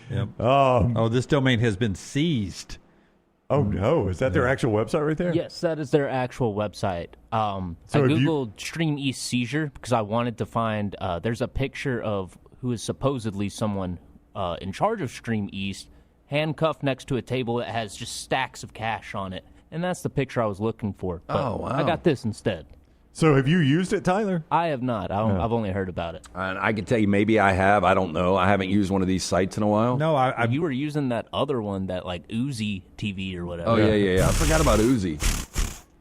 Yep. This domain has been seized. Oh, no. Is that their actual website right there? Yes, that is their actual website. I Googled Stream East seizure because I wanted to find there's a picture of who is supposedly someone in charge of Stream East, handcuffed next to a table that has just stacks of cash on it. And that's the picture I was looking for. But wow. I got this instead. So have you used it, Tyler? I have not. I've only heard about it. And I can tell you, maybe I have. I don't know. I haven't used one of these sites in a while. No, You were using that other one, that like Uzi TV or whatever. Oh, yeah. I forgot about Uzi.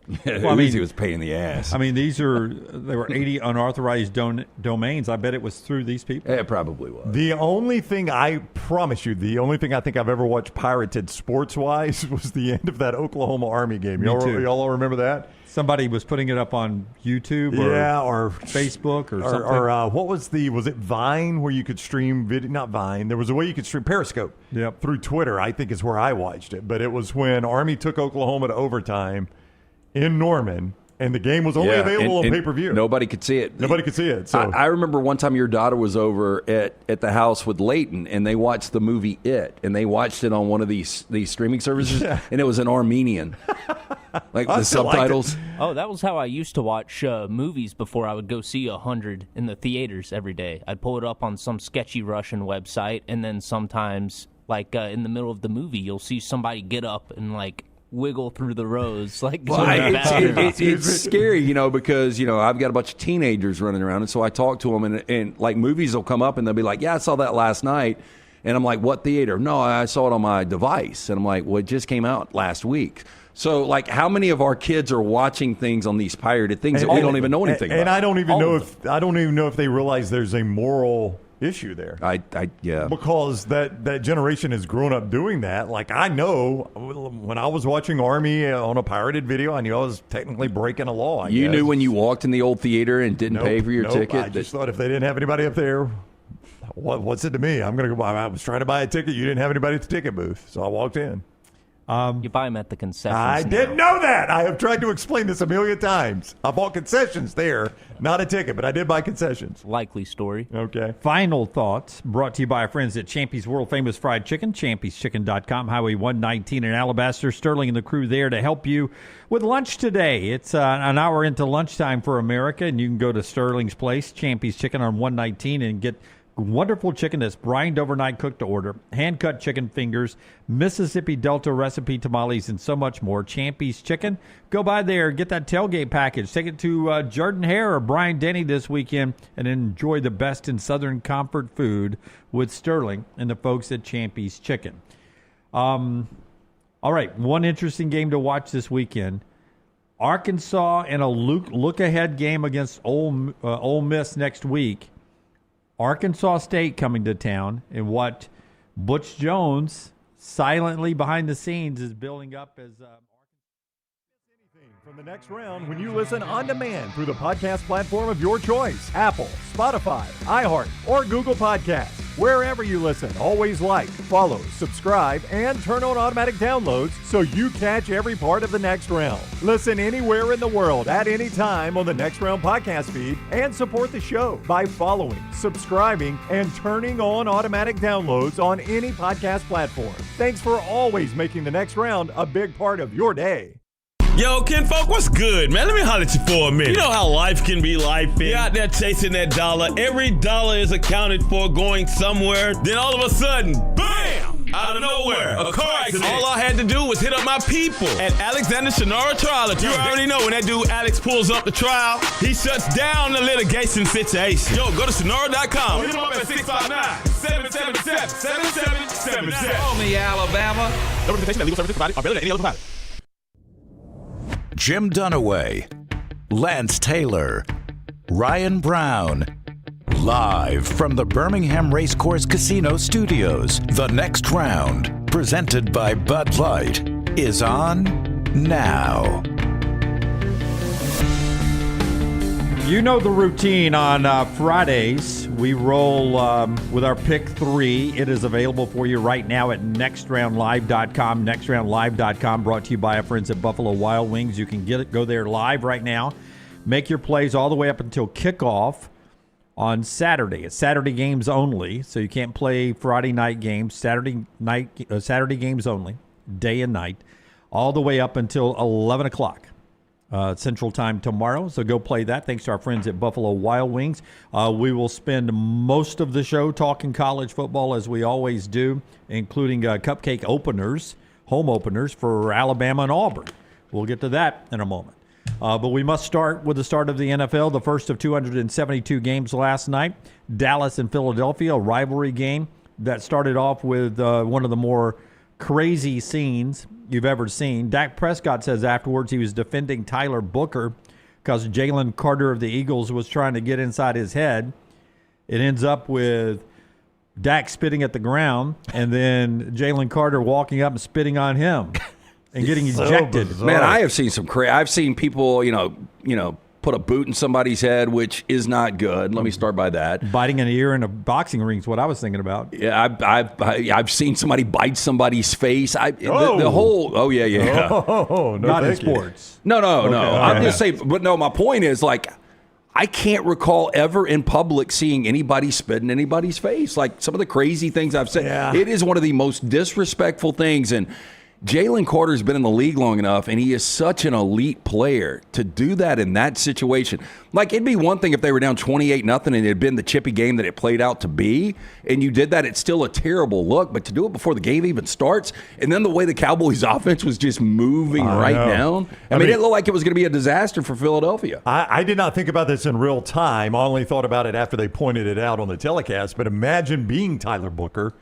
Uzi was a pain in the ass. I mean, there were 80 unauthorized domains. I bet it was through these people. It probably was. The only thing I think I've ever watched pirated sports-wise was the end of that Oklahoma Army game. Y'all all remember that? Somebody was putting it up on YouTube or Facebook or something. Or what was it Vine where you could stream video? Not Vine. There was a way you could stream Periscope through Twitter, I think is where I watched it. But it was when Army took Oklahoma to overtime in Norman, and the game was only available on pay-per-view. Nobody could see it. So I remember one time your daughter was over at the house with Leighton, and they watched the movie It, and they watched it on one of these streaming services, and it was in Armenian. Like the subtitles. Oh, that was how I used to watch movies before I would go see 100 in the theaters every day. I'd pull it up on some sketchy Russian website, and then sometimes, like in the middle of the movie, you'll see somebody get up and like wiggle through the rows. Like, it's scary, because I've got a bunch of teenagers running around, and so I talk to them, and like movies will come up, and they'll be like, "Yeah, I saw that last night." And I'm like, "What theater?" "No, I saw it on my device." And I'm like, "Well, it just came out last week." So, like, how many of our kids are watching things on these pirated things that we don't even know anything about? And I don't even know if they realize there's a moral issue there. Yeah. Because that generation has grown up doing that. Like, I know when I was watching Army on a pirated video, I knew I was technically breaking a law. You knew when you walked in the old theater and didn't pay for your ticket? I just thought if they didn't have anybody up there, what's it to me? I'm going to go buy. I was trying to buy a ticket. You didn't have anybody at the ticket booth, so I walked in. You buy them at the concessions. I didn't know that. I have tried to explain this a million times. I bought concessions there, not a ticket, but I did buy concessions. Likely story. Okay. Final thoughts brought to you by our friends at Champy's World Famous Fried Chicken, champyschicken.com, Highway 119 in Alabaster. Sterling and the crew there to help you with lunch today. It's an hour into lunchtime for America, and you can go to Sterling's Place, Champy's Chicken on 119, and get wonderful chicken that's brined overnight, cooked to order, hand-cut chicken fingers, Mississippi Delta recipe tamales, and so much more. Champy's Chicken. Go by there, get that tailgate package. Take it to Jordan Hare or Brian Denny this weekend and enjoy the best in Southern comfort food with Sterling and the folks at Champy's Chicken. All right, one interesting game to watch this weekend. Arkansas in a look-ahead game against Ole Miss next week. Arkansas State coming to town, and what Butch Jones silently behind the scenes is building up as anything from the next round when you listen on demand through the podcast platform of your choice: Apple, Spotify, iHeart, or Google Podcasts. Wherever you listen, always like, follow, subscribe, and turn on automatic downloads so you catch every part of the next round. Listen anywhere in the world at any time on the Next Round podcast feed, and support the show by following, subscribing, and turning on automatic downloads on any podcast platform. Thanks for always making the Next Round a big part of your day. Yo, kinfolk, what's good, man? Let me holler at you for a minute. You know how life can be life. You're out there chasing that dollar. Every dollar is accounted for going somewhere. Then all of a sudden, bam! Out of nowhere, a car accident. All I had to do was hit up my people at Alexander Shinara Trial. You already know when that dude Alex pulls up the trial, he shuts down the litigation situation. Yo, go to Shinara.com. Hit him up at 659-777-7777. Call me, Alabama. No representation that legal services provided are better than any other provider. Jim Dunaway, Lance Taylor, Ryan Brown. Live from the Birmingham Racecourse Casino Studios, the Next Round, presented by Bud Light, is on now. You know the routine on Fridays. We roll with our Pick 3. It is available for you right now at nextroundlive.com. Nextroundlive.com, brought to you by our friends at Buffalo Wild Wings. You can go there live right now. Make your plays all the way up until kickoff. on Saturday. It's Saturday games only, so you can't play Friday night games. Saturday games only, day and night, all the way up until 11 o'clock. Central Time tomorrow, so go play that. Thanks to our friends at Buffalo Wild Wings. We will spend most of the show talking college football, as we always do, including cupcake openers, home openers for Alabama and Auburn. We'll get to that in a moment. But we must start with the start of the NFL, the first of 272 games last night. Dallas and Philadelphia, a rivalry game that started off with one of the more crazy scenes you've ever seen. Dak Prescott says afterwards he was defending Tyler Booker because Jalen Carter of the Eagles was trying to get inside his head. It ends up with Dak spitting at the ground and then Jalen Carter walking up and spitting on him and getting ejected. Bizarre. Man, I have seen some crazy. I've seen people, put a boot in somebody's head, which is not good. Let me start by that. Biting an ear in a boxing ring is what I was thinking about. Yeah, I've seen somebody bite somebody's face. The whole. Oh yeah. Oh, no, not in sports. No. I'm just saying. But no, my point is I can't recall ever in public seeing anybody spit in anybody's face. Like some of the crazy things I've said. It is one of the most disrespectful things. And Jalen Carter's been in the league long enough, and he is such an elite player to do that in that situation. Like, it'd be one thing if they were down 28-0 and it had been the chippy game that it played out to be, and you did that, it's still a terrible look. But to do it before the game even starts, and then the way the Cowboys' offense was just moving down. I mean, it looked like it was going to be a disaster for Philadelphia. I did not think about this in real time. I only thought about it after they pointed it out on the telecast. But imagine being Tyler Booker,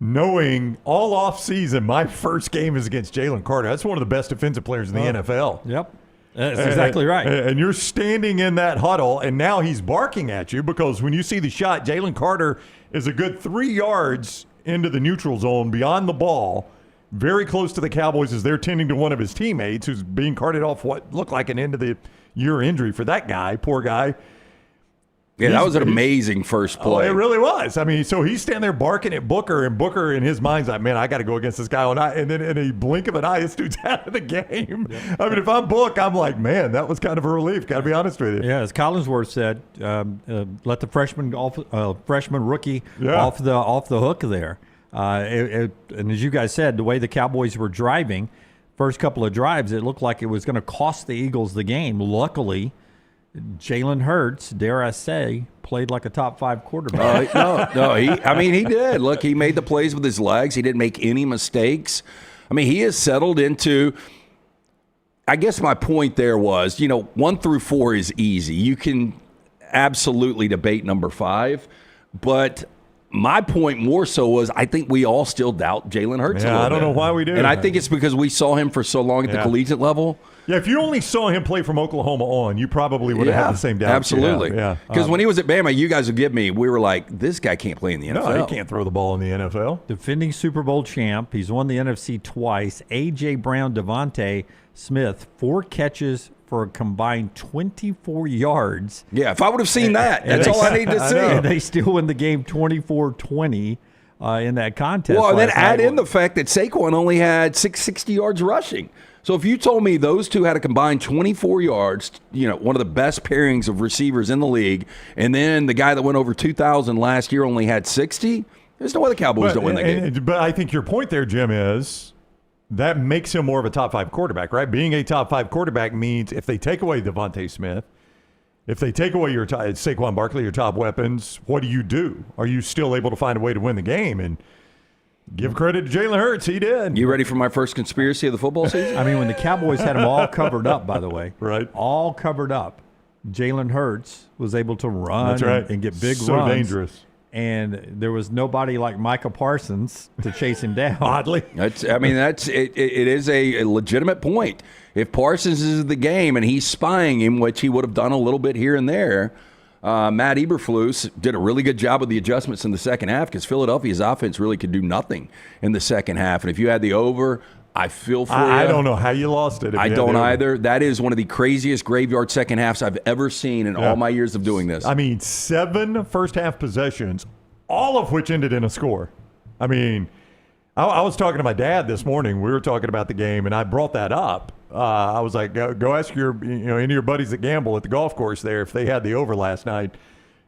knowing all offseason, my first game is against Jalen Carter. That's one of the best defensive players in the NFL. Yep. That's exactly right. And you're standing in that huddle, and now he's barking at you because when you see the shot, Jalen Carter is a good 3 yards into the neutral zone beyond the ball, very close to the Cowboys as they're tending to one of his teammates who's being carted off what looked like an end-of-the-year injury for that guy, poor guy. Yeah, that was an amazing first play. Oh, it really was. I mean, so he's standing there barking at Booker, and Booker in his mind's like, man, I got to go against this guy. And then in a blink of an eye, this dude's out of the game. Yeah. I mean, if I'm Book, I'm like, man, that was kind of a relief. Got to be honest with you. Yeah, as Collinsworth said, let the freshman rookie off the hook there. And as you guys said, the way the Cowboys were driving, first couple of drives, it looked like it was going to cost the Eagles the game. Luckily, Jalen Hurts, dare I say, played like a top 5 quarterback. He did. Look, he made the plays with his legs. He didn't make any mistakes. I mean, he has settled into, I guess my point there was, 1 through 4 is easy. You can absolutely debate number 5, but my point more so was I think we all still doubt Jalen Hurts a little bit. I don't know why we do. And I think it's because we saw him for so long at the collegiate level. Yeah, if you only saw him play from Oklahoma on, you probably would have had the same doubts. Absolutely. Yeah. Because when he was at Bama, you guys would give me, we were like, this guy can't play in the NFL. No, he can't throw the ball in the NFL. Defending Super Bowl champ. He's won the NFC twice. A.J. Brown, Devontae Smith, 4 catches for a combined 24 yards. Yeah, if I would have seen that, that's all I need to see. And they still win the game 24-20 in that contest. Well, and then add in the fact that Saquon only had 660 yards rushing. So if you told me those two had a combined 24 yards, one of the best pairings of receivers in the league, and then the guy that went over 2,000 last year only had 60, there's no way the Cowboys don't win that game. But I think your point there, Jim, is that makes him more of a top 5 quarterback, right? Being a top 5 quarterback means if they take away Devontae Smith, if they take away your Saquon Barkley, your top weapons, what do? Are you still able to find a way to win the game? And give credit to Jalen Hurts. He did. You ready for my first conspiracy of the football season? I mean, when the Cowboys had them all covered up, by the way. Right. All covered up. Jalen Hurts was able to run and get big runs. So dangerous. And there was nobody like Micah Parsons to chase him down. Oddly. It is a legitimate point. If Parsons is in the game and he's spying him, which he would have done a little bit here and there, Matt Eberflus did a really good job with the adjustments in the second half because Philadelphia's offense really could do nothing in the second half. And if you had the over, I feel for you. I don't know how you lost it. I don't either. That is one of the craziest graveyard second halves I've ever seen in all my years of doing this. I mean, 7 first-half possessions, all of which ended in a score. I mean, I was talking to my dad this morning. We were talking about the game, and I brought that up. I was like, go ask any of your buddies that gamble at the golf course there if they had the over last night.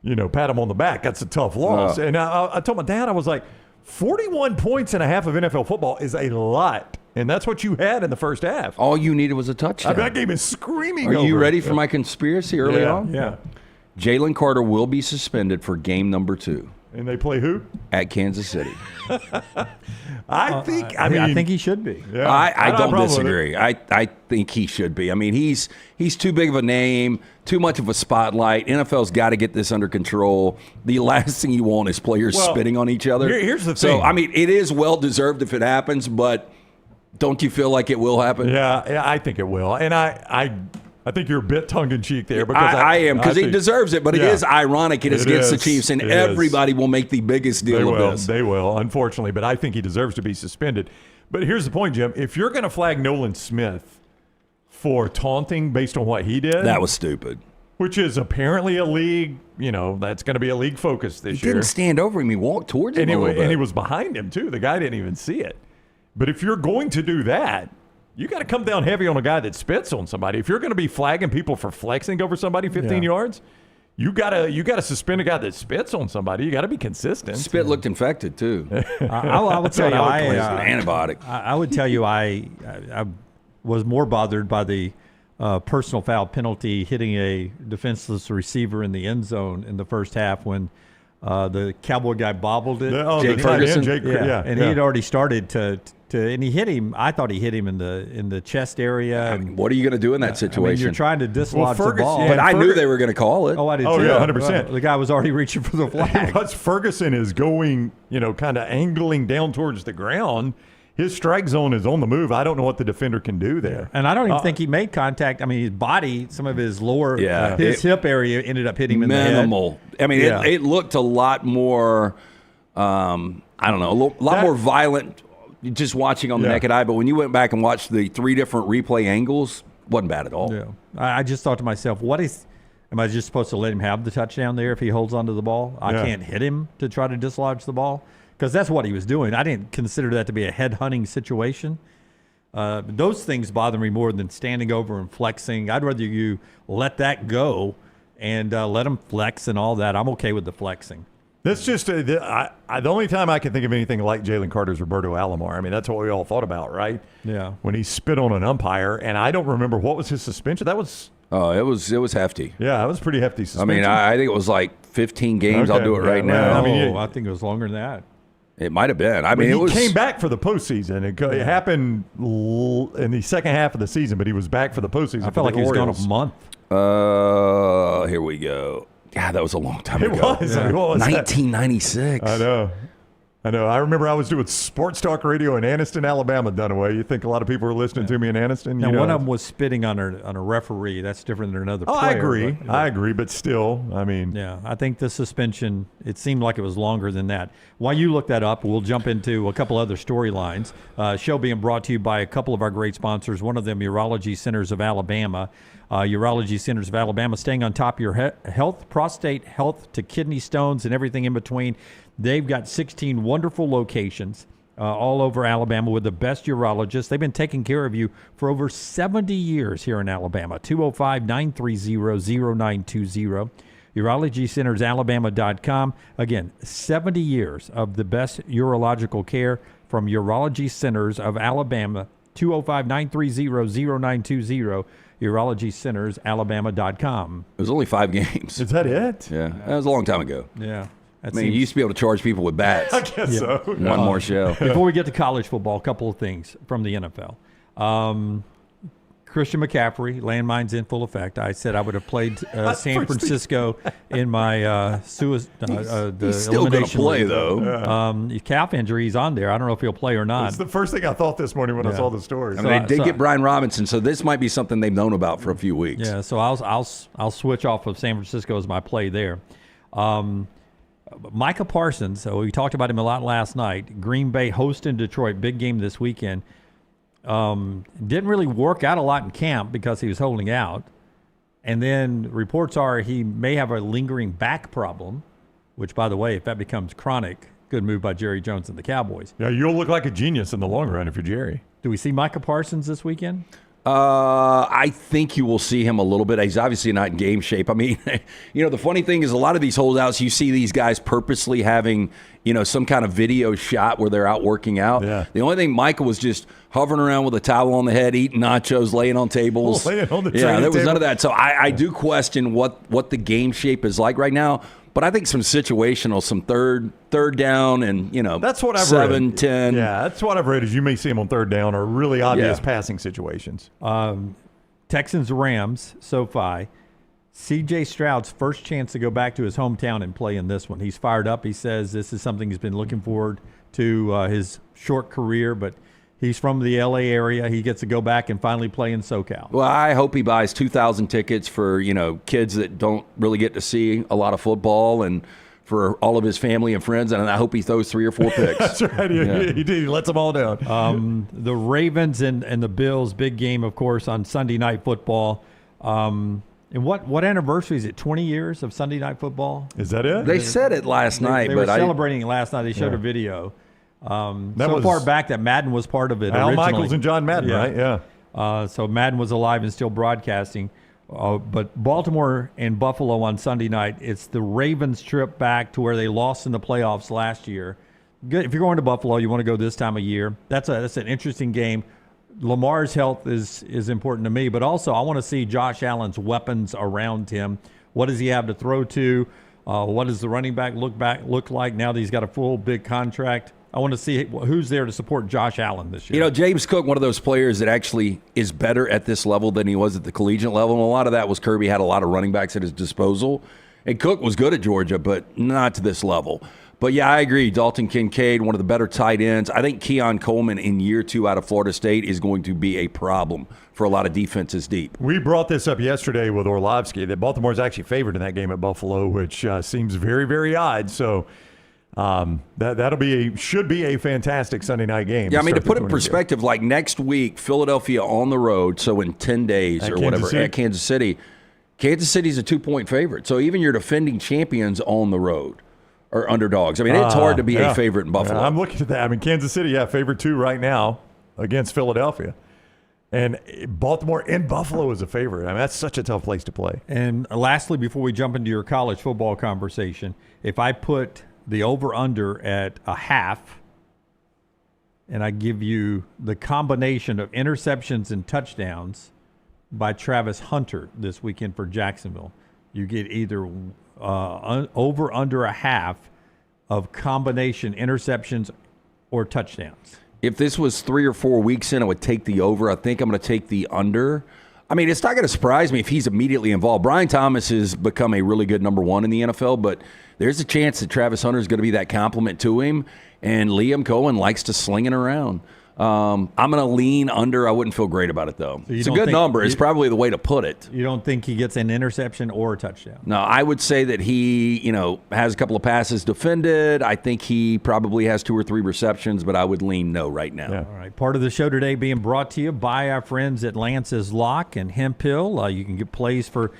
pat him on the back. That's a tough loss. And I told my dad, I was like, 41 points and a half of NFL football is a lot. And that's what you had in the first half. All you needed was a touchdown. That game is screaming Are over. you ready for my conspiracy early on? Yeah. Jalen Carter will be suspended for game number 2. And they play who? At Kansas City. I think he should be. Yeah, I don't disagree. I think he should be. I mean, he's too big of a name, too much of a spotlight. NFL's got to get this under control. The last thing you want is players spitting on each other. Here's the thing. So, I mean, it is well-deserved if it happens, but don't you feel like it will happen? Yeah, I think it will. And I think you're a bit tongue-in-cheek there. Because I am, because he deserves it, but it is ironic. It is against the Chiefs, and everybody will make the biggest deal of this. They will, unfortunately, but I think he deserves to be suspended. But here's the point, Jim. If you're going to flag Nolan Smith for taunting based on what he did. That was stupid. Which is apparently a league, that's going to be a league focus this year. He didn't stand over him. He walked towards him a little bit. And he was behind him, too. The guy didn't even see it. But if you're going to do that, you got to come down heavy on a guy that spits on somebody. If you're going to be flagging people for flexing over somebody 15 yards, you gotta suspend a guy that spits on somebody. You got to be consistent. Spit looked infected too. I would tell you, antibiotic. I would tell you, I was more bothered by the personal foul penalty hitting a defenseless receiver in the end zone in the first half when the Cowboy guy bobbled it. Jake Ferguson. And he had already started to and he hit him. I thought he hit him in the chest area. And what are you going to do in that situation? You're trying to dislodge the ball. But I knew they were going to call it. Oh, I did too. too. Yeah, 100%. The guy was already reaching for the flag. Once Ferguson is going, kind of angling down towards the ground, his strike zone is on the move. I don't know what the defender can do there. And I don't even think he made contact. I mean, his body, some of his lower, his hip area ended up hitting him in the head. Minimal. I mean, it looked a lot more, I don't know, a lot more violent just watching on the naked eye. But when you went back and watched the 3 different replay angles, wasn't bad at all. Yeah. I just thought to myself, am I just supposed to let him have the touchdown there if he holds onto the ball? I can't hit him to try to dislodge the ball? Because that's what he was doing. I didn't consider that to be a head-hunting situation. Those things bother me more than standing over and flexing. I'd rather you let that go and let him flex and all that. I'm okay with the flexing. That's just the only time I can think of anything like Jalen Carter's Roberto Alomar. I mean, that's what we all thought about, right? Yeah. When he spit on an umpire, and I don't remember what was his suspension. That was it was hefty. Yeah, it was pretty hefty suspension. I mean, I think it was like 15 games. Okay. I'll do it right now. I think it was longer than that. It might have been. I mean, he came back for the postseason. It happened in the second half of the season, but he was back for the postseason. I felt like he was gone a month. Here we go. Yeah, that was a long time ago. It was. Yeah. 1996. I know. I remember I was doing sports talk radio in Anniston, Alabama, Dunaway. You think a lot of people were listening to me in Anniston? Now, one of them was spitting on a referee. That's different than another player. I agree. I agree, but still, I mean. Yeah, I think the suspension, it seemed like it was longer than that. While you look that up, we'll jump into a couple other storylines. Show being brought to you by a couple of our great sponsors, one of them, Urology Centers of Alabama. Urology Centers of Alabama, staying on top of your health, prostate health to kidney stones and everything in between. They've got 16 wonderful locations all over Alabama with the best urologists. They've been taking care of you for over 70 years here in Alabama. 205-930-0920. UrologyCentersAlabama.com. Again, 70 years of the best urological care from Urology Centers of Alabama. 205-930-0920. UrologyCentersAlabama.com. It was only 5 games. Is that it? Yeah. That was a long time ago. Yeah. You used to be able to charge people with bats. I guess so. One more show. Before we get to college football, a couple of things from the NFL. Christian McCaffrey, landmines in full effect. I said I would have played San Francisco in my the he's still going to play, though. Calf injury, he's on there. I don't know if he'll play or not. It's the first thing I thought this morning when I saw the story. I mean, they did get Brian Robinson, so this might be something they've known about for a few weeks. Yeah, so I'll switch off of San Francisco as my play there. Micah Parsons, so we talked about him a lot last night. Green Bay hosting Detroit, big game this weekend. Didn't really work out a lot in camp because he was holding out. And then reports are he may have a lingering back problem, which, by the way, if that becomes chronic, good move by Jerry Jones and the Cowboys. Yeah, you'll look like a genius in the long run if you're Jerry. Do we see Micah Parsons this weekend? I think you will see him a little bit. He's obviously not in game shape. I mean, the funny thing is a lot of these holdouts, you see these guys purposely having, some kind of video shot where they're out working out. Yeah. The only thing, Michael was just hovering around with a towel on the head, eating nachos, laying on tables. Laying on the there was table. none of that. So I do question what the game shape is like right now. But I think some situational, some third down, and that's what I've 7, read. 10. Yeah, that's what I've read. Is you may see him on third down or really obvious passing situations. Texans Rams SoFi. C.J. Stroud's first chance to go back to his hometown and play in this one. He's fired up. He says this is something he's been looking forward to his short career, but he's from the L.A. area. He gets to go back and finally play in SoCal. Well, I hope he buys 2,000 tickets for, kids that don't really get to see a lot of football and for all of his family and friends, and I hope he throws 3 or 4 picks. That's right. He lets them all down. The Ravens and the Bills, big game, of course, on Sunday Night Football. And what anniversary is it? 20 years of Sunday Night Football? Is that it? They said it last night. They were celebrating it last night. They showed a video. Far back that Madden was part of it Al originally. Michaels and John Madden, right? Yeah. So Madden was alive and still broadcasting. But Baltimore and Buffalo on Sunday night, it's the Ravens' trip back to where they lost in the playoffs last year. Good. If you're going to Buffalo, you want to go this time of year. That's an interesting game. Lamar's health is important to me, but also I want to see Josh Allen's weapons around him. What does he have to throw to? What does the running back look like now that he's got a full big contract? I want to see who's there to support Josh Allen this year. James Cook, one of those players that actually is better at this level than he was at the collegiate level. And a lot of that was Kirby had a lot of running backs at his disposal. And Cook was good at Georgia, but not to this level. But, yeah, I agree. Dalton Kincaid, one of the better tight ends. I think Keon Coleman in year 2 out of Florida State is going to be a problem for a lot of defenses deep. We brought this up yesterday with Orlovsky that Baltimore is actually favored in that game at Buffalo, which seems very, very odd. So should be a fantastic Sunday night game. Yeah, I mean, to put it in perspective, like next week, Philadelphia on the road, so in 10 days or whatever, at Kansas City. Kansas City's a 2-point favorite. So even your defending champions on the road are underdogs. I mean, it's hard to be a favorite in Buffalo. I'm looking at that. I mean, Kansas City, favorite 2 right now against Philadelphia. And Baltimore in Buffalo is a favorite. I mean, that's such a tough place to play. And lastly, before we jump into your college football conversation, if I put the over-under at 0.5, and I give you the combination of interceptions and touchdowns by Travis Hunter this weekend for Jacksonville, you get either over under 0.5 of combination interceptions or touchdowns. If this was 3 or 4 weeks in, I would take the over. I think I'm going to take the under. I mean, it's not going to surprise me if he's immediately involved. Brian Thomas has become a really good number 1 in the NFL, but there's a chance that Travis Hunter is going to be that compliment to him, and Liam Cohen likes to sling it around. I'm going to lean under. I wouldn't feel great about it, though. So it's a good number. It's probably the way to put it. You don't think he gets an interception or a touchdown? No, I would say that he, has a couple of passes defended. I think he probably has 2 or 3 receptions, but I would lean no right now. Yeah. All right. Part of the show today being brought to you by our friends at Lance's Lock and Hemp Hill. You can get plays for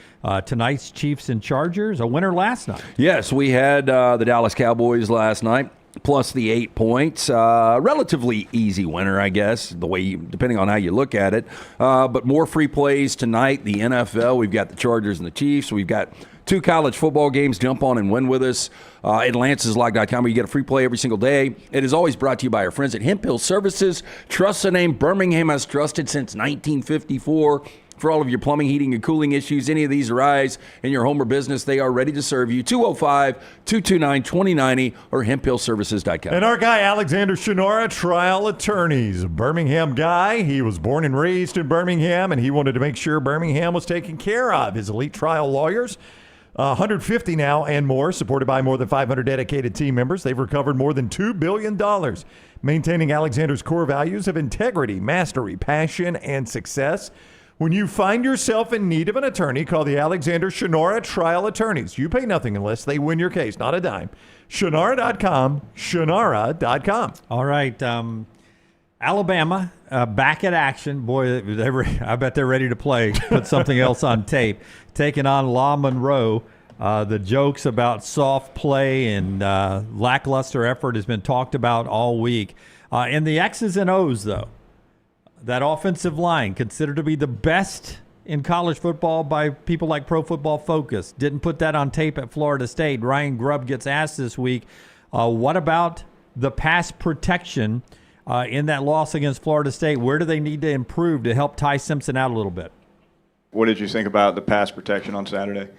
tonight's Chiefs and Chargers. A winner last night. Yes, we had the Dallas Cowboys last night. Plus the 8 points. Relatively easy winner, I guess, depending on how you look at it. But more free plays tonight. The NFL, we've got the Chargers and the Chiefs. We've got 2 college football games. Jump on and win with us at Lance'sLock.com, where you get a free play every single day. It is always brought to you by our friends at Hemp Hill Services. Trust the name Birmingham has trusted since 1954. For all of your plumbing, heating, and cooling issues, any of these arise in your home or business, they are ready to serve you. 205-229-2090 or hemphillservices.com. And our guy, Alexander Shinora, trial attorneys, Birmingham guy. He was born and raised in Birmingham, and he wanted to make sure Birmingham was taken care of. His elite trial lawyers, 150 now and more, supported by more than 500 dedicated team members. They've recovered more than $2 billion, maintaining Alexander's core values of integrity, mastery, passion, and success. When you find yourself in need of an attorney, call the Alexander Shinora Trial Attorneys. You pay nothing unless they win your case, not a dime. Shinora.com, Shinora.com. All right. Alabama back at action. Boy, I bet they're ready to play. Put something else on tape. Taking on LA-Monroe. The jokes about soft play and lackluster effort has been talked about all week. And the X's and O's, though. that offensive line, considered to be the best in college football by people like Pro Football Focus, didn't put that on tape at Florida State. Ryan Grubb gets asked this week, what about the pass protection in that loss against Florida State? Where do they need to improve to help Ty Simpson out a little bit? What did you think about the pass protection on Saturday?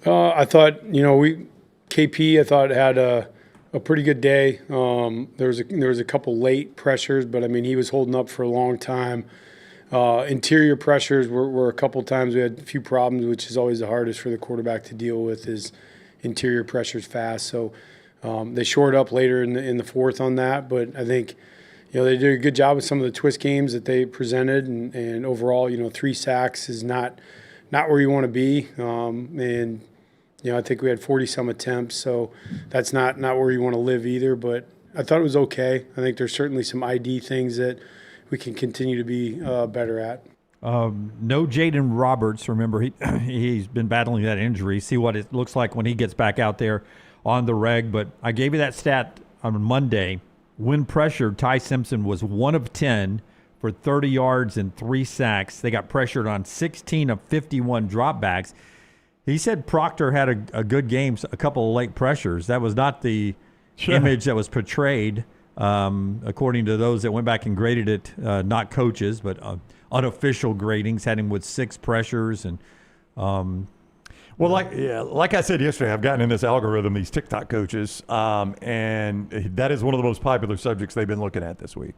I thought, KP, I thought had a pretty good day. There was a couple late pressures, but he was holding up for a long time. Interior pressures were a couple times we had a few problems, which is always the hardest for the quarterback to deal with is interior pressures fast. So they shored up later in the fourth on that, but I think they did a good job with some of the twist games that they presented, and overall 3 sacks is not where you want to be, and I think we had 40-some attempts, so that's not where you want to live either, but I thought it was okay. I think there's certainly some ID things that we can continue to be better at. No Jaden Roberts. Remember, he's been battling that injury. See what it looks like when he gets back out there on the reg. But I gave you that stat on Monday. When pressured, Ty Simpson was 1 of 10 for 30 yards and 3 sacks. They got pressured on 16 of 51 dropbacks. He said Proctor had a good game, a couple of late pressures. That was not the image that was portrayed, according to those that went back and graded it, not coaches, but unofficial gradings, had him with 6 pressures. And well, like I said yesterday, I've gotten in this algorithm, these TikTok coaches, and that is one of the most popular subjects they've been looking at this week.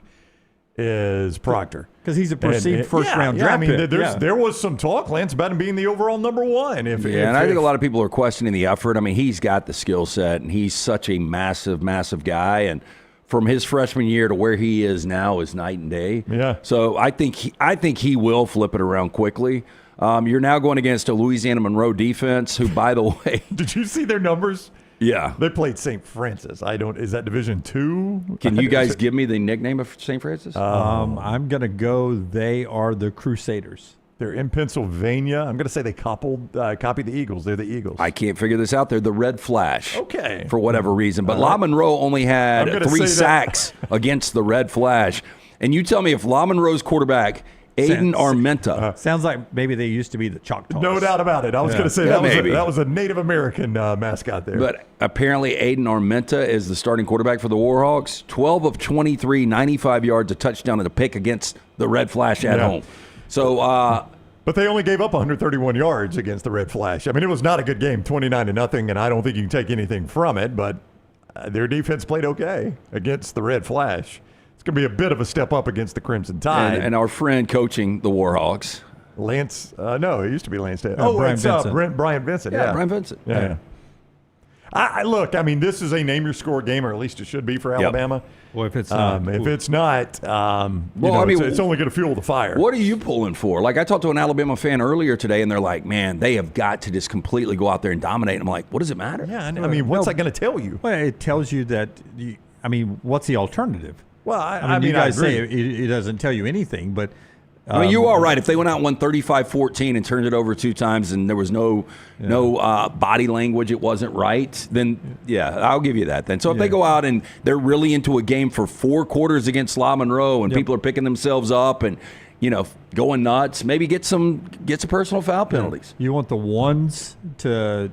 Is Proctor. Because he's a perceived first-round draft pick. There was some talk, Lance, about him being the overall number 1. And I think a lot of people are questioning the effort. He's got the skill set, and he's such a massive, massive guy. And from his freshman year to where he is now is night and day. Yeah. So I think he will flip it around quickly. You're now going against a Louisiana Monroe defense who, by the way. Did you see their numbers? Yeah. They played St. Francis. Is that Division II? Can you guys give me the nickname of St. Francis? I'm going to go, they are the Crusaders. They're in Pennsylvania. I'm going to say they copied the Eagles. They're the Eagles. I can't figure this out. They're the Red Flash. Okay. For whatever reason. But La-Monroe only had 3 sacks against the Red Flash. And you tell me if La-Monroe's quarterback, Aiden Armenta. Sounds like maybe they used to be the Choctaws. No doubt about it. I was going to say that was a Native American mascot there. But apparently Aiden Armenta is the starting quarterback for the Warhawks. 12 of 23, 95 yards, a touchdown, and a pick against the Red Flash at home. So, but they only gave up 131 yards against the Red Flash. It was not a good game, 29-0, and I don't think you can take anything from it, but their defense played okay against the Red Flash. It's going to be a bit of a step up against the Crimson Tide. And our friend coaching the Warhawks. Lance, no, it used to be Lance. Brian Vincent. Brian Vincent. Yeah, Brian Vincent. Yeah. Look, this is a name-your-score game, or at least it should be for Alabama. Well, if it's not, it's only going to fuel the fire. What are you pulling for? Like, I talked to an Alabama fan earlier today, and they're like, man, they have got to just completely go out there and dominate. And I'm like, what does it matter? Yeah, what's that going to tell you? Well, it tells you that, what's the alternative? Well, you guys say it doesn't tell you anything, but you are right. If they went out and won 35-14 and turned it over 2 times and there was no body language, it wasn't right, then, I'll give you that then. So if they go out and they're really into a game for 4 quarters against La-Monroe and people are picking themselves up and, going nuts, maybe get some personal foul penalties. You want the ones to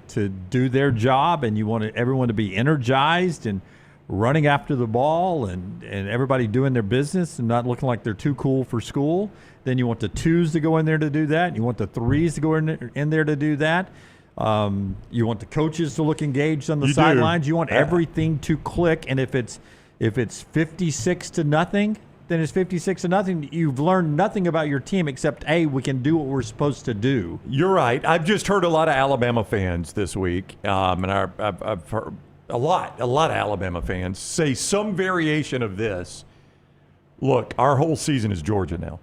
do their job, and you want everyone to be energized and running after the ball and everybody doing their business and not looking like they're too cool for school. Then you want the 2s to go in there to do that. You want the 3s to go in there to do that. You want the coaches to look engaged on the sidelines. You want everything to click. And if it's 56-0, then it's 56-0. You've learned nothing about your team except, we can do what we're supposed to do. You're right. I've just heard a lot of Alabama fans this week, and I've heard a lot of Alabama fans say some variation of this. Look, our whole season is Georgia now.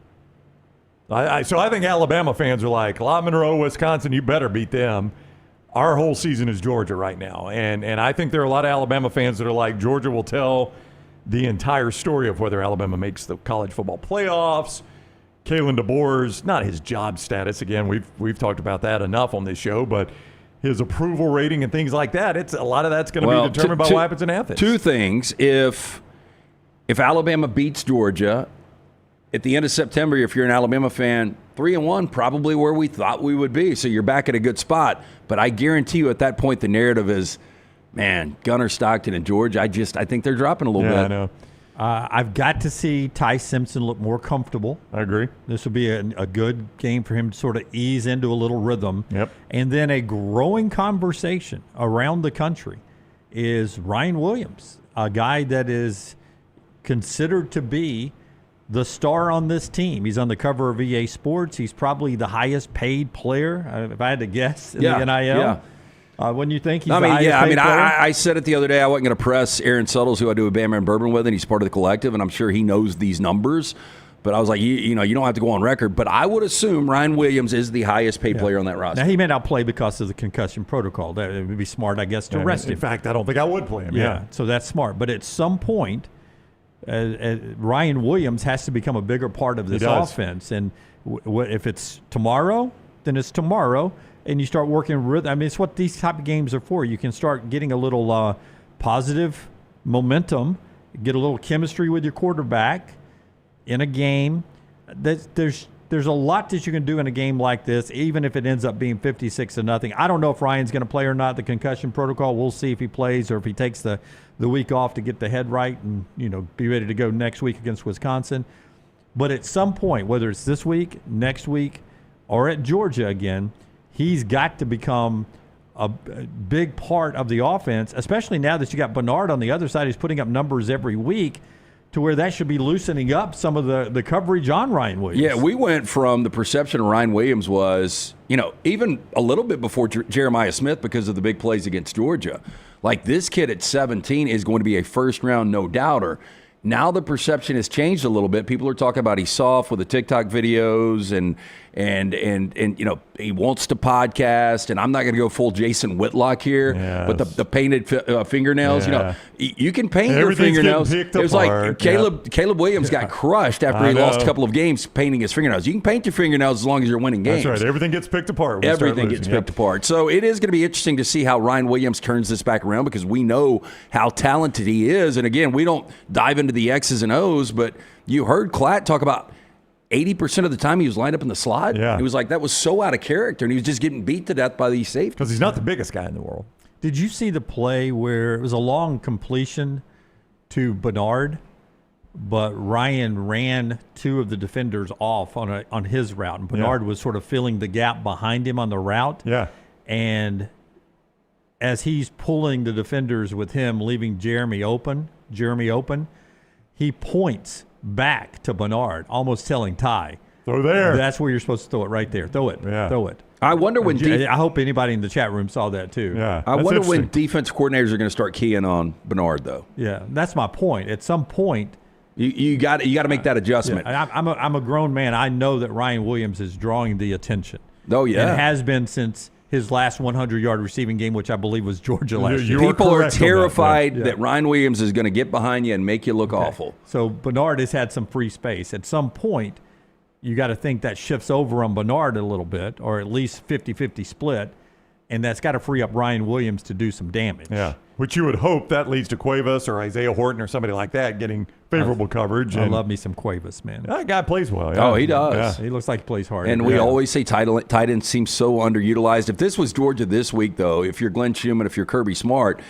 So I think Alabama fans are like, La-Monroe, Wisconsin, you better beat them. Our whole season is Georgia right now. And I think there are a lot of Alabama fans that are like, Georgia will tell the entire story of whether Alabama makes the college football playoffs. Kalen DeBoer's, not his job status, again, we've talked about that enough on this show, but his approval rating and things like that, a lot of that's going to be determined by what happens in Athens. 2 things. If Alabama beats Georgia, at the end of September, if you're an Alabama fan, 3-1, probably where we thought we would be. So you're back at a good spot. But I guarantee you at that point, the narrative is, man, Gunner, Stockton, and George, I think they're dropping a little bit. I know. I've got to see Ty Simpson look more comfortable. I agree. This will be a good game for him to sort of ease into a little rhythm. Yep. And then a growing conversation around the country is Ryan Williams, a guy that is considered to be the star on this team. He's on the cover of EA Sports. He's probably the highest paid player, if I had to guess, in the NIL. Yeah. Wouldn't you think he's I said it the other day. I wasn't going to press Aaron Suttles, who I do a Bama and Bourbon with, and he's part of the collective, and I'm sure he knows these numbers. But I was like, you don't have to go on record. But I would assume Ryan Williams is the highest paid player on that roster. Now, he may not play because of the concussion protocol. That would be smart, I guess, to rest him. In fact, I don't think I would play him. Yeah, so that's smart. But at some point, Ryan Williams has to become a bigger part of this offense. And if it's tomorrow, then it's tomorrow. And you start working with, it's what these type of games are for. You can start getting a little positive momentum, get a little chemistry with your quarterback in a game. There's a lot that you can do in a game like this, even if it ends up being 56-0. I don't know if Ryan's going to play or not. The concussion protocol, we'll see if he plays or if he takes the week off to get the head right and be ready to go next week against Wisconsin. But at some point, whether it's this week, next week, or at Georgia again, he's got to become a big part of the offense, especially now that you got Bernard on the other side. He's putting up numbers every week to where that should be loosening up some of the coverage on Ryan Williams. Yeah, we went from the perception of Ryan Williams was, even a little bit before Jeremiah Smith because of the big plays against Georgia. Like, this kid at 17 is going to be a first-round no-doubter. Now the perception has changed a little bit. People are talking about he's soft with the TikTok videos and he wants to podcast, and I'm not going to go full Jason Whitlock here, but the painted fingernails, you can paint your fingernails. It was like Caleb Williams got crushed after he lost a couple of games painting his fingernails. You can paint your fingernails as long as you're winning games. That's right. Everything gets picked apart. Everything gets picked apart. So it is going to be interesting to see how Ryan Williams turns this back around because we know how talented he is. And again, we don't dive into the X's and O's, but you heard Klatt talk about 80% of the time he was lined up in the slot. Yeah. He was like, that was so out of character, and he was just getting beat to death by these safeties. Because he's not the biggest guy in the world. Did you see the play where it was a long completion to Bernard, but Ryan ran two of the defenders off on his route, and Bernard was sort of filling the gap behind him on the route. Yeah. And as he's pulling the defenders with him, leaving Jeremy open, he points back to Bernard, almost telling Ty, throw there. That's where you're supposed to throw it, right there. Throw it. Yeah. Throw it. I wonder when I hope anybody in the chat room saw that too. Yeah. I wonder when defense coordinators are going to start keying on Bernard, though. Yeah, that's my point. At some point, you got to make that adjustment. Yeah, I'm a grown man. I know that Ryan Williams is drawing the attention. Oh yeah, and has been since his last 100-yard receiving game, which I believe was Georgia last year. People are terrified that Ryan Williams is going to get behind you and make you look awful. So Bernard has had some free space. At some point, you got to think that shifts over on Bernard a little bit, or at least 50-50 split, and that's got to free up Ryan Williams to do some damage. Yeah, which you would hope that leads to Cuevas or Isaiah Horton or somebody like that getting favorable coverage. I love me some Cuevas, man. That guy plays well. Yeah. Oh, he does. Yeah. He looks like he plays hard. And we always say tight ends seem so underutilized. If this was Georgia this week, though, if you're Glenn Schumann, if you're Kirby Smart,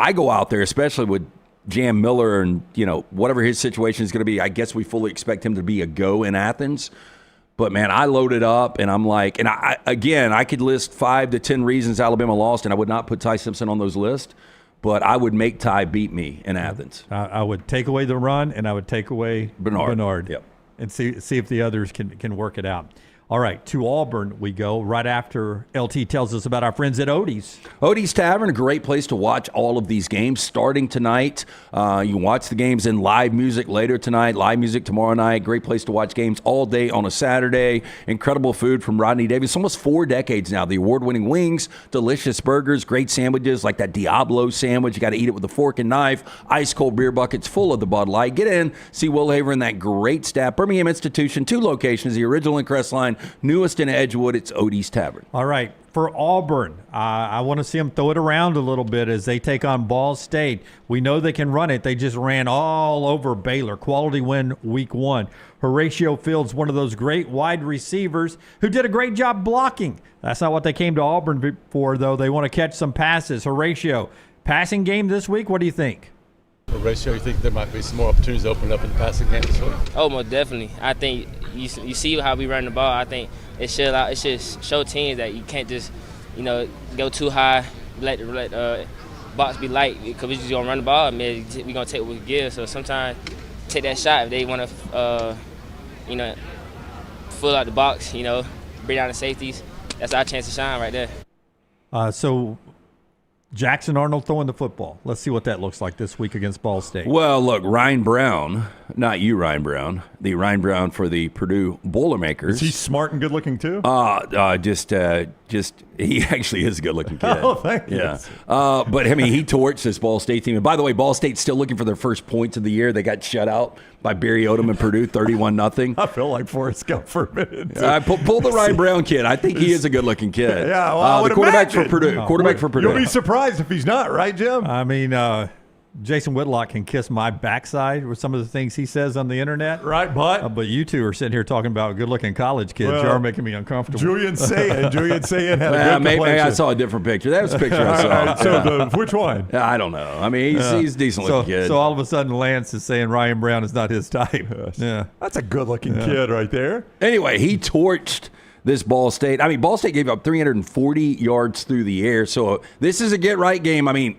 I go out there, especially with Jam Miller and, whatever his situation is going to be. I guess we fully expect him to be a go in Athens. But, man, I loaded up, and I'm like – and, I could list 5 to 10 reasons Alabama lost, and I would not put Ty Simpson on those lists. But I would make Ty beat me in Athens. I would take away the run, and I would take away Bernard. Yep. And see if the others can work it out. All right, to Auburn we go right after LT tells us about our friends at Odie's. Odie's Tavern, a great place to watch all of these games starting tonight. You can watch the games in live music later tonight, live music tomorrow night. Great place to watch games all day on a Saturday. Incredible food from Rodney Davis. Almost 4 decades now. The award-winning wings, delicious burgers, great sandwiches like that Diablo sandwich. You got to eat it with a fork and knife. Ice-cold beer buckets full of the Bud Light. Get in, see Will Haver and that great staff. Birmingham Institution, 2 locations, the original in Crestline, Newest in Edgewood, it's Odie's Tavern. All right. For Auburn, I want to see them throw it around a little bit as they take on Ball State. We know they can run it. They just ran all over Baylor. Quality win week 1. Horatio Fields, one of those great wide receivers who did a great job blocking. That's not what they came to Auburn for, though. They want to catch some passes. Horatio, passing game this week, what do you think? Horatio, you think there might be some more opportunities to open up in the passing game this week? Oh, most definitely. I think you see how we run the ball. I think it should show teams that you can't just, go too high, let box be light, because we just gonna run the ball. I mean, we gonna take what we give. So sometimes take that shot if they want to, fill out the box. Bring down the safeties. That's our chance to shine right there. So Jackson Arnold throwing the football. Let's see what that looks like this week against Ball State. Well, look, Ryan Brown, not you, Ryan Brown, the Ryan Brown for the Purdue Boilermakers. Is he smart and good looking too? Just he actually is a good looking kid. Oh, thank you. Yeah. But I mean, he torched this Ball State team. And by the way, Ball State's still looking for their first points of the year. They got shut out by Barry Odom and Purdue, 31-0. I feel like Forrest Gump for a minute. Pull the Ryan Brown kid. I think he is a good looking kid. Yeah, well, I would the quarterback imagine. for Purdue. Quarterback for Purdue. You'll be surprised if he's not, right, Jim? I mean, Jason Whitlock can kiss my backside with some of the things he says on the internet. Right, but you two are sitting here talking about good-looking college kids. Well, You are making me uncomfortable. Julian Sayin had a good maybe complexion. I saw a different picture. That was a picture I saw. Right, so which one? I don't know. I mean, he's a decent looking kid. So all of a sudden, Lance is saying Ryan Brown is not his type. Yeah, that's a good-looking kid right there. Anyway, he torched this Ball State. I mean, Ball State gave up 340 yards through the air. So this is a get-right game. I mean,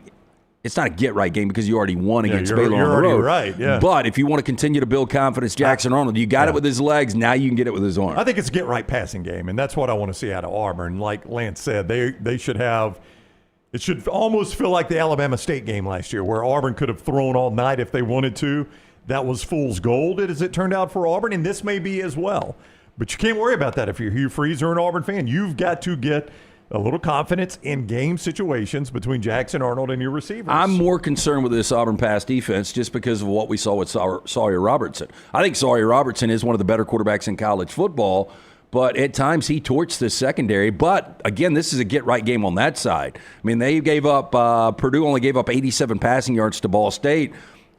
it's not a get-right game because you already won against Baylor on the road. Right, yeah. But if you want to continue to build confidence, Jackson Arnold, you got it with his legs. Now you can get it with his arm. I think it's a get-right passing game, and that's what I want to see out of Auburn. Like Lance said, they should have – it should almost feel like the Alabama State game last year where Auburn could have thrown all night if they wanted to. That was fool's gold, as it turned out for Auburn, and this may be as well. But you can't worry about that if you're Hugh Freeze or an Auburn fan. You've got to get – a little confidence in game situations between Jackson Arnold and your receivers. I'm more concerned with this Auburn pass defense just because of what we saw with Sawyer Robertson. I think Sawyer Robertson is one of the better quarterbacks in college football, but at times he torched this secondary. But, again, this is a get-right game on that side. I mean, they gave up Purdue only gave up 87 passing yards to Ball State.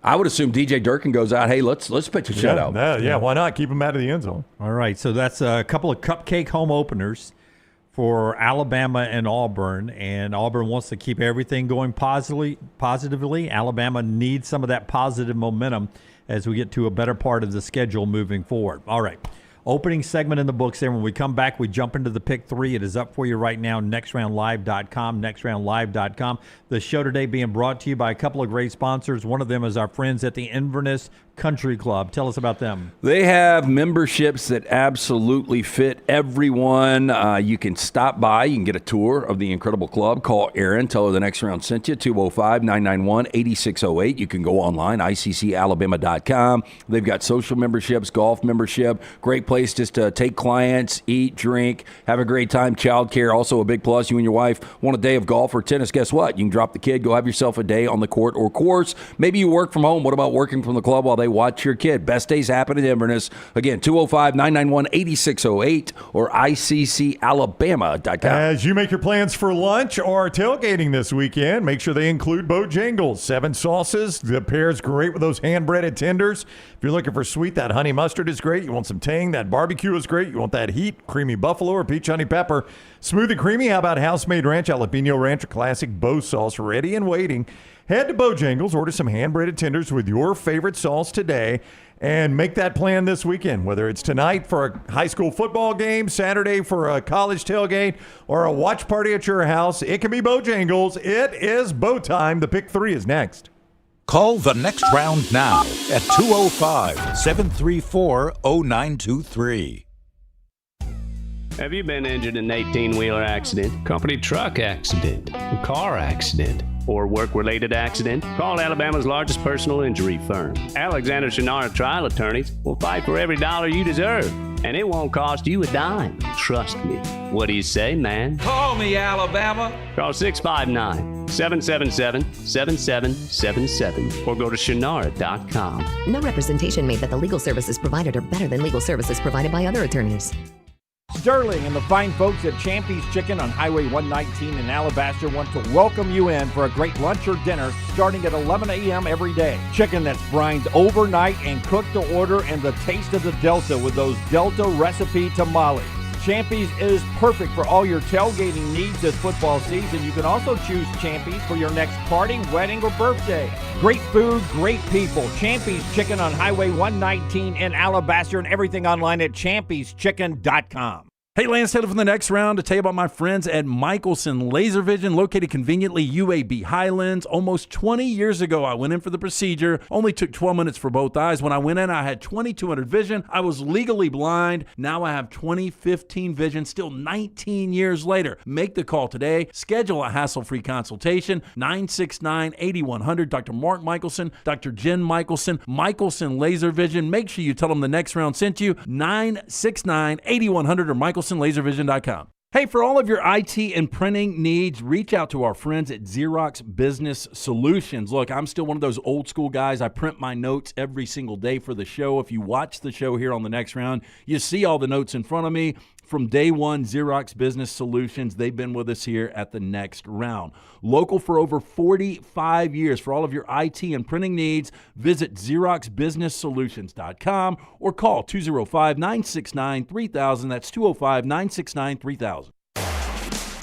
I would assume DJ Durkin goes out, hey, let's pitch a shutout. Yeah, why not? Keep him out of the end zone. All right, so that's a couple of cupcake home openers for Alabama and Auburn, and Auburn wants to keep everything going positively. Alabama needs some of that positive momentum as we get to a better part of the schedule moving forward. All right, opening segment in the books there. When we come back, we jump into the pick 3. It is up for you right now, nextroundlive.com, nextroundlive.com. The show today being brought to you by a couple of great sponsors. One of them is our friends at the Inverness Country Club. Tell us about them. They have memberships that absolutely fit everyone. You can stop by. You can get a tour of the incredible club. Call Erin. Tell her the next round sent you, 205-991-8608. You can go online, iccalabama.com. They've got social memberships, golf membership. Great place just to take clients, eat, drink, have a great time. Child care, also a big plus. You and your wife want a day of golf or tennis. Guess what? You can drop the kid, go have yourself a day on the court or course. Maybe you work from home. What about working from the club while they watch your kid? Best days happen in Inverness. Again, 205-991-8608 or iccalabama.com. As you make your plans for lunch or tailgating this weekend, make sure they include Bojangles. 7 sauces. The pairs great with those hand-breaded tenders. If you're looking for sweet, that honey mustard is great. You want some tang, that barbecue is great. You want that heat, creamy buffalo or peach honey pepper. Smooth and creamy, how about house-made ranch, jalapeno ranch, or classic Bo sauce ready and waiting? Head to Bojangles, order some hand-breaded tenders with your favorite sauce today, and make that plan this weekend, whether it's tonight for a high school football game, Saturday for a college tailgate, or a watch party at your house. It can be Bojangles. It is Bo time. The pick 3 is next. Call the next round now at 205-734-0923. Have you been injured in an 18-wheeler accident, company truck accident, car accident, or work-related accident? Call Alabama's largest personal injury firm. Alexander Shannara Trial Attorneys will fight for every dollar you deserve, and it won't cost you a dime. Trust me. What do you say, man? Call me, Alabama. Call 659-777-7777 or go to shannara.com. No representation made that the legal services provided are better than legal services provided by other attorneys. Sterling and the fine folks at Champy's Chicken on Highway 119 in Alabaster want to welcome you in for a great lunch or dinner starting at 11 a.m. every day. Chicken that's brined overnight and cooked to order, and the taste of the Delta with those Delta recipe tamales. Champy's is perfect for all your tailgating needs this football season. You can also choose Champy's for your next party, wedding, or birthday. Great food, great people. Champy's Chicken on Highway 119 in Alabaster, and everything online at champyschicken.com. Hey, Lance Taylor from the next round to tell you about my friends at Michelson Laser Vision, located conveniently UAB Highlands. Almost 20 years ago, I went in for the procedure. Only took 12 minutes for both eyes. When I went in, I had 2200 vision. I was legally blind. Now I have 20/15 vision, still 19 years later. Make the call today. Schedule a hassle-free consultation. 969-8100. Dr. Mark Michelson, Dr. Jen Michelson, Michelson Laser Vision. Make sure you tell them the next round sent you. 969-8100 or MichelsonLaserVision.com. Hey, for all of your IT and printing needs, reach out to our friends at Xerox Business Solutions. Look, I'm still one of those old school guys. I print my notes every single day for the show. If you watch the show here on the next round, you see all the notes in front of me. From day one, Xerox Business Solutions, they've been with us here at the next round. Local for over 45 years. For all of your IT and printing needs, visit XeroxBusinessSolutions.com or call 205-969-3000. That's 205-969-3000.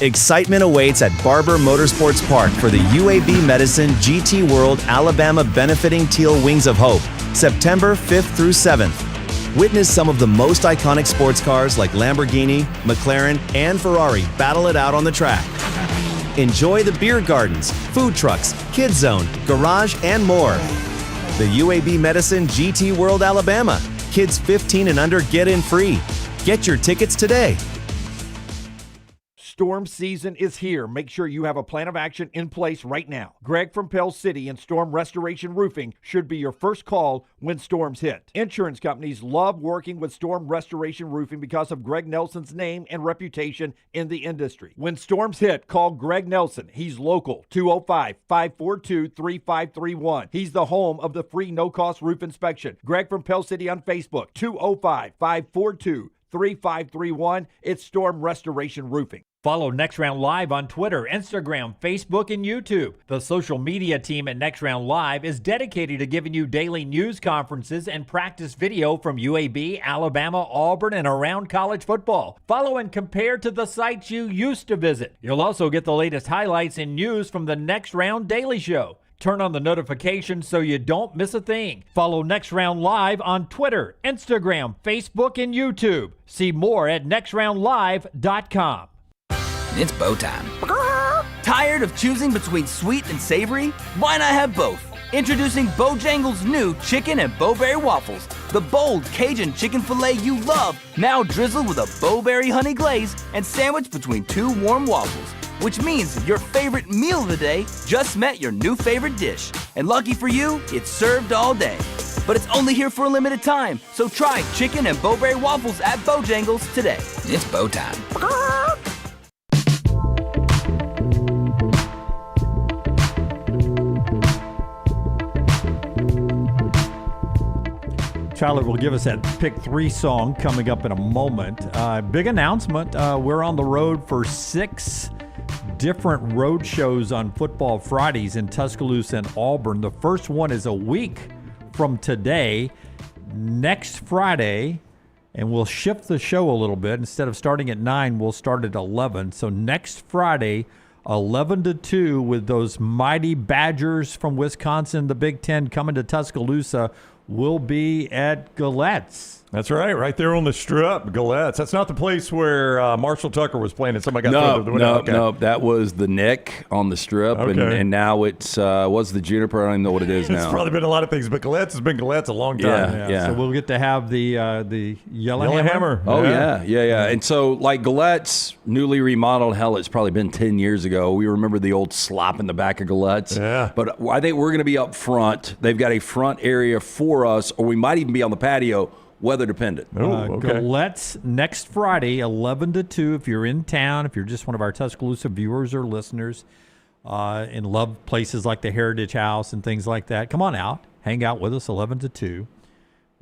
Excitement awaits at Barber Motorsports Park for the UAB Medicine GT World Alabama Benefiting Teal Wings of Hope, September 5th through 7th. Witness some of the most iconic sports cars like Lamborghini, McLaren, and Ferrari battle it out on the track. Enjoy the beer gardens, food trucks, kids zone, garage, and more. The UAB Medicine GT World Alabama. Kids 15 and under get in free. Get your tickets today. Storm season is here. Make sure you have a plan of action in place right now. Greg from Pell City and Storm Restoration Roofing should be your first call when storms hit. Insurance companies love working with Storm Restoration Roofing because of Greg Nelson's name and reputation in the industry. When storms hit, call Greg Nelson. He's local, 205-542-3531. He's the home of the free no-cost roof inspection. Greg from Pell City on Facebook, 205-542-3531. It's Storm Restoration Roofing. Follow Next Round Live on Twitter, Instagram, Facebook, and YouTube. The social media team at Next Round Live is dedicated to giving you daily news conferences and practice video from UAB, Alabama, Auburn, and around college football. Follow and compare to the sites you used to visit. You'll also get the latest highlights and news from the Next Round Daily Show. Turn on the notifications so you don't miss a thing. Follow Next Round Live on Twitter, Instagram, Facebook, and YouTube. See more at nextroundlive.com. It's bow time. Tired of choosing between sweet and savory? Why not have both? Introducing Bojangles' new chicken and bowberry waffles. The bold Cajun chicken filet you love, now drizzled with a bowberry honey glaze and sandwiched between two warm waffles. Which means your favorite meal of the day just met your new favorite dish. And lucky for you, it's served all day. But it's only here for a limited time, so try chicken and bowberry waffles at Bojangles today. It's bow time. Charlotte will give us that Pick 3 song coming up in a moment. Big announcement. We're on the road for 6 different road shows on Football Fridays in Tuscaloosa and Auburn. The first one is a week from today, next Friday, and we'll shift the show a little bit. Instead of starting at 9, we'll start at 11. So next Friday, 11 to 2, with those mighty Badgers from Wisconsin, the Big Ten, coming to Tuscaloosa. Will be at Galette's. That's right there on the Strip, Galette's. That's not the place where Marshall Tucker was playing and somebody got thrown through the window. No, that was the Nick on the Strip, and now it's was the Juniper. I don't even know what it is now. It's probably been a lot of things, but Galette's has been Galette's a long time. Yeah. So we'll get to have the Yellow Hammer. Oh, yeah. And so, like, Galette's newly remodeled, hell, it's probably been 10 years ago. We remember the old slop in the back of Galette's. Yeah. But I think we're going to be up front. They've got a front area for us, or we might even be on the patio. Weather dependent. Galette's next Friday, 11 to 2. If you're in town, if you're just one of our Tuscaloosa viewers or listeners, and love places like the Heritage House and things like that, come on out. Hang out with us, 11 to 2.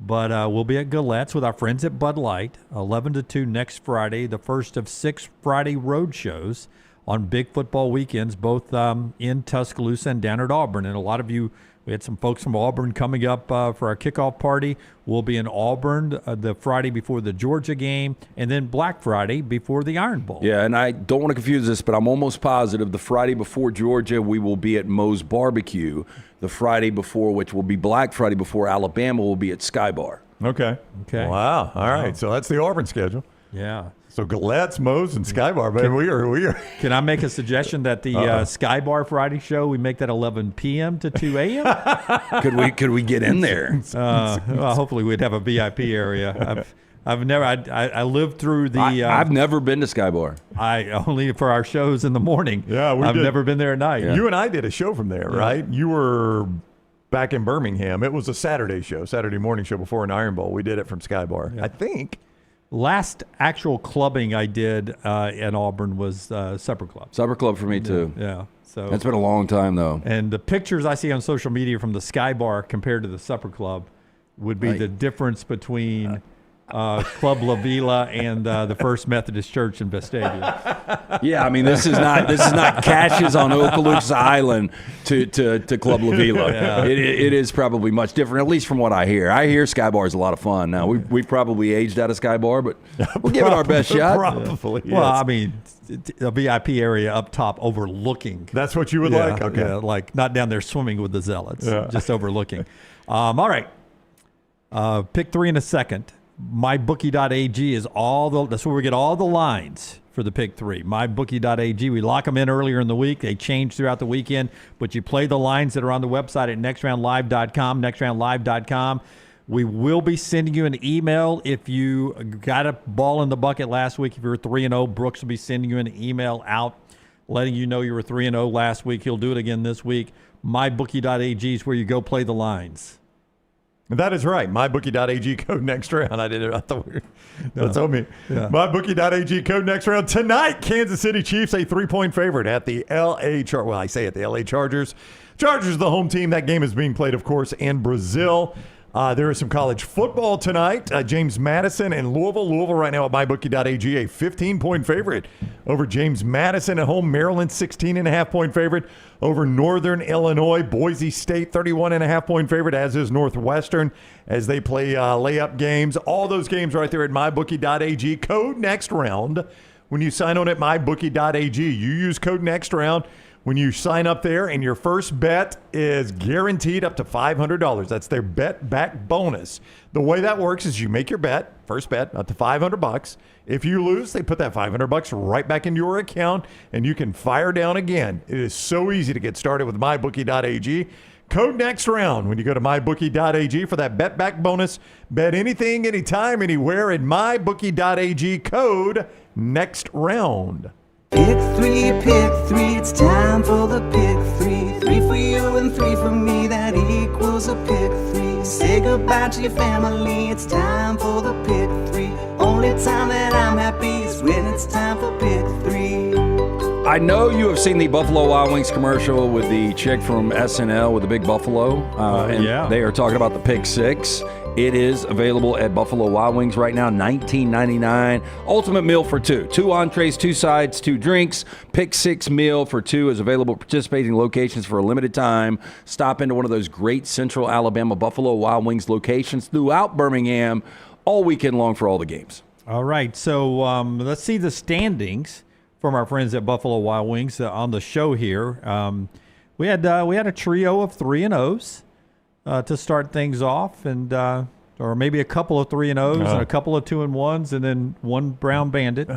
But we'll be at Galette's with our friends at Bud Light, 11 to 2 next Friday, the first of 6 Friday road shows on big football weekends, both in Tuscaloosa and down at Auburn. And a lot of you, we had some folks from Auburn coming up for our kickoff party. We'll be in Auburn the Friday before the Georgia game, and then Black Friday before the Iron Bowl. Yeah, and I don't want to confuse this, but I'm almost positive the Friday before Georgia, we will be at Moe's Barbecue. The Friday before, which will be Black Friday before Alabama, will be at Sky Bar. Okay. Wow. All right. So that's the Auburn schedule. Yeah. So Galette's, Moe's, and Sky Bar, man. We are. Can I make a suggestion that the Sky Bar Friday show, we make that 11 p.m. to 2 a.m.? Could we get in there? Well, hopefully we'd have a VIP area. I've never. I lived through the. I've never been to Sky Bar. I only for our shows in the morning. Yeah, I've never been there at night. Yeah. You and I did a show from there, right? You were back in Birmingham. It was a Saturday show, Saturday morning show before an Iron Bowl. We did it from Sky Bar, I think. Last actual clubbing I did in Auburn was Supper Club. Supper Club for me too. Yeah. So it's been a long time though. And the pictures I see on social media from the Sky Bar compared to the Supper Club would be the difference between Club La Vila and the First Methodist Church in Vestavia. Yeah, I mean this is not Caches on Okaloosa Island to Club La Vila. Yeah. It is probably much different, at least from what I hear. I hear Sky Bar is a lot of fun. Now we probably aged out of Sky Bar, but we'll give it our best shot. Probably. Well, I mean, a VIP area up top overlooking. That's what you would like. Okay, like not down there swimming with the zealots, just overlooking. All right, pick 3 in a second. MyBookie.ag is that's where we get all the lines for the pick 3. MyBookie.ag. We lock them in earlier in the week. They change throughout the weekend, but you play the lines that are on the website at nextroundlive.com, nextroundlive.com. We will be sending you an email if you got a ball in the bucket last week. If you were 3-0, Brooks will be sending you an email out letting you know you were 3-0 last week. He'll do it again this week. MyBookie.ag is where you go play the lines. That is right. MyBookie.ag, code next round. I did it. I thought that's on me. Yeah. MyBookie.ag, code next round. Tonight, Kansas City Chiefs, a 3-point favorite at the LA Chargers. Well, I say at the LA Chargers. Chargers, the home team. That game is being played, of course, in Brazil. There is some college football tonight. James Madison and Louisville. Louisville right now at MyBookie.ag, a 15-point favorite over James Madison at home. Maryland, 16.5-point favorite over Northern Illinois. Boise State, 31.5-point favorite, as is Northwestern, as they play layup games. All those games right there at MyBookie.ag. Code next round. When you sign on at MyBookie.ag, you use code next round. When you sign up there, and your first bet is guaranteed up to $500. That's their bet back bonus. The way that works is you make your bet, first bet, up to $500. If you lose, they put that $500 right back into your account, and you can fire down again. It is so easy to get started with MyBookie.ag. Code next round when you go to MyBookie.ag for that bet back bonus. Bet anything, anytime, anywhere at MyBookie.ag. Code next round. Pick 3, it's time for the pick 3. 3 for you and 3 for me, that equals a pick 3. Say goodbye to your family, it's time for the pick 3. Only time that I'm happy is when it's time for pick 3. I know you have seen the Buffalo Wild Wings commercial with the chick from SNL with the big buffalo. And they are talking about the pick 6. It is available at Buffalo Wild Wings right now, $19.99. Ultimate meal for 2. 2 entrees, 2 sides, 2 drinks. Pick 6 meal for 2 is available at participating locations for a limited time. Stop into one of those great Central Alabama Buffalo Wild Wings locations throughout Birmingham all weekend long for all the games. All right, so let's see the standings from our friends at Buffalo Wild Wings on the show here. We had a trio of 3-0s. To start things off, and or maybe a couple of 3-0s and a couple of 2-1s, and then one Brown Bandit.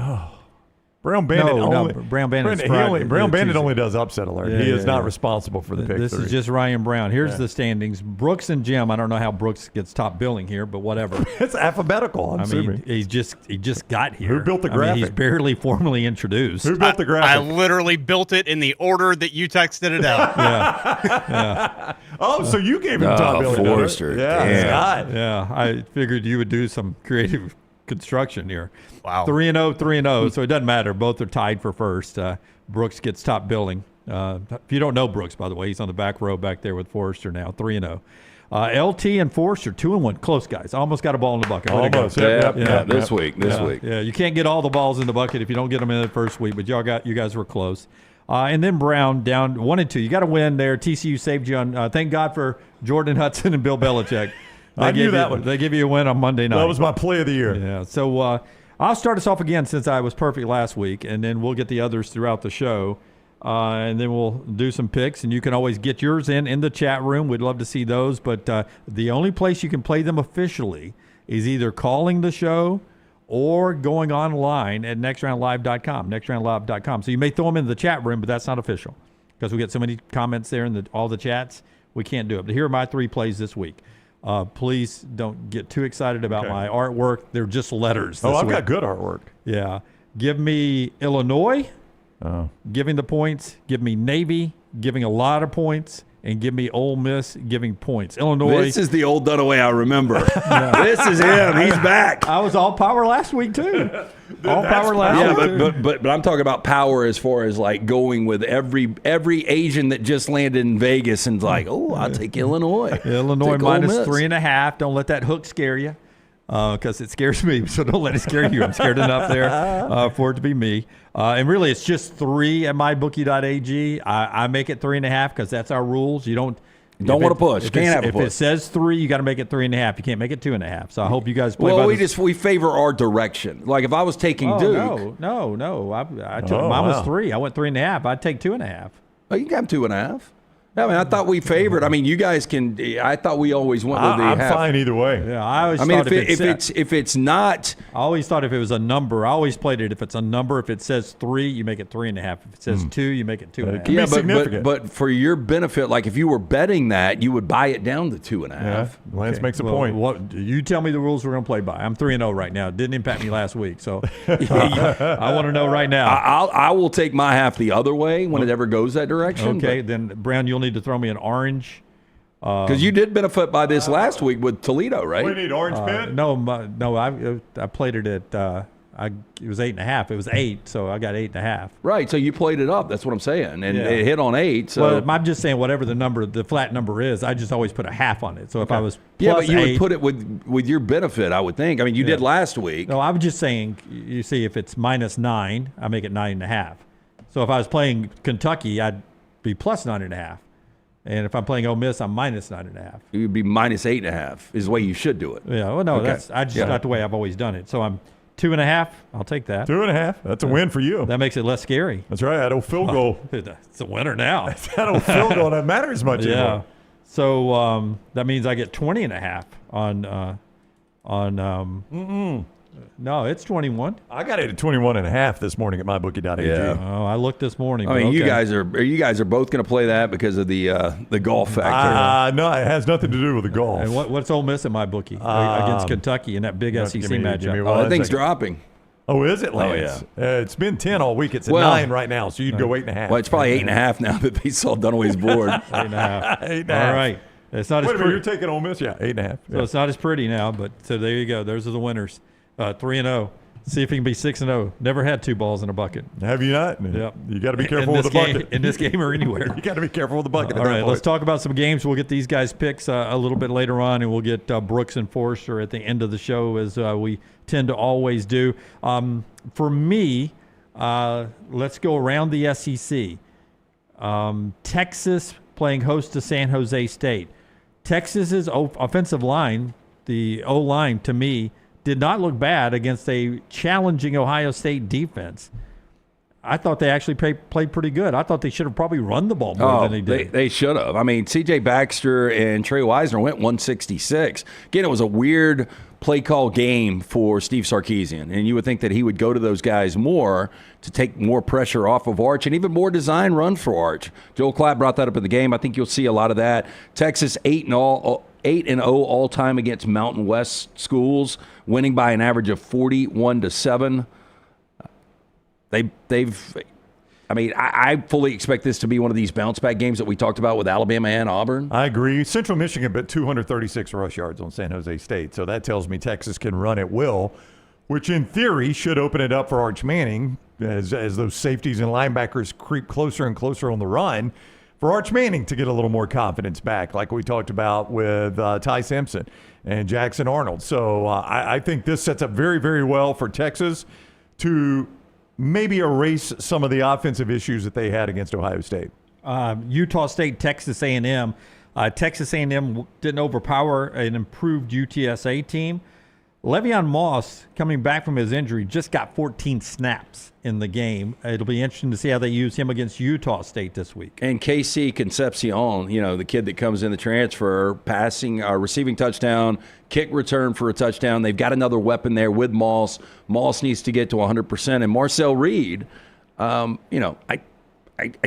Brown Bandit Brown Bandit. Brown Bandit only does upset alert. He is not responsible for the pick 3. This is just Ryan Brown. Here's the standings. Brooks and Jim. I don't know how Brooks gets top billing here, but whatever. It's alphabetical. I'm assuming he just got here. Who built the graphic? He's barely formally introduced. Who built the graphic? I literally built it in the order that you texted it out. Yeah. Oh, so you gave him top billing. Forrester. Yeah. Yeah. I figured you would do some creative construction here. Wow. 3-0. So it doesn't matter. Both are tied for first. Brooks gets top billing. If you don't know Brooks, by the way, he's on the back row back there with Forrester now, 3-0. LT and Forster 2-1, close guys. Almost got a ball in the bucket. Almost, this week. Yeah, you can't get all the balls in the bucket if you don't get them in the first week. But you guys were close. And then Brown down 1-2. You got to win there. TCU saved you on. Thank God for Jordan Hudson and Bill Belichick. I knew that one. They give you a win on Monday night. That was my play of the year. Yeah. So I'll start us off again since I was perfect last week, and then we'll get the others throughout the show. And then we'll do some picks, and you can always get yours in the chat room. We'd love to see those. But the only place you can play them officially is either calling the show or going online at nextroundlive.com. So you may throw them in the chat room, but that's not official because we get so many comments there in all the chats. We can't do it. But here are my 3 plays this week. Please don't get too excited about my artwork. They're just letters this I've week. got good artwork. Yeah. Give me Illinois, giving the points. Give me Navy, giving a lot of points. And give me Ole Miss giving points. Illinois. This is the old Dunaway I remember. This is him. He's back. I was all power last week, too. All power last week. Yeah, but I'm talking about power as far as like going with every Asian that just landed in Vegas and like, I'll take Illinois. Illinois minus 3.5. Don't let that hook scare you because it scares me. So don't let it scare you. I'm scared enough there for it to be me. And really, it's just 3 at mybookie.ag. I make it 3.5 because that's our rules. You don't want to push. Can't have a push. If it says 3, you got to make it 3.5. You can't make it 2.5. So I hope you guys play. Well, we favor our direction. Like if I was taking Duke. No. I took mine was 3. I went 3.5. I'd take 2.5. Oh, you can have 2.5. I mean, I thought we favored. I mean, you guys can. I thought we always went with the I'm half. fine either way. Yeah, I always. I mean, if it's not. I always thought if it was a number. I always played it. If it's a number, if it says 3, you make it 3.5. If it says 2, you make it 2.5. Yeah, significant. but for your benefit, like if you were betting that, you would buy it down to 2.5. Yeah, Lance makes a point. What you tell me the rules we're going to play by? I'm 3-0 right now. It didn't impact me last week, so I want to know right now. I will take my half the other way when it ever goes that direction. Okay, then Brown, you'll need to throw me an orange. Because you did benefit by this last week with Toledo, right? We need orange pin? No. I played it at it was 8.5. It was 8, so I got 8.5. Right. So you played it up. That's what I'm saying, and it hit on 8. So well, I'm just saying whatever the flat number is, I just always put a half on it. So if I was plus but you 8, would put it with your benefit, I would think. I mean, you did last week. No, I was just saying. You see, if it's minus 9, I make it 9.5. So if I was playing Kentucky, I'd be plus 9.5. And if I'm playing Ole Miss, I'm minus 9.5. You would be minus 8.5 is the way you should do it. Yeah, well, no, that's not the way I've always done it. So I'm 2.5. I'll take that. 2.5. That's a win for you. That makes it less scary. That's right. That old field goal. It's a winner now. That old field goal doesn't matter as much anymore. So that means I get 20.5 on. No, it's 21. I got it at 21.5 this morning at mybookie.ag. Yeah. Oh, I looked this morning. I mean, you guys are both going to play that because of the golf factor. No, it has nothing to do with the golf. And what's Ole Miss in my bookie against Kentucky in that big SEC matchup? That thing's dropping. Oh, is it, Lance? Oh, yeah. It's been 10 all week. It's at 9 right now, so you'd go 8.5. Well, it's probably 8.5 now that they saw Dunaway's board. 8.5. 8.5. All right. It's not as pretty. You're taking Ole Miss? Yeah, 8.5. So it's not as pretty now, but so there you go. Those are the winners. 3-0. See if he can be 6-0. Never had 2 balls in a bucket. Have you not? Yep. You got to be careful with the bucket. In this game or anywhere. You got to be careful with the bucket. All right, let's talk about some games. We'll get these guys' picks a little bit later on, and we'll get Brooks and Forster at the end of the show, as we tend to always do. For me, let's go around the SEC. Texas playing host to San Jose State. Texas's offensive line, the O-line, to me, did not look bad against a challenging Ohio State defense. I thought they actually played pretty good. I thought they should have probably run the ball more than they did. They should have. I mean, C.J. Baxter and Trey Wisner went 166. Again, it was a weird play call game for Steve Sarkisian, and you would think that he would go to those guys more to take more pressure off of Arch and even more design run for Arch. Joel Klatt brought that up in the game. I think you'll see a lot of that. Texas 8-0 all-time against Mountain West schools, winning by an average of 41-7. I fully expect this to be one of these bounce-back games that we talked about with Alabama and Auburn. I agree. Central Michigan bet 236 rush yards on San Jose State, so that tells me Texas can run at will, which in theory should open it up for Arch Manning as those safeties and linebackers creep closer and closer on the run. for Arch Manning to get a little more confidence back, like we talked about with Ty Simpson and Jackson Arnold. So I think this sets up very, very well for Texas to maybe erase some of the offensive issues that they had against Ohio State. Utah State, Texas A&M. Texas A&M didn't overpower an improved UTSA team. Le'Veon Moss, coming back from his injury, just got 14 snaps in the game. It'll be interesting to see how they use him against Utah State this week. And KC Concepcion, the kid that comes in the transfer, receiving touchdown, kick return for a touchdown. They've got another weapon there with Moss. Moss needs to get to 100%. And Marcel Reed, I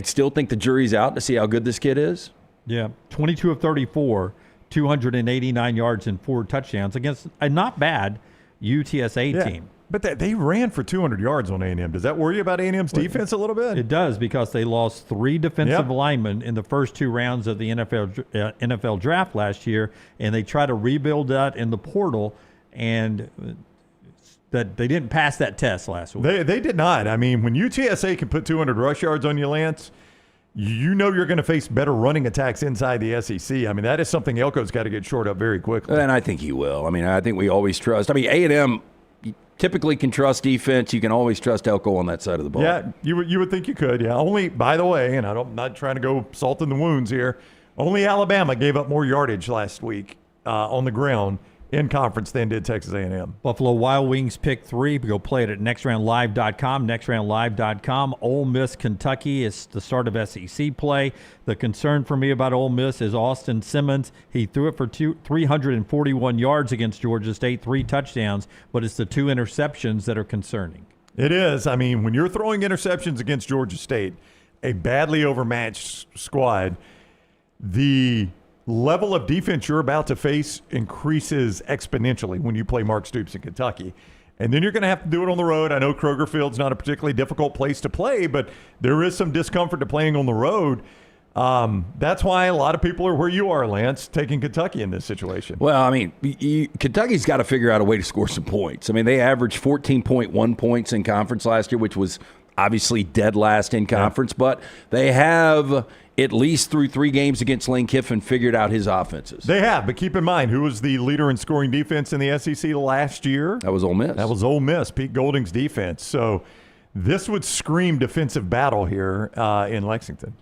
still think the jury's out to see how good this kid is. Yeah, 22 of 34. 289 yards and 4 touchdowns against a not bad UTSA team. But they ran for 200 yards on A&M. Does that worry you about A&M's defense a little bit? It does, because they lost 3 defensive linemen in the first 2 rounds of the NFL draft last year, and they try to rebuild that in the portal, and that they didn't pass that test last week. They did not. I mean, when UTSA can put 200 rush yards on you, Lance, you know you're going to face better running attacks inside the SEC. I mean, that is something Elko's got to get shored up very quickly. And I think he will. I mean, I think we always trust. I mean, A&M typically can trust defense. You can always trust Elko on that side of the ball. Yeah, you would think you could. Yeah. Only, by the way, and I'm not trying to go salt in the wounds here, only Alabama gave up more yardage last week on the ground in conference than did Texas A&M. Buffalo Wild Wings pick 3. Go play it at nextroundlive.com, nextroundlive.com. Ole Miss, Kentucky is the start of SEC play. The concern for me about Ole Miss is Austin Simmons. He threw it for 341 yards against Georgia State, 3 touchdowns, but it's the 2 interceptions that are concerning. It is. I mean, when you're throwing interceptions against Georgia State, a badly overmatched squad, the level of defense you're about to face increases exponentially when you play Mark Stoops in Kentucky. And then you're going to have to do it on the road. I know Kroger Field's not a particularly difficult place to play, but there is some discomfort to playing on the road. That's why a lot of people are where you are, Lance, taking Kentucky in this situation. Well, I mean, Kentucky's got to figure out a way to score some points. I mean, they averaged 14.1 points in conference last year, which was obviously dead last in conference, but they have, at least through 3 games against Lane Kiffin, figured out his offenses. They have, but keep in mind, who was the leader in scoring defense in the SEC last year? That was Ole Miss. That was Ole Miss, Pete Golding's defense. So this would scream defensive battle here in Lexington.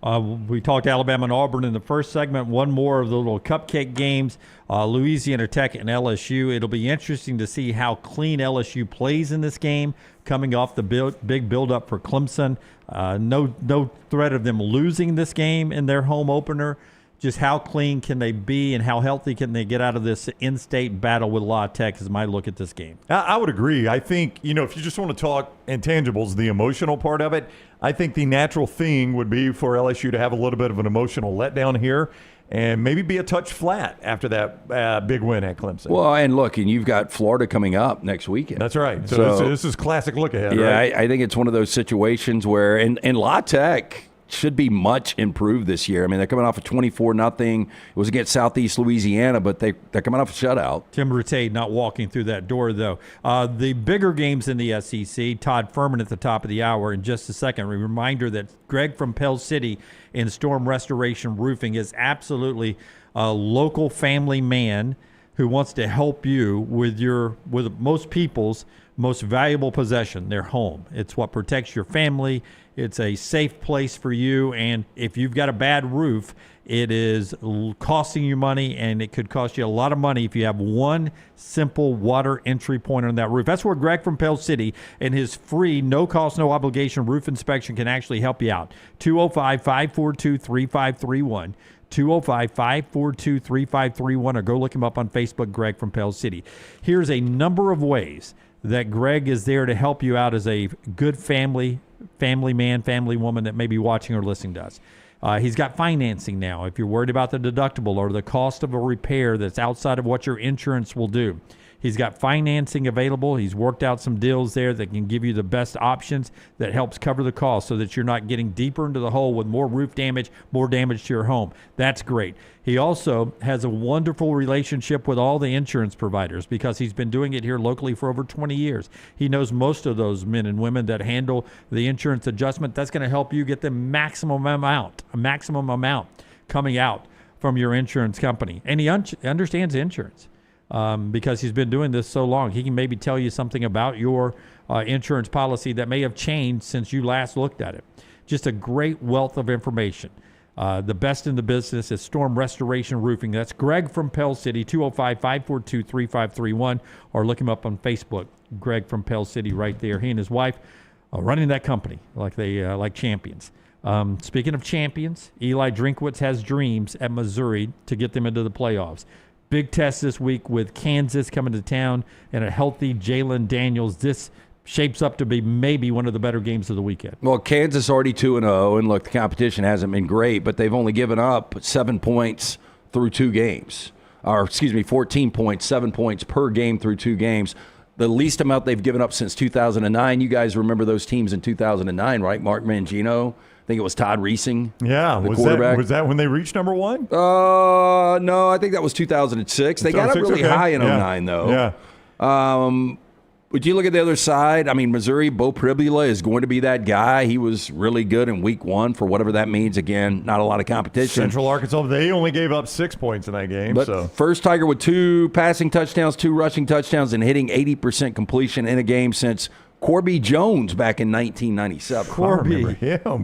We talked Alabama and Auburn in the first segment. One more of the little cupcake games, Louisiana Tech and LSU. It'll be interesting to see how clean LSU plays in this game, coming off the big build-up for Clemson. No threat of them losing this game in their home opener. Just how clean can they be and how healthy can they get out of this in-state battle with La Tech is my look at this game. I would agree. I think, if you just want to talk intangibles, the emotional part of it, I think the natural thing would be for LSU to have a little bit of an emotional letdown here and maybe be a touch flat after that big win at Clemson. Well, and look, you've got Florida coming up next weekend. That's right. So this is classic look ahead, right? Yeah, I think it's one of those situations where, and La Tech should be much improved this year. I mean, they're coming off a 24-0. It was against Southeast Louisiana, but they're coming off a shutout. Tim Rattay not walking through that door, though. The bigger games in the SEC, Todd Fuhrman at the top of the hour. In just a second, a reminder that Greg from Pell City in Storm Restoration Roofing is absolutely a local family man who wants to help you with most people's most valuable possession, their home. It's what protects your family. It's a safe place for you. And if you've got a bad roof, it is costing you money, and it could cost you a lot of money if you have one simple water entry point on that roof. That's where Greg from Pell City and his free, no-cost, no-obligation roof inspection can actually help you out. 205-542-3531. 205-542-3531, or go look him up on Facebook, Greg from Pell City. Here's a number of ways that Greg is there to help you out as a good family man, family woman that may be watching or listening to us. He's got financing now. If you're worried about the deductible or the cost of a repair that's outside of what your insurance will do, He's got financing available. He's worked out some deals there that can give you the best options that helps cover the cost so that you're not getting deeper into the hole with more roof damage, more damage to your home. That's great. He also has a wonderful relationship with all the insurance providers because he's been doing it here locally for over 20 years. He knows most of those men and women that handle the insurance adjustment. That's going to help you get the maximum amount coming out from your insurance company. And he understands insurance. Because he's been doing this so long. He can maybe tell you something about your insurance policy that may have changed since you last looked at it. Just a great wealth of information. The best in the business is Storm Restoration Roofing. That's Greg from Pell City, 205-542-3531, or look him up on Facebook. Greg from Pell City right there. He and his wife are running that company like champions. Speaking of champions, Eli Drinkwitz has dreams at Missouri to get them into the playoffs. Big test this week with Kansas coming to town and a healthy Jalen Daniels. This shapes up to be maybe one of the better games of the weekend. Well, Kansas already 2-0, and look, the competition hasn't been great, but they've only given up 7 points through 2 games. 14 points, 7 points per game through 2 games. The least amount they've given up since 2009. You guys remember those teams in 2009, right? Mark Mangino. I think it was Todd Reesing. Yeah, the quarterback. Was that when they reached number 1? No, I think that was 2006. They got up really high in 09, though. Yeah. Would you look at the other side? I mean, Missouri, Bo Pribula is going to be that guy. He was really good in week 1 for whatever that means. Again, not a lot of competition. Central Arkansas, they only gave up 6 points in that game. But first Tiger with 2 passing touchdowns, 2 rushing touchdowns, and hitting 80% completion in a game since Corby Jones back in 1997.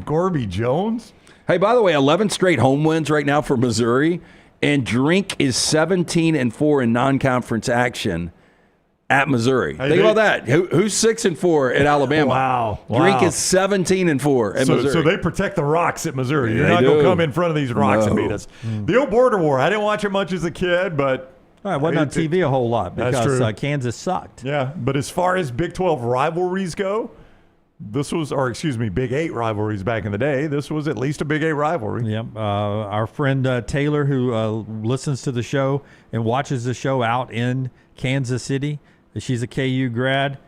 Corby Jones. Hey, by the way, 11 straight home wins right now for Missouri, and Drink is 17-4 in non-conference action at Missouri. Think about that. Who's 6-4 at Alabama? Wow. Drink is 17-4 at Missouri. So they protect the rocks at Missouri. You're not going to come in front of these rocks and beat us. The old border war. I didn't watch it much as a kid, but it wasn't on TV a whole lot because Kansas sucked. Yeah, but as far as Big 12 rivalries go, Big 8 rivalries back in the day, this was at least a Big 8 rivalry. Yep. Our friend Taylor, who listens to the show and watches the show out in Kansas City, she's a KU grad.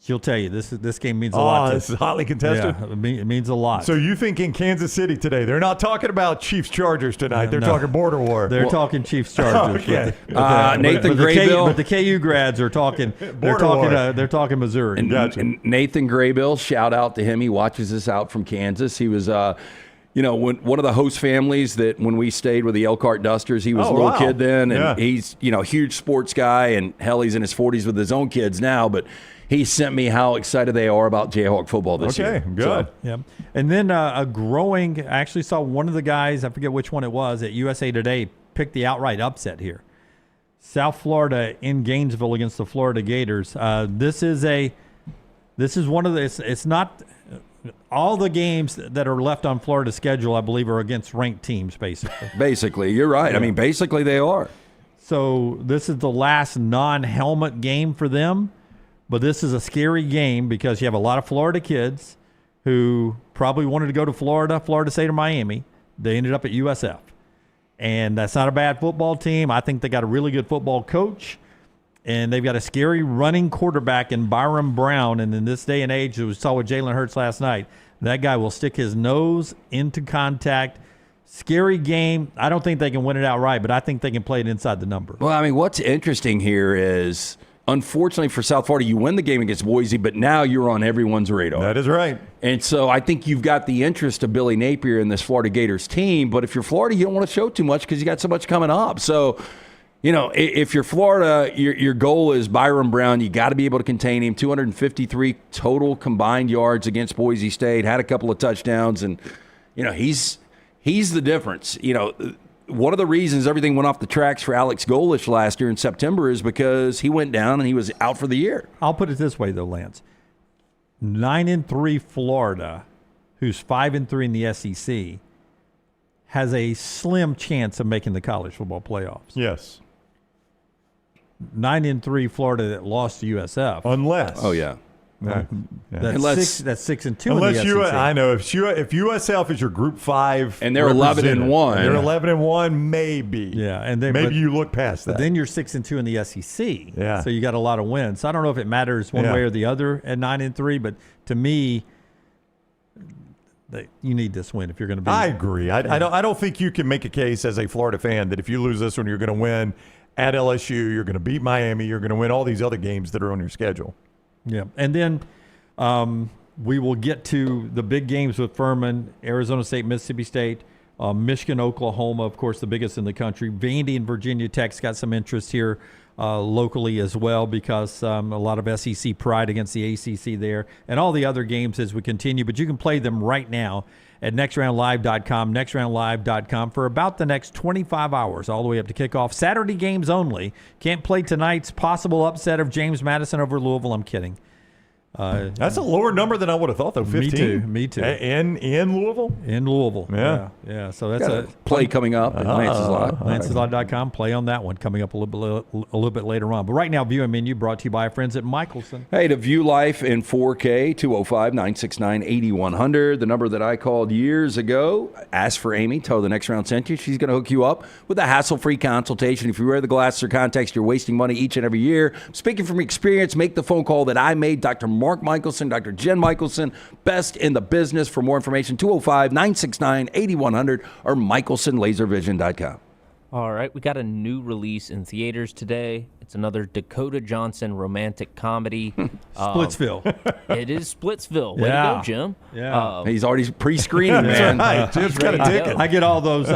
She'll tell you this game means a lot. It's hotly contested. Yeah, it means a lot. So you think in Kansas City today, they're not talking about Chiefs Chargers tonight. They're talking border war. They're talking Chiefs Chargers. Okay. Nathan Graybill. But the KU grads are talking. They're talking Missouri. And Nathan Graybill, shout out to him. He watches us out from Kansas. He was. One of the host families that when we stayed with the Elkhart Dusters, he was a little kid then, and he's a huge sports guy, and hell, he's in his 40s with his own kids now, but he sent me how excited they are about Jayhawk football this year. Okay, good. And then I actually saw one of the guys, I forget which one it was, at USA Today pick the outright upset here. South Florida in Gainesville against the Florida Gators. This is one of the, it's not all the games that are left on Florida's schedule, I believe, are against ranked teams, basically. Basically, you're right. I mean, basically they are. So this is the last non-helmet game for them, but this is a scary game because you have a lot of Florida kids who probably wanted to go to Florida State or Miami. They ended up at USF. And that's not a bad football team. I think they got a really good football coach. And they've got a scary running quarterback in Byron Brown. And in this day and age, we saw with Jalen Hurts last night, that guy will stick his nose into contact. Scary game. I don't think they can win it outright, but I think they can play it inside the number. Well, I mean, what's interesting here is, unfortunately for South Florida, you win the game against Boise, but now you're on everyone's radar. That is right. And so I think you've got the interest of Billy Napier in this Florida Gators team, but if you're Florida, you don't want to show too much because you got so much coming up. So, if you're Florida, your goal is Byron Brown. You got to be able to contain him. 253 total combined yards against Boise State. Had a couple of touchdowns, and he's the difference. One of the reasons everything went off the tracks for Alex Golish last year in September is because he went down and he was out for the year. I'll put it this way, though, Lance. 9-3 Florida, who's 5-3 in the SEC, has a slim chance of making the college football playoffs. Yes. 9-3 Florida that lost to USF. Unless. Oh, yeah. Yeah. That's 6-2 in the SEC. I know if USF is your Group 5 and they're 11-1, they're 11-1, maybe. Yeah, and then maybe you look past that. But then you're 6-2 in the SEC. Yeah. So you got a lot of wins. So I don't know if it matters one way or the other at 9-3, but to me, you need this win if you're going to be. I agree. I don't think you can make a case as a Florida fan that if you lose this one, you're going to win at LSU, you're going to beat Miami, you're going to win all these other games that are on your schedule. Yeah, and then we will get to the big games with Furman, Arizona State, Mississippi State, Michigan, Oklahoma, of course, the biggest in the country. Vandy and Virginia Tech's got some interest here locally as well because a lot of SEC pride against the ACC there, and all the other games as we continue. But you can play them right now at nextroundlive.com, nextroundlive.com for about the next 25 hours, all the way up to kickoff. Saturday games only. Can't play tonight's possible upset of James Madison over Louisville. I'm kidding. That's a lower number than I would have thought, though. 15. Me too. In Louisville. In Louisville. Yeah. So that's a play coming up at Lance's Lot. Lance'sLot.com. Play on that one coming up a little bit later on. But right now, viewing menu brought to you by our friends at Michelson. Hey, to view life in 4K, 205-969-8100. The number that I called years ago. Ask for Amy. Tell her the next round sent you. She's going to hook you up with a hassle-free consultation. If you wear the glasses or contacts, you're wasting money each and every year. Speaking from experience, make the phone call that I made. Dr. Mark Michelson, Dr. Jen Michelson, best in the business. For more information, 205-969-8100 or michelsonlaservision.com. All right, we got a new release in theaters today. It's another Dakota Johnson romantic comedy. Splitsville. It is Splitsville. Way to go, Jim. Yeah. He's already pre-screening, man. Right. Jim's got a ticket. I get all those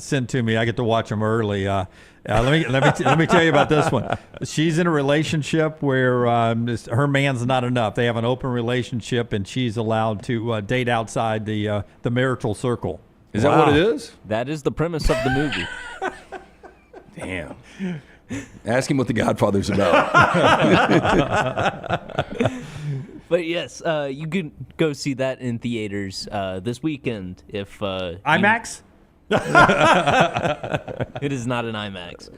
sent to me. I get to watch them early. Let me tell you about this one. She's in a relationship where her man's not enough. They have an open relationship, and she's allowed to date outside the marital circle. Is that what it is? That is the premise of the movie. Damn. Ask him what The Godfather's about. But yes, you can go see that in theaters this weekend. If IMAX? It is not an IMAX.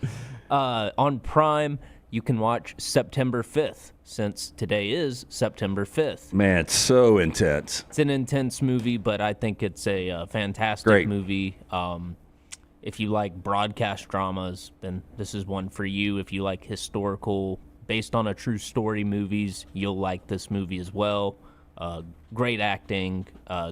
On Prime, you can watch September 5th, since today is September 5th. Man, it's so intense. It's an intense movie, but I think it's a fantastic movie. If you like broadcast dramas, then this is one for you. If you like historical, based on a true story movies, you'll like this movie as well. Great acting,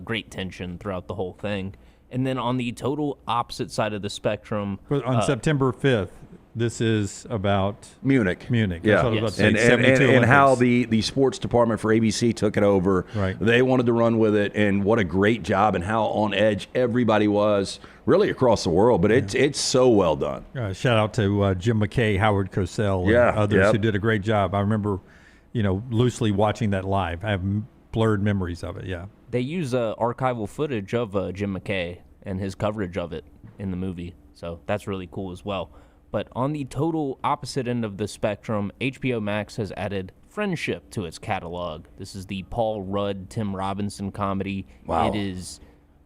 great tension throughout the whole thing. And then on the total opposite side of the spectrum, on September 5th, this is about Munich. Yeah. That's what I was about to say. And how the sports department for ABC took it over. Right. They wanted to run with it, and what a great job, and how on edge everybody was, really across the world. But it's so well done. Shout out to Jim McKay, Howard Cosell, and others who did a great job. I remember, loosely watching that live. I have blurred memories of it. Yeah. They use archival footage of Jim McKay and his coverage of it in the movie, so that's really cool as well. But on the total opposite end of the spectrum, HBO Max has added Friendship to its catalog. This is the Paul Rudd, Tim Robinson comedy. Wow. It is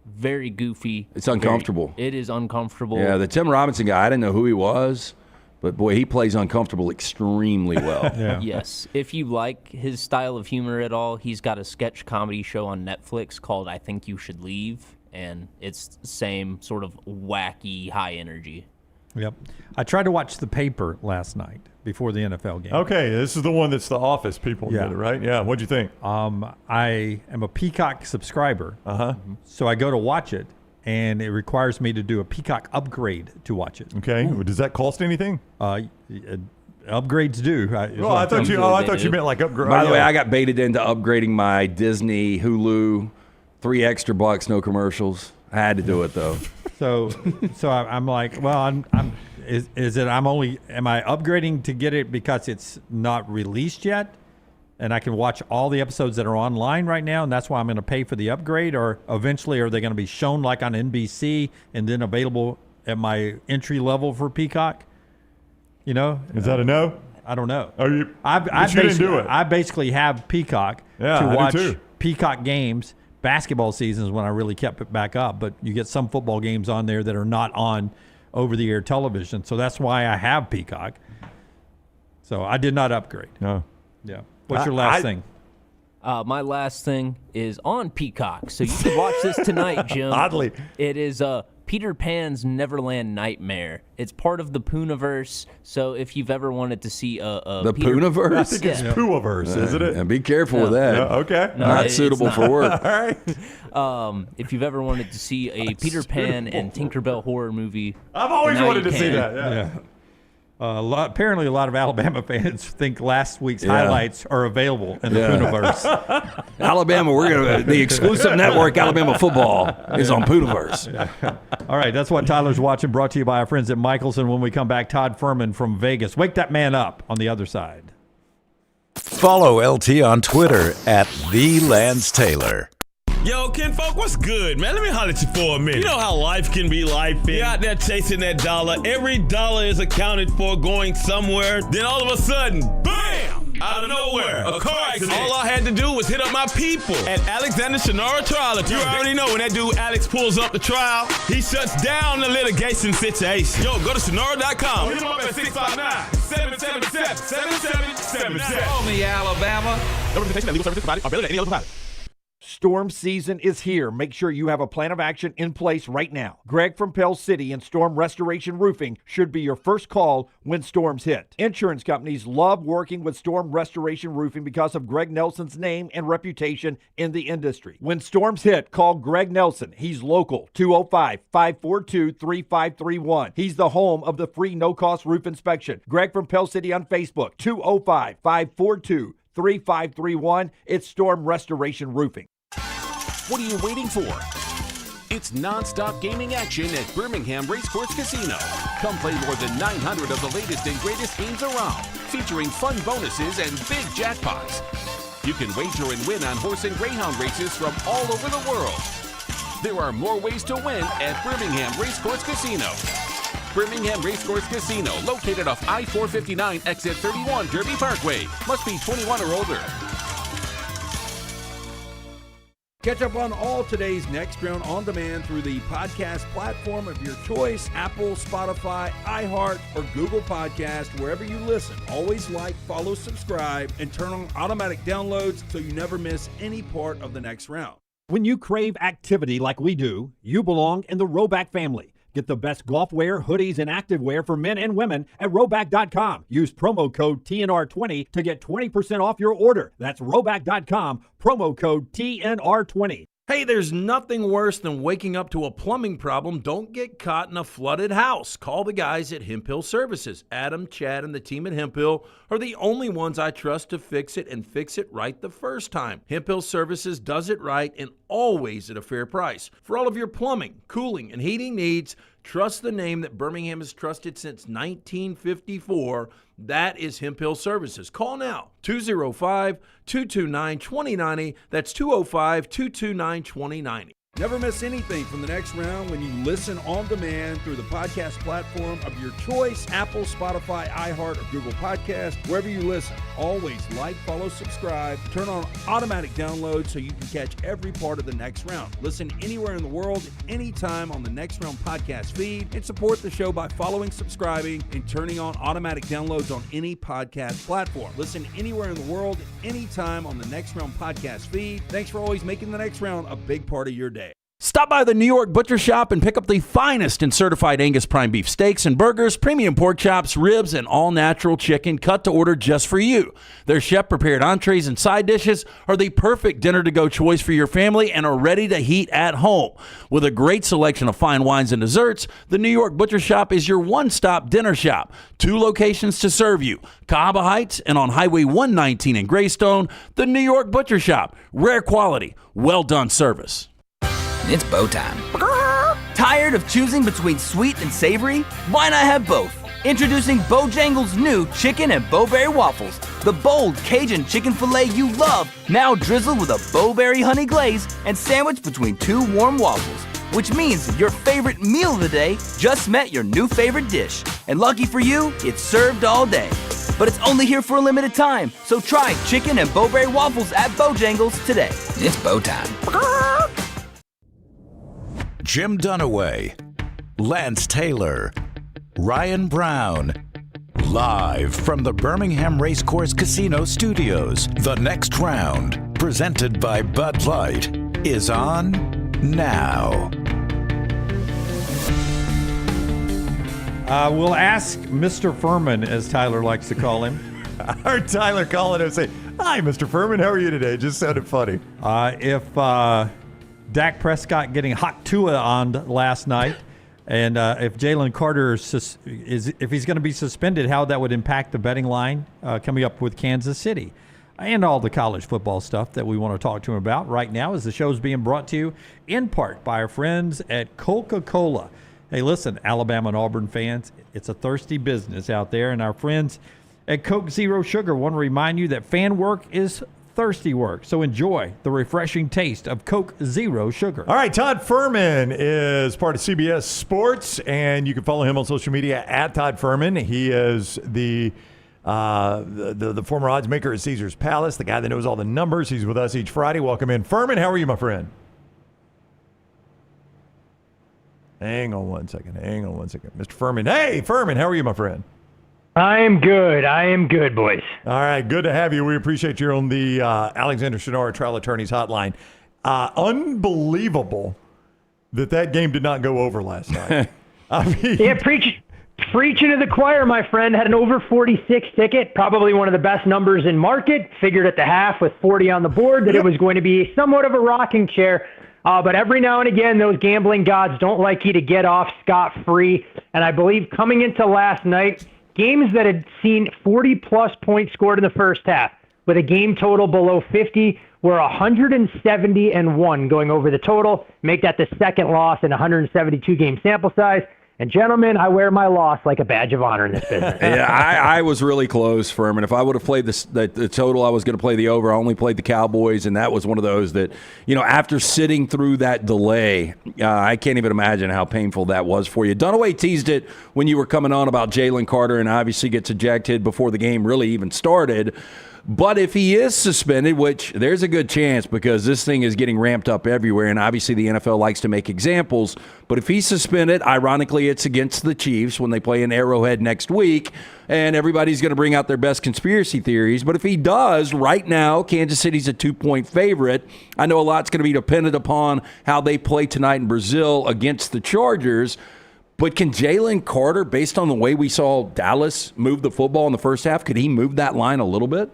very goofy. It's uncomfortable. It is uncomfortable. Yeah, the Tim Robinson guy, I didn't know who he was, but boy, he plays uncomfortable extremely well. Yeah. Yes. If you like his style of humor at all, he's got a sketch comedy show on Netflix called I Think You Should Leave, and it's the same sort of wacky, high energy. Yep. I tried to watch The Paper last night before the NFL game. Okay, this is the one that's the Office people did it, right? Yeah. What'd you think? I am a Peacock subscriber, so I go to watch it, and it requires me to do a Peacock upgrade to watch it. Okay. Does that cost anything? Upgrades do. I thought you meant like upgrade. By the way, I got baited into upgrading my Disney Hulu, $3 extra, no commercials. I had to do it though. So I'm like, well, am I upgrading to get it because it's not released yet, and I can watch all the episodes that are online right now, and that's why I'm going to pay for the upgrade, or eventually are they going to be shown like on NBC and then available at my entry level for Peacock? Is that a no? I don't know. You didn't do it. I basically have Peacock to watch Peacock games. Basketball seasons when I really kept it back up, but you get some football games on there that are not on over-the-air television, so that's why I have Peacock. So I did not upgrade. No. Yeah. What's your last thing? My last thing is on Peacock, so you can watch this tonight, Jim. Oddly. It is Peter Pan's Neverland Nightmare. It's part of the Pooniverse, so if you've ever wanted to see the Pooniverse? I think it's Pooiverse, isn't it? And be careful with that. Okay. Not suitable for work. All right. If you've ever wanted to see a Peter Pan and Tinkerbell horror movie, I've always wanted to see that. Yeah. Apparently, a lot of Alabama fans think last week's highlights are available in the Pooniverse. Alabama, the exclusive network, Alabama Football, is on Pooniverse. All right, that's what Tyler's watching, brought to you by our friends at Michelson. When we come back, Todd Fuhrman from Vegas. Wake that man up on the other side. Follow LT on Twitter at @TheLanceTaylor. Yo, kinfolk, what's good, man? Let me holler at you for a minute. You know how life can be life. You're out there chasing that dollar. Every dollar is accounted for going somewhere. Then all of a sudden, bam! Out of nowhere, a car accident. All I had to do was hit up my people at Alexander Cinderella Trial. You already know when that dude Alex pulls up the trial, he shuts down the litigation situation. Yo, go to cinderellas.com. Hit him up at 659-777-7777. Call me, Alabama. No representation that legal services provided are better than any other provider. Storm season is here. Make sure you have a plan of action in place right now. Greg from Pell City and Storm Restoration Roofing should be your first call when storms hit. Insurance companies love working with Storm Restoration Roofing because of Greg Nelson's name and reputation in the industry. When storms hit, call Greg Nelson. He's local, 205-542-3531. He's the home of the free no-cost roof inspection. Greg from Pell City on Facebook, 205-542-3531. It's Storm Restoration Roofing. What are you waiting for? It's non-stop gaming action at Birmingham Racecourse Casino. Come play more than 900 of the latest and greatest games around, featuring fun bonuses and big jackpots. You can wager and win on horse and greyhound races from all over the world. There are more ways to win at Birmingham Racecourse Casino. Birmingham Racecourse Casino, located off I-459, exit 31, Derby Parkway. Must be 21 or older. Catch up on all today's Next Round on demand through the podcast platform of your choice, Apple, Spotify, iHeart, or Google Podcast, wherever you listen. Always like, follow, subscribe, and turn on automatic downloads so you never miss any part of the Next Round. When you crave activity like we do, you belong in the Roback family. Get the best golf wear, hoodies, and activewear for men and women at Roback.com. Use promo code TNR20 to get 20% off your order. That's Roback.com, promo code TNR20. Hey, there's nothing worse than waking up to a plumbing problem. Don't get caught in a flooded house. Call the guys at Hemphill Services. Adam, Chad, and the team at Hemphill are the only ones I trust to fix it and fix it right the first time. Hemphill Services does it right and always at a fair price. For all of your plumbing, cooling, and heating needs, trust the name that Birmingham has trusted since 1954. That is Hemphill Services. Call now, 205-229-2090. That's 205-229-2090. Never miss anything from the Next Round when you listen on demand through the podcast platform of your choice, Apple, Spotify, iHeart, or Google Podcast, wherever you listen. Always like, follow, subscribe, turn on automatic download so you can catch every part of the Next Round. Listen anywhere in the world, anytime on the Next Round podcast feed, and support the show by following, subscribing, and turning on automatic downloads on any podcast platform. Listen anywhere in the world, anytime on the Next Round podcast feed. Thanks for always making the Next Round a big part of your day. Stop by the New York Butcher Shop and pick up the finest in certified Angus prime beef steaks and burgers, premium pork chops, ribs, and all-natural chicken cut to order just for you. Their chef-prepared entrees and side dishes are the perfect dinner-to-go choice for your family and are ready to heat at home. With a great selection of fine wines and desserts, the New York Butcher Shop is your one-stop dinner shop. 2 locations to serve you, Cahaba Heights and on Highway 119 in Greystone. The New York Butcher Shop, rare quality, well-done service. It's bow time. Tired of choosing between sweet and savory? Why not have both? Introducing Bojangles' new chicken and bowberry waffles. The bold Cajun chicken filet you love, now drizzled with a bowberry honey glaze and sandwiched between 2 warm waffles. Which means your favorite meal of the day just met your new favorite dish. And lucky for you, it's served all day. But it's only here for a limited time, so try chicken and bowberry waffles at Bojangles today. It's bow time. Jim Dunaway, Lance Taylor, Ryan Brown, Live from the Birmingham Racecourse Casino Studios, the next round, presented by Bud Light, is on now. We'll ask Mr. Fuhrman, as Tyler likes to call him. I heard Tyler calling him and say, "Hi, Mr. Fuhrman, how are you today?" Just sounded funny. If Dak Prescott getting hot Tua on last night, and if Jalen Carter if he's going to be suspended, how that would impact the betting line coming up with Kansas City, and all the college football stuff that we want to talk to him about right now, as the show's being brought to you in part by our friends at Coca-Cola. Hey, listen, Alabama and Auburn fans, it's a thirsty business out there, and our friends at Coke Zero Sugar want to remind you that fan work is thirsty work. So enjoy the refreshing taste of Coke Zero Sugar. All right, Todd Fuhrman is part of CBS Sports, and you can follow him on social media at Todd Fuhrman. He is the former odds maker at Caesar's Palace, the guy that knows all the numbers. He's with us each Friday. Welcome in. Fuhrman, how are you, my friend? Hang on one second. Mr. Fuhrman. Hey, Fuhrman, how are you, my friend? I am good, boys. All right, good to have you. We appreciate you on the Alexander Shannara Trial Attorneys Hotline. Unbelievable that game did not go over last night. I mean, yeah, preaching to the choir, my friend. Had an over 46 ticket, probably one of the best numbers in market. Figured at the half with 40 on the board that it was going to be somewhat of a rocking chair. But every now and again, those gambling gods don't like you to get off scot-free. And I believe coming into last night, games that had seen 40-plus points scored in the first half with a game total below 50 were 170-1 going over the total. Make that the second loss in a 172-game sample size. And, gentlemen, I wear my loss like a badge of honor in this business. Yeah, I was really close, Fuhrman. If I would have played the total, I was going to play the over. I only played the Cowboys, and that was one of those that, after sitting through that delay, I can't even imagine how painful that was for you. Dunaway teased it when you were coming on about Jalen Carter, and obviously gets ejected before the game really even started. But if he is suspended, which there's a good chance because this thing is getting ramped up everywhere, and obviously the NFL likes to make examples, but if he's suspended, ironically it's against the Chiefs when they play in Arrowhead next week, and everybody's going to bring out their best conspiracy theories. But if he does, right now, Kansas City's a 2-point favorite. I know a lot's going to be dependent upon how they play tonight in Brazil against the Chargers. But can Jalen Carter, based on the way we saw Dallas move the football in the first half, could he move that line a little bit?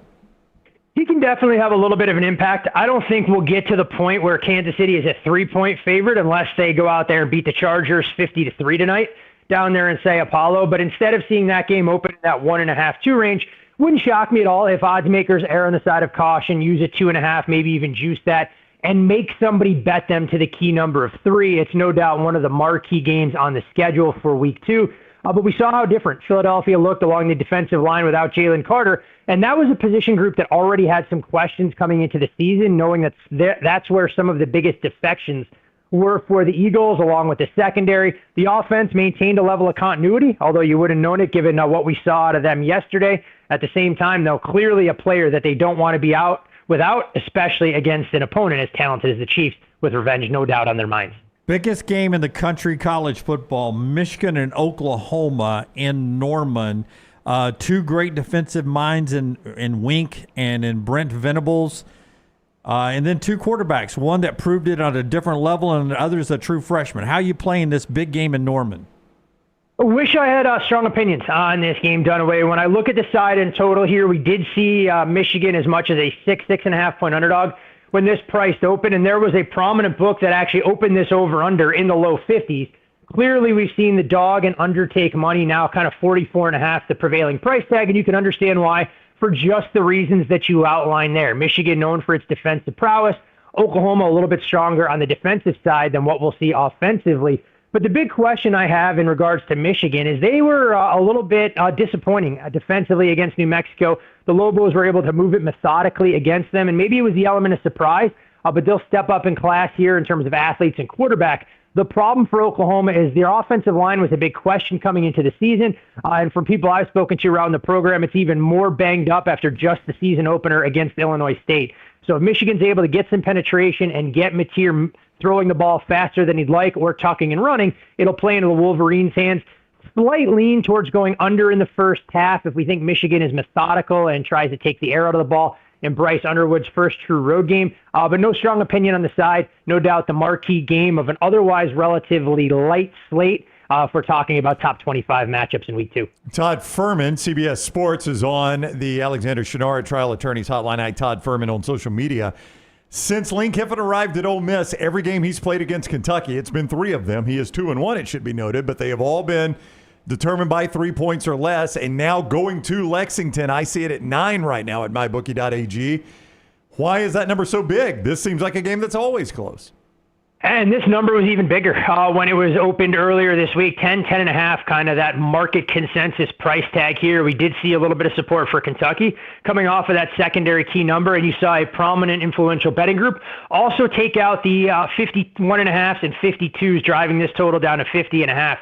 He can definitely have a little bit of an impact. I don't think we'll get to the point where Kansas City is a 3-point favorite unless they go out there and beat the Chargers 50-3 tonight down there in, say, Apollo. But instead of seeing that game open in that 1.5-2 range, wouldn't shock me at all if odds makers err on the side of caution, use a 2.5, maybe even juice that, and make somebody bet them to the key number of 3. It's no doubt one of the marquee games on the schedule for week 2. But we saw how different Philadelphia looked along the defensive line without Jalen Carter. And that was a position group that already had some questions coming into the season, knowing that's where some of the biggest defections were for the Eagles, along with the secondary. The offense maintained a level of continuity, although you wouldn't have known it given what we saw out of them yesterday. At the same time, though, clearly a player that they don't want to be out without, especially against an opponent as talented as the Chiefs, with revenge no doubt on their minds. Biggest game in the country, college football, Michigan and Oklahoma in Norman. Two great defensive minds in Wink and in Brent Venables. And then two quarterbacks, one that proved it on a different level and the other is a true freshman. How are you playing this big game in Norman? I wish I had strong opinions on this game, Dunaway. When I look at the side and total here, we did see Michigan as much as a 6.5 point underdog when this priced open, and there was a prominent book that actually opened this over-under in the low 50s. Clearly, we've seen the dog and under take money now kind of 44.5, the prevailing price tag, and you can understand why for just the reasons that you outlined there. Michigan known for its defensive prowess, Oklahoma a little bit stronger on the defensive side than what we'll see offensively. But the big question I have in regards to Michigan is they were a little bit disappointing defensively against New Mexico. The Lobos were able to move it methodically against them, and maybe it was the element of surprise, but they'll step up in class here in terms of athletes and quarterback. The problem for Oklahoma is their offensive line was a big question coming into the season, and from people I've spoken to around the program, it's even more banged up after just the season opener against Illinois State. So if Michigan's able to get some penetration and get Mateer throwing the ball faster than he'd like or tucking and running, it'll play into the Wolverines' hands. Slight lean towards going under in the first half if we think Michigan is methodical and tries to take the air out of the ball in Bryce Underwood's first true road game. But no strong opinion on the side. No doubt the marquee game of an otherwise relatively light slate if we're talking about top 25 matchups in week 2. Todd Fuhrman, CBS Sports, is on the Alexander Shinara Trial Attorneys Hotline. Hi, Todd Fuhrman on social media. Since Lane Kiffin arrived at Ole Miss, every game he's played against Kentucky, it's been 3 of them. He is 2-1, it should be noted, but they have all been determined by 3 points or less. And now going to Lexington, I see it at 9 right now at mybookie.ag. Why is that number so big? This seems like a game that's always close. And this number was even bigger when it was opened earlier this week, 10.5, kind of that market consensus price tag here. We did see a little bit of support for Kentucky coming off of that secondary key number, and you saw a prominent influential betting group also take out the 51.5s and 52s, driving this total down to 50.5.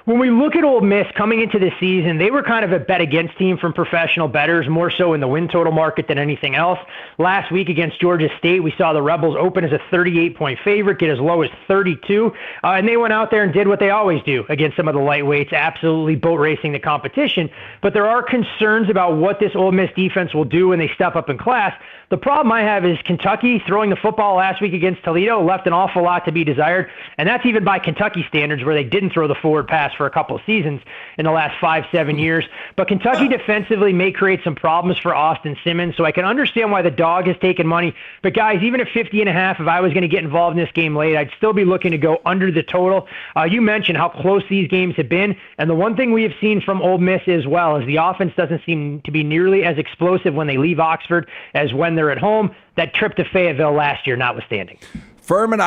When we look at Ole Miss coming into this season, they were kind of a bet against team from professional bettors, more so in the win total market than anything else. Last week against Georgia State, we saw the Rebels open as a 38-point favorite, get as low as 32, and they went out there and did what they always do against some of the lightweights, absolutely boat racing the competition. But there are concerns about what this Ole Miss defense will do when they step up in class. The problem I have is Kentucky throwing the football last week against Toledo left an awful lot to be desired, and that's even by Kentucky standards where they didn't throw the forward pass for a couple of seasons in the last 5-7 years. But Kentucky defensively may create some problems for Austin Simmons, so I can understand why the dog has taken money. But guys, even at 50.5, if I was going to get involved in this game late, I'd still be looking to go under the total. You mentioned how close these games have been, and the one thing we have seen from Ole Miss as well is the offense doesn't seem to be nearly as explosive when they leave Oxford as when they're at home. That trip to Fayetteville last year notwithstanding. Furman,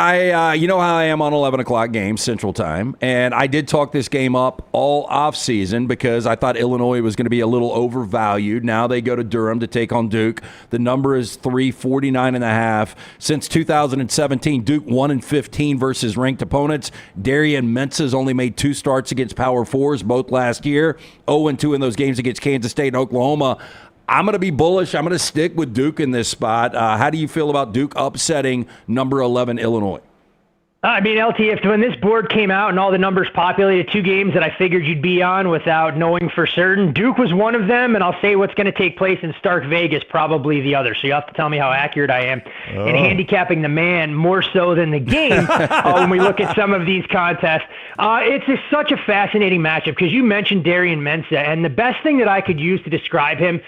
you know how I am on 11 o'clock games Central Time, and I did talk this game up all offseason because I thought Illinois was going to be a little overvalued. Now they go to Durham to take on Duke. The number is 349.5. Since 2017, Duke 1-15 versus ranked opponents. Darian Mensa's only made 2 starts against Power Fours, both last year. 0-2 in those games against Kansas State and Oklahoma. I'm going to be bullish. I'm going to stick with Duke in this spot. How do you feel about Duke upsetting number 11 Illinois? I mean, LT, if when this board came out and all the numbers populated 2 games that I figured you'd be on without knowing for certain, Duke was one of them, and I'll say what's going to take place in Stark Vegas, probably the other. So you have to tell me how accurate I am in handicapping the man more so than the game when we look at some of these contests. It's such a fascinating matchup because you mentioned Darian Mensa, and the best thing that I could use to describe him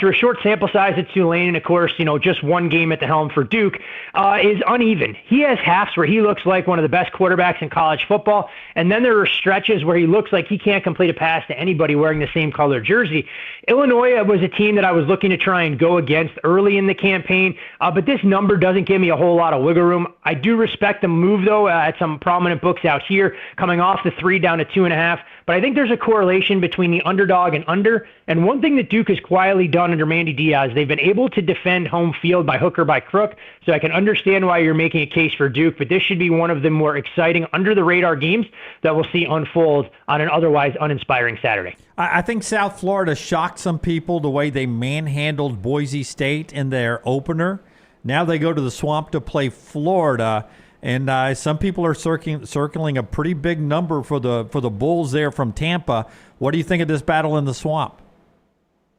through a short sample size at Tulane, and of course, just one game at the helm for Duke, is uneven. He has halves where he looks like one of the best quarterbacks in college football, and then there are stretches where he looks like he can't complete a pass to anybody wearing the same color jersey. Illinois was a team that I was looking to try and go against early in the campaign, but this number doesn't give me a whole lot of wiggle room. I do respect the move, though, at some prominent books out here, coming off the 3 down to 2.5. But I think there's a correlation between the underdog and under. And one thing that Duke has quietly done under Mandy Diaz, they've been able to defend home field by hook or by crook. So I can understand why you're making a case for Duke, but this should be one of the more exciting under-the-radar games that we'll see unfold on an otherwise uninspiring Saturday. I think South Florida shocked some people the way they manhandled Boise State in their opener. Now they go to the Swamp to play Florida. And some people are circling a pretty big number for the Bulls there from Tampa. What do you think of this battle in the Swamp?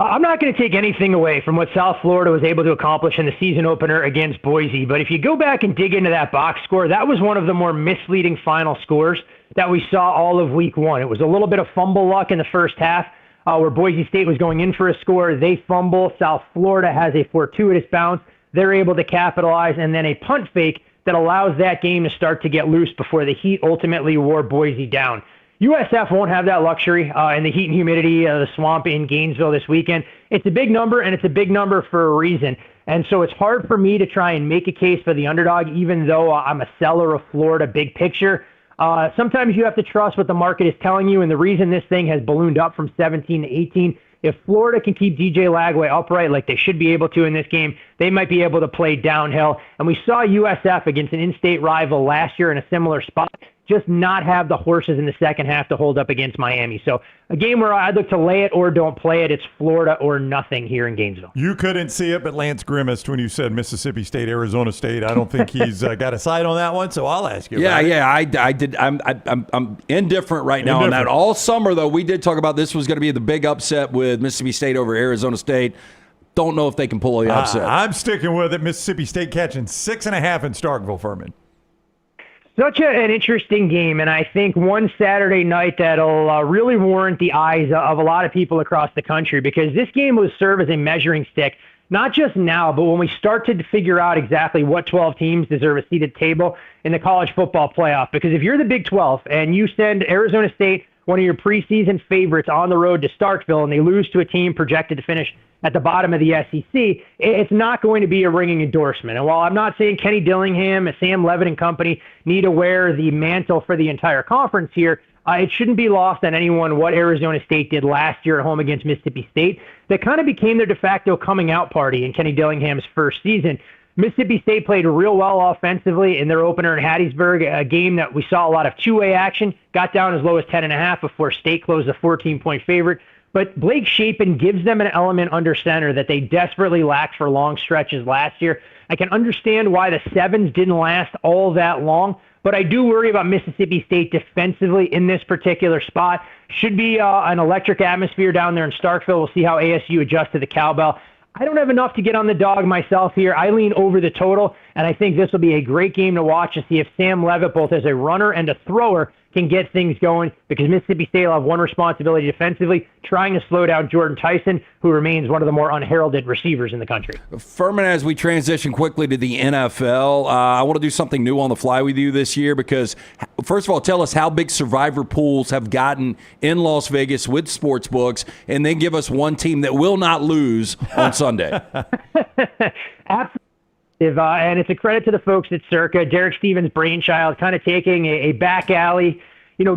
I'm not going to take anything away from what South Florida was able to accomplish in the season opener against Boise. But if you go back and dig into that box score, that was one of the more misleading final scores that we saw all of week 1. It was a little bit of fumble luck in the first half where Boise State was going in for a score. They fumble. South Florida has a fortuitous bounce. They're able to capitalize, and then a punt fake that allows that game to start to get loose before the Heat ultimately wore Boise down. USF won't have that luxury in the heat and humidity of the Swamp in Gainesville this weekend. It's a big number, and it's a big number for a reason. And so it's hard for me to try and make a case for the underdog, even though I'm a seller of Florida big picture. Sometimes you have to trust what the market is telling you, and the reason this thing has ballooned up from 17 to 18, if Florida can keep DJ Lagway upright like they should be able to in this game, they might be able to play downhill. And we saw USF against an in-state rival last year in a similar spot just not have the horses in the second half to hold up against Miami. So a game where I'd look to lay it or don't play it. It's Florida or nothing here in Gainesville. You couldn't see it, but Lance grimaced when you said Mississippi State, Arizona State. I don't think he's got a side on that one, so I'll ask you. I did. I'm indifferent right now on that. All summer, though, we did talk about this was going to be the big upset with Mississippi State over Arizona State. Don't know if they can pull the upset. I'm sticking with it. Mississippi State catching 6.5 in Starkville, Fuhrman. Such an interesting game, and I think one Saturday night that'll really warrant the eyes of a lot of people across the country, because this game will serve as a measuring stick, not just now, but when we start to figure out exactly what 12 teams deserve a seat at the table in the college football playoff. Because if you're the Big 12 and you send Arizona State, one of your preseason favorites, on the road to Starkville, and they lose to a team projected to finish at the bottom of the SEC, it's not going to be a ringing endorsement. And while I'm not saying Kenny Dillingham and Sam Levitt and company need to wear the mantle for the entire conference here, it shouldn't be lost on anyone what Arizona State did last year at home against Mississippi State. That kind of became their de facto coming out party in Kenny Dillingham's first season. Mississippi State played real well offensively in their opener in Hattiesburg, a game that we saw a lot of two-way action, got down as low as 10.5 before State closed a 14-point favorite. But Blake Shapen gives them an element under center that they desperately lacked for long stretches last year. I can understand why the sevens didn't last all that long, but I do worry about Mississippi State defensively in this particular spot. Should be an electric atmosphere down there in Starkville. We'll see how ASU adjusts to the cowbell. I don't have enough to get on the dog myself here. I lean over the total, and I think this will be a great game to watch to see if Sam Levitt, both as a runner and a thrower, can get things going, because Mississippi State will have one responsibility defensively, trying to slow down Jordan Tyson, who remains one of the more unheralded receivers in the country. Fuhrman, as we transition quickly to the NFL, I want to do something new on the fly with you this year, because, first of all, tell us how big survivor pools have gotten in Las Vegas with sports books, and then give us one team that will not lose on Sunday. Absolutely. And it's a credit to the folks at Circa, Derek Stevens' brainchild, kind of taking a back alley,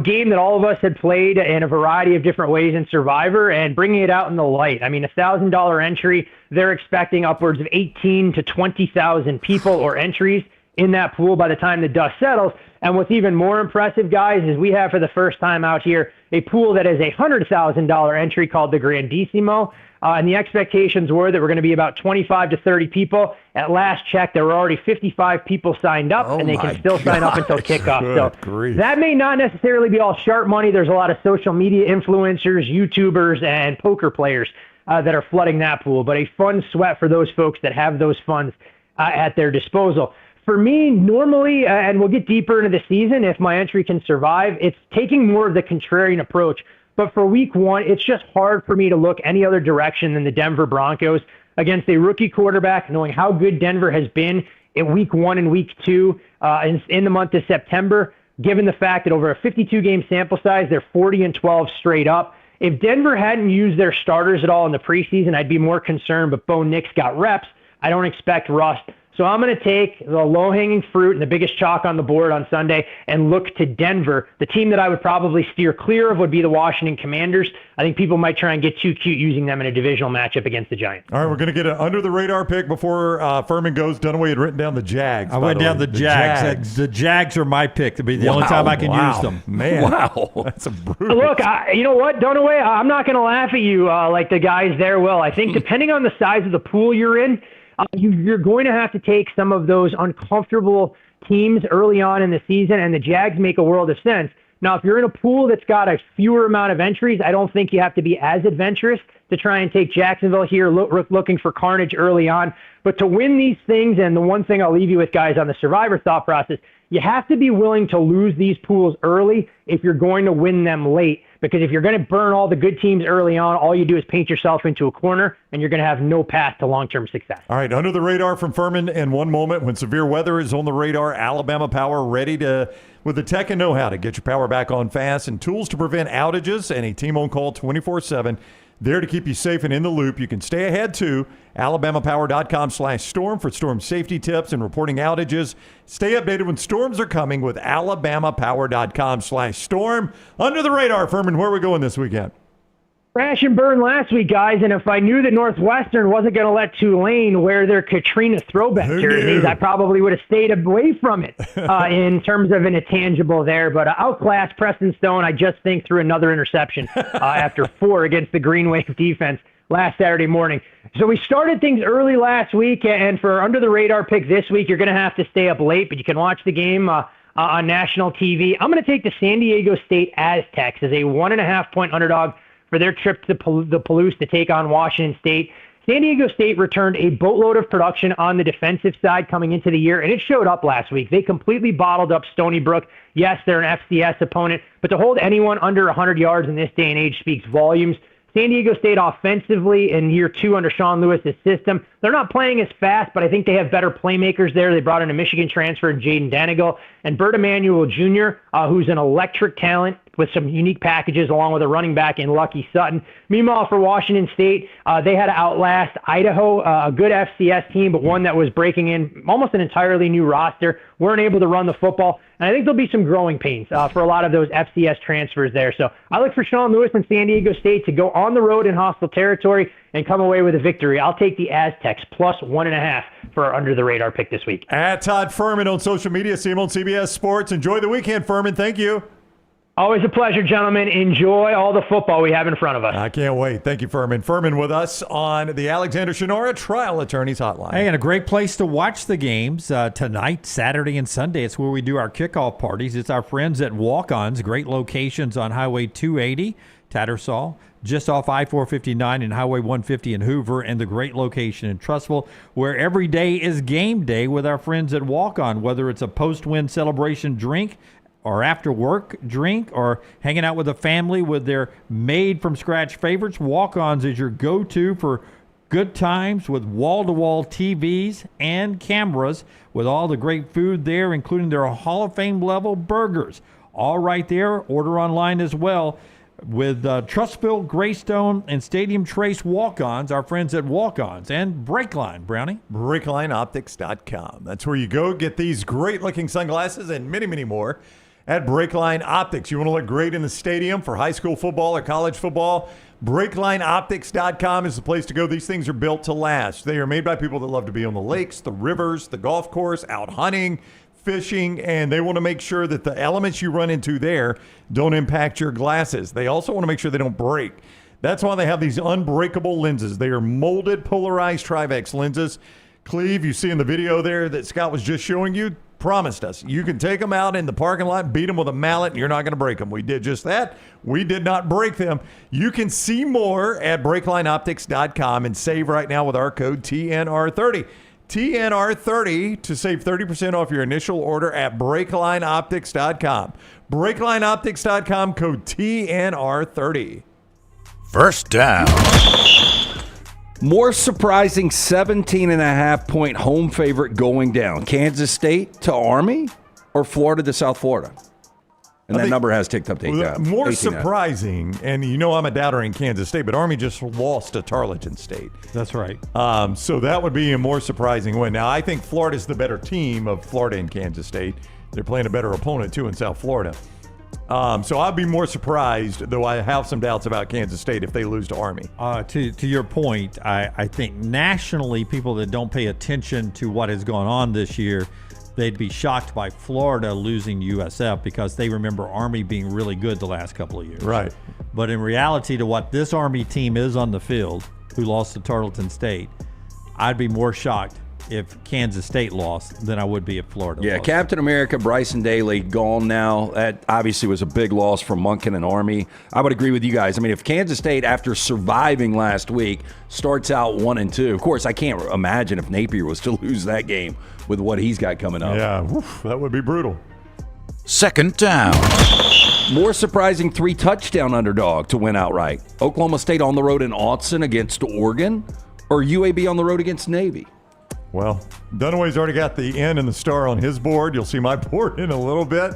game that all of us had played in a variety of different ways in Survivor and bringing it out in the light. I mean, $1,000 entry, they're expecting upwards of 18 to 20,000 people or entries in that pool by the time the dust settles. And what's even more impressive, guys, is we have for the first time out here a pool that is a $100,000 entry called the Grandissimo. And the expectations were that we're going to be about 25 to 30 people. At last check, there were already 55 people signed up, and they can still sign up until kickoff. So that may not necessarily be all sharp money. There's a lot of social media influencers, YouTubers, and poker players that are flooding that pool. But a fun sweat for those folks that have those funds at their disposal. For me, normally, and we'll get deeper into the season if my entry can survive, it's taking more of the contrarian approach. But for week one, it's just hard for me to look any other direction than the Denver Broncos against a rookie quarterback, knowing how good Denver has been in week one and week two in the month of September, given the fact that over a 52-game sample size, they're 40-12 straight up. If Denver hadn't used their starters at all in the preseason, I'd be more concerned, but Bo Nix got reps. I don't expect rust. So I'm going to take the low-hanging fruit and the biggest chalk on the board on Sunday and look to Denver. The team that I would probably steer clear of would be the Washington Commanders. I think people might try and get too cute using them in a divisional matchup against the Giants. All right, we're going to get an under-the-radar pick before Fuhrman goes. Dunaway had written down the Jags. I went down the Jags. The Jags are my pick to be the only time I can use them. Man, wow. That's a brutal. Look, you know what, Dunaway, I'm not going to laugh at you like the guys there will. I think depending on the size of the pool you're in, you're going to have to take some of those uncomfortable teams early on in the season, and the Jags make a world of sense. Now, if you're in a pool that's got a fewer amount of entries, I don't think you have to be as adventurous to try and take Jacksonville here looking for carnage early on. But to win these things, and the one thing I'll leave you with, guys, on the Survivor thought process, you have to be willing to lose these pools early if you're going to win them late. Because if you're going to burn all the good teams early on, all you do is paint yourself into a corner, and you're going to have no path to long-term success. All right, under the radar from Fuhrman, in one moment when severe weather is on the radar, Alabama Power ready to, with the tech and know-how to get your power back on fast and tools to prevent outages, and a team on call 24/7. There to keep you safe and in the loop. You can stay ahead to alabamapower.com/storm for storm safety tips and reporting outages. Stay updated when storms are coming with alabamapower.com/storm. Under the radar, Fuhrman, where are we going this weekend? Crash and burn last week, guys, and if I knew that Northwestern wasn't going to let Tulane wear their Katrina throwback jerseys, I probably would have stayed away from it in terms of an intangible there. But outclassed Preston Stone, I just think, threw another interception after 4 against the Green Wave defense last Saturday morning. So we started things early last week, and for Under the Radar pick this week, you're going to have to stay up late, but you can watch the game on national TV. I'm going to take the San Diego State Aztecs as a 1.5-point underdog for their trip to the Palouse to take on Washington State. San Diego State returned a boatload of production on the defensive side coming into the year, and it showed up last week. They completely bottled up Stony Brook. Yes, they're an FCS opponent, but to hold anyone under 100 yards in this day and age speaks volumes. San Diego State offensively in year 2 under Sean Lewis's system, they're not playing as fast, but I think they have better playmakers there. They brought in a Michigan transfer, Jaden Danigal, and Bert Emanuel Jr., who's an electric talent with some unique packages along with a running back in Lucky Sutton. Meanwhile, for Washington State, they had to outlast Idaho, a good FCS team, but one that was breaking in almost an entirely new roster, weren't able to run the football. And I think there'll be some growing pains for a lot of those FCS transfers there. So I look for Sean Lewis and San Diego State to go on the road in hostile territory and come away with a victory. I'll take the Aztecs plus 1.5 for our Under the Radar pick this week. At Todd Fuhrman on social media, see him on CBS Sports. Enjoy the weekend, Fuhrman. Thank you. Always a pleasure, gentlemen. Enjoy all the football we have in front of us. I can't wait. Thank you, Fuhrman. Fuhrman with us on the Alexander Shinora Trial Attorneys Hotline. Hey, and a great place to watch the games tonight, Saturday, and Sunday. It's where we do our kickoff parties. It's our friends at Walk-Ons. Great locations on Highway 280, Tattersall, just off I-459 and Highway 150 in Hoover, and the great location in Trussville, where every day is game day with our friends at Walk-On, whether it's a post-win celebration drink or after work drink, or hanging out with a family with their made-from-scratch favorites. Walk-Ons is your go-to for good times with wall-to-wall TVs and cameras with all the great food there, including their Hall of Fame-level burgers. All right there. Order online as well with Trussville, Greystone, and Stadium Trace Walk-Ons, our friends at Walk-Ons, and Brakeline, Brownie. BrakelineOptics.com. That's where you go. Get these great-looking sunglasses and many, many more at Brakeline Optics. You want to look great in the stadium for high school football or college football? BrakelineOptics.com is the place to go. These things are built to last. They are made by people that love to be on the lakes, the rivers, the golf course, out hunting, fishing, and they want to make sure that the elements you run into there don't impact your glasses. They also want to make sure they don't break. That's why they have these unbreakable lenses. They are molded, polarized Trivex lenses. Cleve, you see in the video there that Scott was just showing you, promised us you can take them out in the parking lot, beat them with a mallet, and you're not going to break them. We did just that. We did not break them. You can see more at BrakelineOptics.com and save right now with our code TNR30. TNR30 to save 30% off your initial order at BrakelineOptics.com. BrakelineOptics.com, code TNR30. First down. More surprising 17.5-point home favorite going down. Kansas State to Army or Florida to South Florida? And that number has ticked up to 8. More surprising, and you know I'm a doubter in Kansas State, but Army just lost to Tarleton State. That's right. So that would be a more surprising win. Now, I think Florida's the better team of Florida and Kansas State. They're playing a better opponent, too, in South Florida. So I'd be more surprised, though I have some doubts about Kansas State if they lose to Army. To your point, I think nationally, people that don't pay attention to what has gone on this year, they'd be shocked by Florida losing USF because they remember Army being really good the last couple of years. Right. But in reality, to what this Army team is on the field, who lost to Tarleton State, I'd be more shocked if Kansas State lost than I would be if Florida lost. Captain America, Bryson Daly, gone now. That obviously was a big loss for Monken and Army. I would agree with you guys. I mean, if Kansas State, after surviving last week, starts out 1-2, of course, I can't imagine if Napier was to lose that game with what he's got coming up. Yeah, that would be brutal. Second down. More surprising 3-touchdown underdog to win outright. Oklahoma State on the road in Autzen against Oregon, or UAB on the road against Navy? Well, Dunaway's already got the N and the star on his board. You'll see my board in a little bit.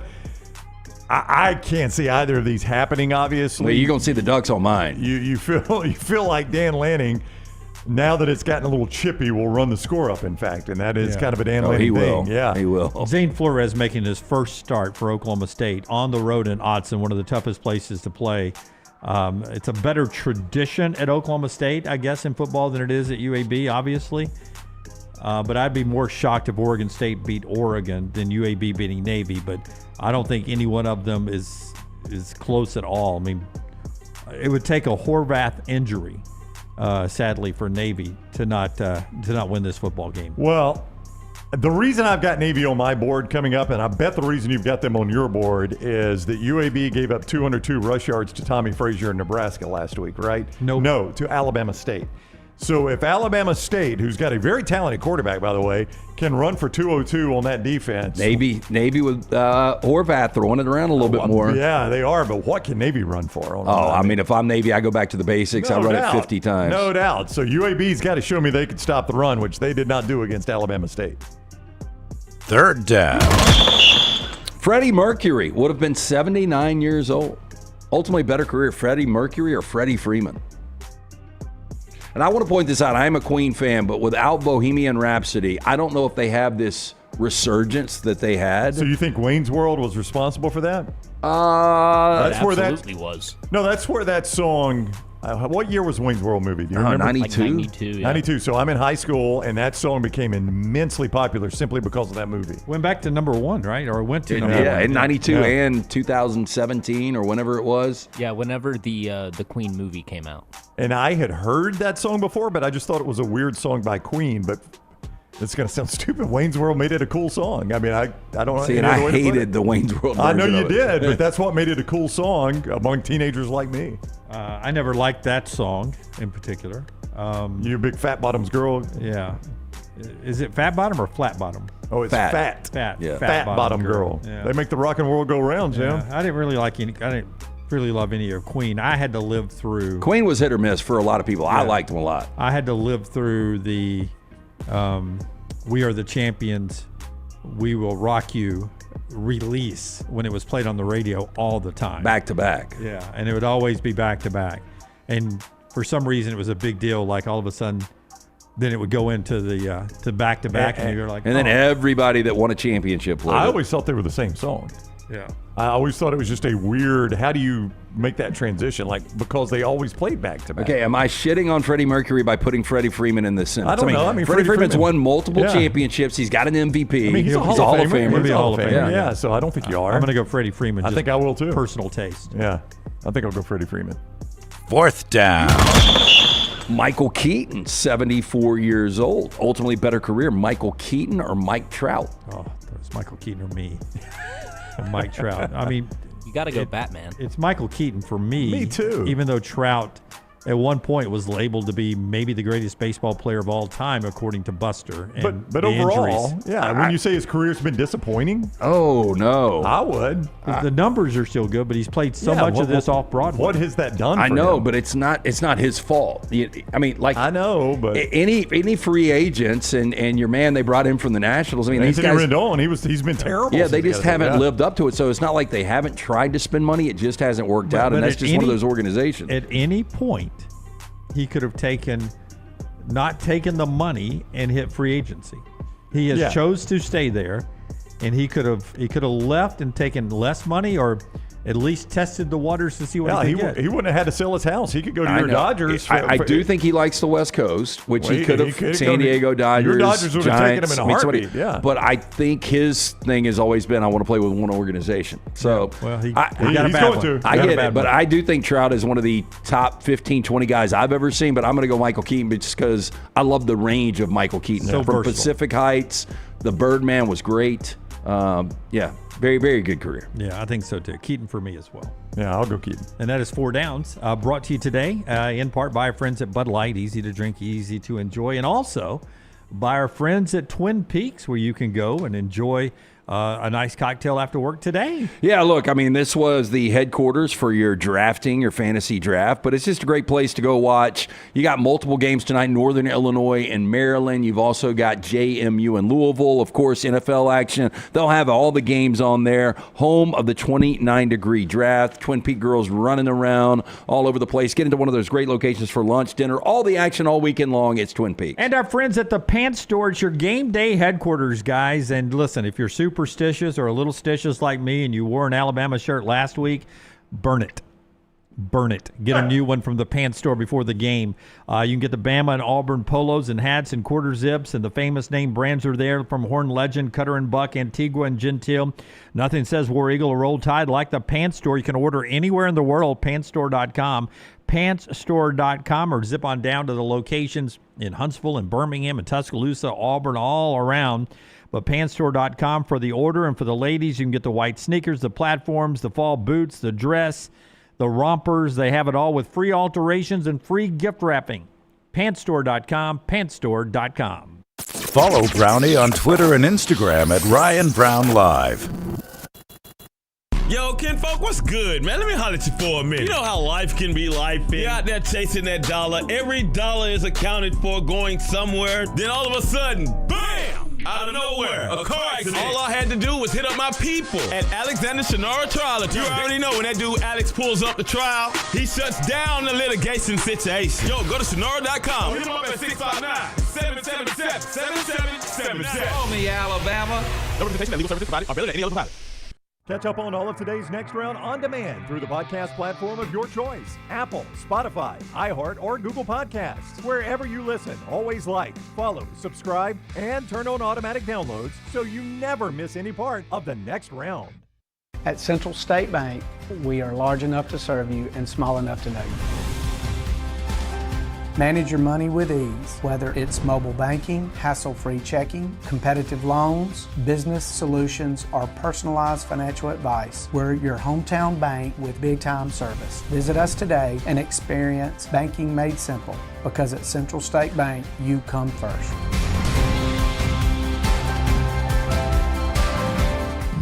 I can't see either of these happening, obviously. Well, you're going to see the Ducks on mine. You feel like Dan Lanning, now that it's gotten a little chippy, will run the score up, in fact, and that is kind of a Dan Lanning thing. Yeah, he will. Zane Flores making his first start for Oklahoma State on the road in Autzen, one of the toughest places to play. It's a better tradition at Oklahoma State, I guess, in football than it is at UAB, obviously. But I'd be more shocked if Oregon State beat Oregon than UAB beating Navy. But I don't think any one of them is close at all. I mean, it would take a Horvath injury, sadly, for Navy to not win this football game. Well, the reason I've got Navy on my board coming up, and I bet the reason you've got them on your board, is that UAB gave up 202 rush yards to Tommy Frazier in Nebraska last week, right? No, to Alabama State. So if Alabama State, who's got a very talented quarterback, by the way, can run for 202 on that defense. Navy with Horvath throwing it around a little bit more. Yeah, they are, but what can Navy run for? I mean, if I'm Navy, I go back to the basics. I run it 50 times. No doubt. So UAB's got to show me they could stop the run, which they did not do against Alabama State. Third down. Freddie Mercury would have been 79 years old. Ultimately, better career, Freddie Mercury or Freddie Freeman? And I want to point this out. I am a Queen fan, but without Bohemian Rhapsody, I don't know if they have this resurgence that they had. So you think Wayne's World was responsible for that? That's where that was. No, that's where that song. What year was Wayne's World movie? Do you remember? 92. Like 92. Yeah. 92. So I'm in high school, and that song became immensely popular simply because of that movie. Went back to number one, right? Or went to number one. Yeah, in 92 and 2017 or whenever it was. Yeah, whenever the Queen movie came out. And I had heard that song before, but I just thought it was a weird song by Queen. But it's going to sound stupid. Wayne's World made it a cool song. I mean, I don't know. See, and I hated the Wayne's World version. I know you did, but that's what made it a cool song among teenagers like me. I never liked that song in particular. You a big Fat Bottoms girl? Yeah. Is it Fat Bottom or Flat Bottom? Oh, it's Fat. Yeah. Fat Bottom girl. Yeah. They make the rock and roll go round, Jim. I didn't really love any of Queen. I had to live through. Queen was hit or miss for a lot of people. Yeah. I liked them a lot. I had to live through the We Are the Champions, We Will Rock You release when it was played on the radio all the time. Back to back. Yeah, and it would always be back to back. And for some reason it was a big deal, like all of a sudden then it would go into the to back to back and you're like, and then everybody that won a championship played I always thought they were the same song. Yeah. I always thought it was just a weird, how do you make that transition? Like, because they always played back to back. Okay, am I shitting on Freddie Mercury by putting Freddie Freeman in this sentence? I don't know. I mean, Freddie Freeman's Freeman won multiple championships. He's got an MVP. I mean, he's a Hall of Famer. He's a Hall of Famer. Yeah, so I don't think you are. I'm going to go Freddie Freeman. I think I will too. Personal taste. Yeah, I think I'll go Freddie Freeman. Fourth down. Michael Keaton, 74 years old. Ultimately better career, Michael Keaton or Mike Trout? Oh, it's Michael Keaton or me. Mike Trout. I mean, you got to go Batman. It's Michael Keaton for me. Me too. Even though Trout at one point was labeled to be maybe the greatest baseball player of all time, according to Buster. And but the overall, injuries. yeah, when you say his career's been disappointing, oh no, I would. The numbers are still good, but he's played so much of this off Broadway. What has that done? I for know, him? but it's not his fault. I mean, like I know, but any free agents and your man they brought in from the Nationals. I mean, Anthony these guys, Rendon, he's been terrible. Yeah, they just haven't lived up to it. So it's not like they haven't tried to spend money; it just hasn't worked out, and that's just one of those organizations. At any point, he could have not taken the money and hit free agency. He has chose to stay there, and he could have left and taken less money or at least tested the waters to see what he could get. He wouldn't have had to sell his house. He could go to your Dodgers. I do think he likes the West Coast, which he could have. San Diego Dodgers, your Dodgers would have taken him in a heartbeat. But I think his thing has always been, I want to play with one organization. So he got a bad one. I get it, but I do think Trout is one of the top 15, 20 guys I've ever seen. But I'm going to go Michael Keaton just because I love the range of Michael Keaton. So From versatile. Pacific Heights, the Birdman was great. Very, very good career. Yeah, I think so too. Keaton for me as well. Yeah, I'll go Keaton. And that is Four Downs, brought to you today in part by our friends at Bud Light. Easy to drink, easy to enjoy. And also by our friends at Twin Peaks, where you can go and enjoy a nice cocktail after work today. Yeah, look, I mean, this was the headquarters for your drafting, your fantasy draft, but it's just a great place to go watch. You got multiple games tonight, Northern Illinois and Maryland. You've also got JMU and Louisville, of course, NFL action. They'll have all the games on there. Home of the 29-degree draft. Twin Peak girls running around all over the place. Get into one of those great locations for lunch, dinner, all the action all weekend long. It's Twin Peaks. And our friends at the Pants Store, it's your game day headquarters, guys. And listen, if you're superstitious or a little stitious like me and you wore an Alabama shirt last week, burn it. burn it. Get a new one from the Pants Store before the game. You can get the Bama and Auburn polos and hats and quarter zips, and the famous name brands are there from Horn Legend, Cutter and Buck, Antigua and Gentile. Nothing says War Eagle or Roll Tide like the Pants Store. You can order anywhere in the world, pantsstore.com, pantsstore.com, or zip on down to the locations in Huntsville and Birmingham and Tuscaloosa, Auburn, all around. But pantsstore.com for the order. And for the ladies, you can get the white sneakers, the platforms, the fall boots, the dress, the rompers. They have it all with free alterations and free gift wrapping. Pantsstore.com, pantsstore.com. Follow Brownie on Twitter and Instagram at Ryan Brown Live. Yo, kinfolk, what's good, man? Let me holler at you for a minute. You know how life can be life. You're out there chasing that dollar. Every dollar is accounted for going somewhere. Then all of a sudden, bam! Out of nowhere, a car accident. All I had to do was hit up my people at Alexander Sonora Trial Attorney. You already know when that dude Alex pulls up the trial, he shuts down the litigation situation. Yo, go to Sonora.com. Hit him up at 659-777-7777. Call me, Alabama. No representation that legal services provided are billed at any other provider. Catch up on all of today's Next Round on demand through the podcast platform of your choice. Apple, Spotify, iHeart, or Google Podcasts. Wherever you listen, always like, follow, subscribe, and turn on automatic downloads so you never miss any part of the Next Round. At Central State Bank, we are large enough to serve you and small enough to know you. Manage your money with ease, whether it's mobile banking, hassle-free checking, competitive loans, business solutions, or personalized financial advice. We're your hometown bank with big-time service. Visit us today and experience banking made simple, because at Central State Bank, you come first.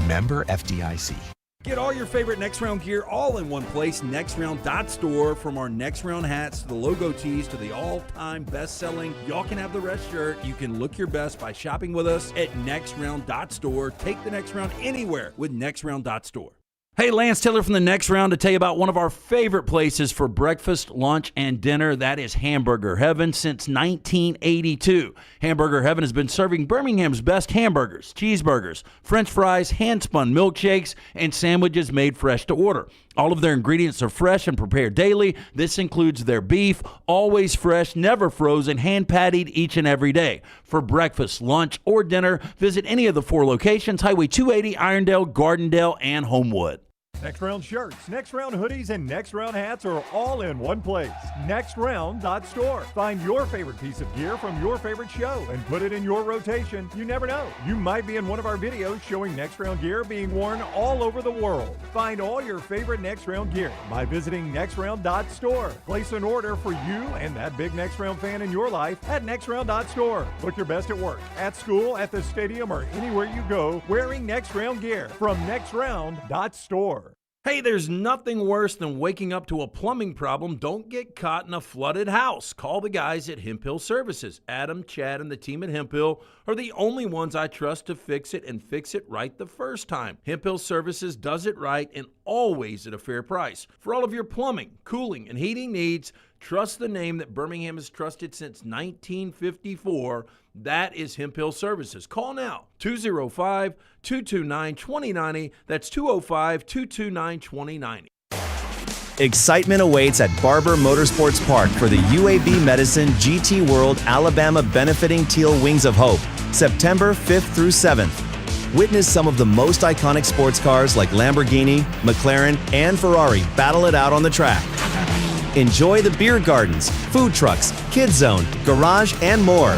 Member FDIC. Get all your favorite Next Round gear all in one place, nextround.store. From our Next Round hats to the logo tees to the all-time best-selling Y'all Can Have the Rest shirt, you can look your best by shopping with us at nextround.store. Take the Next Round anywhere with nextround.store. Hey, Lance Taylor from the Next Round to tell you about one of our favorite places for breakfast, lunch, and dinner. That is Hamburger Heaven since 1982. Hamburger Heaven has been serving Birmingham's best hamburgers, cheeseburgers, French fries, hand-spun milkshakes, and sandwiches made fresh to order. All of their ingredients are fresh and prepared daily. This includes their beef, always fresh, never frozen, hand-pattied each and every day. For breakfast, lunch, or dinner, visit any of the 4 locations, Highway 280, Irondale, Gardendale, and Homewood. Next Round shirts, Next Round hoodies, and Next Round hats are all in one place. Nextround.store. Find your favorite piece of gear from your favorite show and put it in your rotation. You never know. You might be in one of our videos showing Next Round gear being worn all over the world. Find all your favorite Next Round gear by visiting Nextround.store. Place an order for you and that big Next Round fan in your life at Nextround.store. Look your best at work, at school, at the stadium, or anywhere you go wearing Next Round gear from Nextround.store. Hey, there's nothing worse than waking up to a plumbing problem. Don't get caught in a flooded house. Call the guys at Hemp Hill Services. Adam, Chad, and the team at Hemp Hill are the only ones I trust to fix it and fix it right the first time. Hemp Hill Services does it right and always at a fair price. For all of your plumbing, cooling, and heating needs, trust the name that Birmingham has trusted since 1954. That is Hemp Hill Services. Call now, 205-229-2090. That's 205-229-2090. Excitement awaits at Barber Motorsports Park for the UAB Medicine GT World Alabama Benefiting Teal Wings of Hope, September 5th through 7th. Witness some of the most iconic sports cars like Lamborghini, McLaren, and Ferrari battle it out on the track. Enjoy the beer gardens, food trucks, kids zone, garage, and more.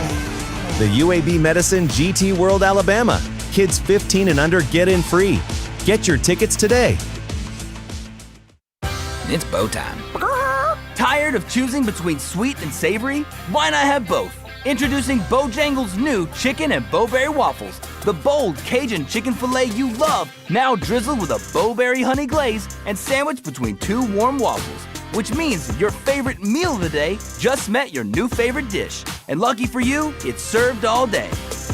The UAB Medicine GT World Alabama. Kids 15 and under get in free. Get your tickets today. It's bow time. Tired of choosing between sweet and savory? Why not have both? Introducing Bojangles' new chicken and bowberry waffles. The bold Cajun chicken filet you love, now drizzled with a bowberry honey glaze and sandwiched between 2 warm waffles. Which means your favorite meal of the day just met your new favorite dish. And lucky for you, it's served all day.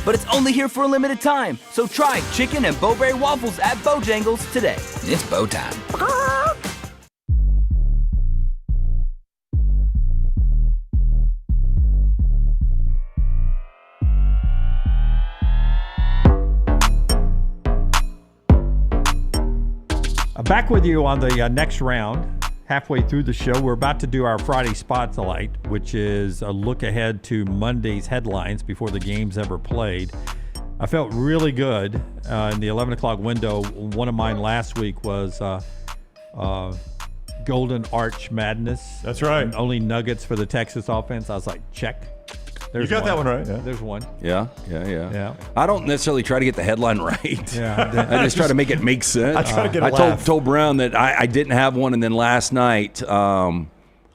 But it's only here for a limited time, so try chicken and bowberry waffles at Bojangles today. It's bow time. Back with you on the next round. halfway through the show. We're about to do our Friday Spotlight, which is a look ahead to Monday's headlines before the game's ever played. I felt really good in the 11 o'clock window. One of mine last week was Golden Arch Madness. That's right. And only nuggets for the Texas offense. I was like, check. You got that one right. Yeah. There's one. Yeah. I don't necessarily try to get the headline right. Yeah. I just try to make it make sense. I try to get a I laugh. told Brown that I didn't have one, and then last night I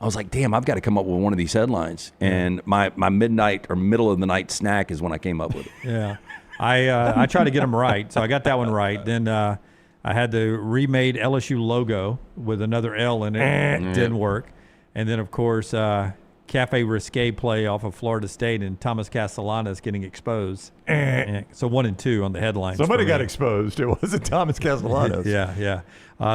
was like, damn, I've got to come up with one of these headlines. And my midnight or middle of the night snack is when I came up with it. Yeah. I try to get them right, so I got that one right. Then I had the remade LSU logo with another L in it. It didn't work. And then, of course, Cafe Risque play off of Florida State and Thomas Castellanos getting exposed. So 1 and 2 on the headlines. Somebody got exposed. It wasn't Thomas Castellanos. Yeah.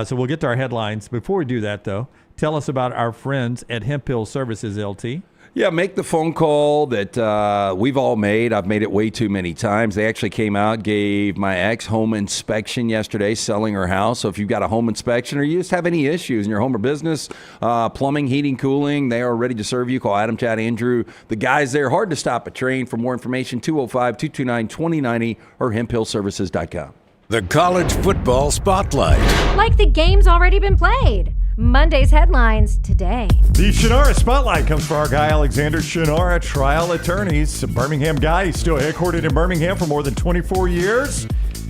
So we'll get to our headlines. Before we do that, though, tell us about our friends at Hemp Hill Services, LT. Yeah, make the phone call that we've all made. I've made it way too many times. They actually came out, gave my ex home inspection yesterday, selling her house. So if you've got a home inspection or you just have any issues in your home or business, plumbing, heating, cooling, they are ready to serve you. Call Adam, Chad, Andrew. The guys there, hard to stop a train. For more information, 205-229-2090 or hemphillservices.com. The College Football Spotlight. Like the game's already been played. Monday's headlines today. The Shannara Spotlight comes from our guy, Alexander Shannara, trial attorneys. A Birmingham guy. He's still headquartered in Birmingham for more than 24 years.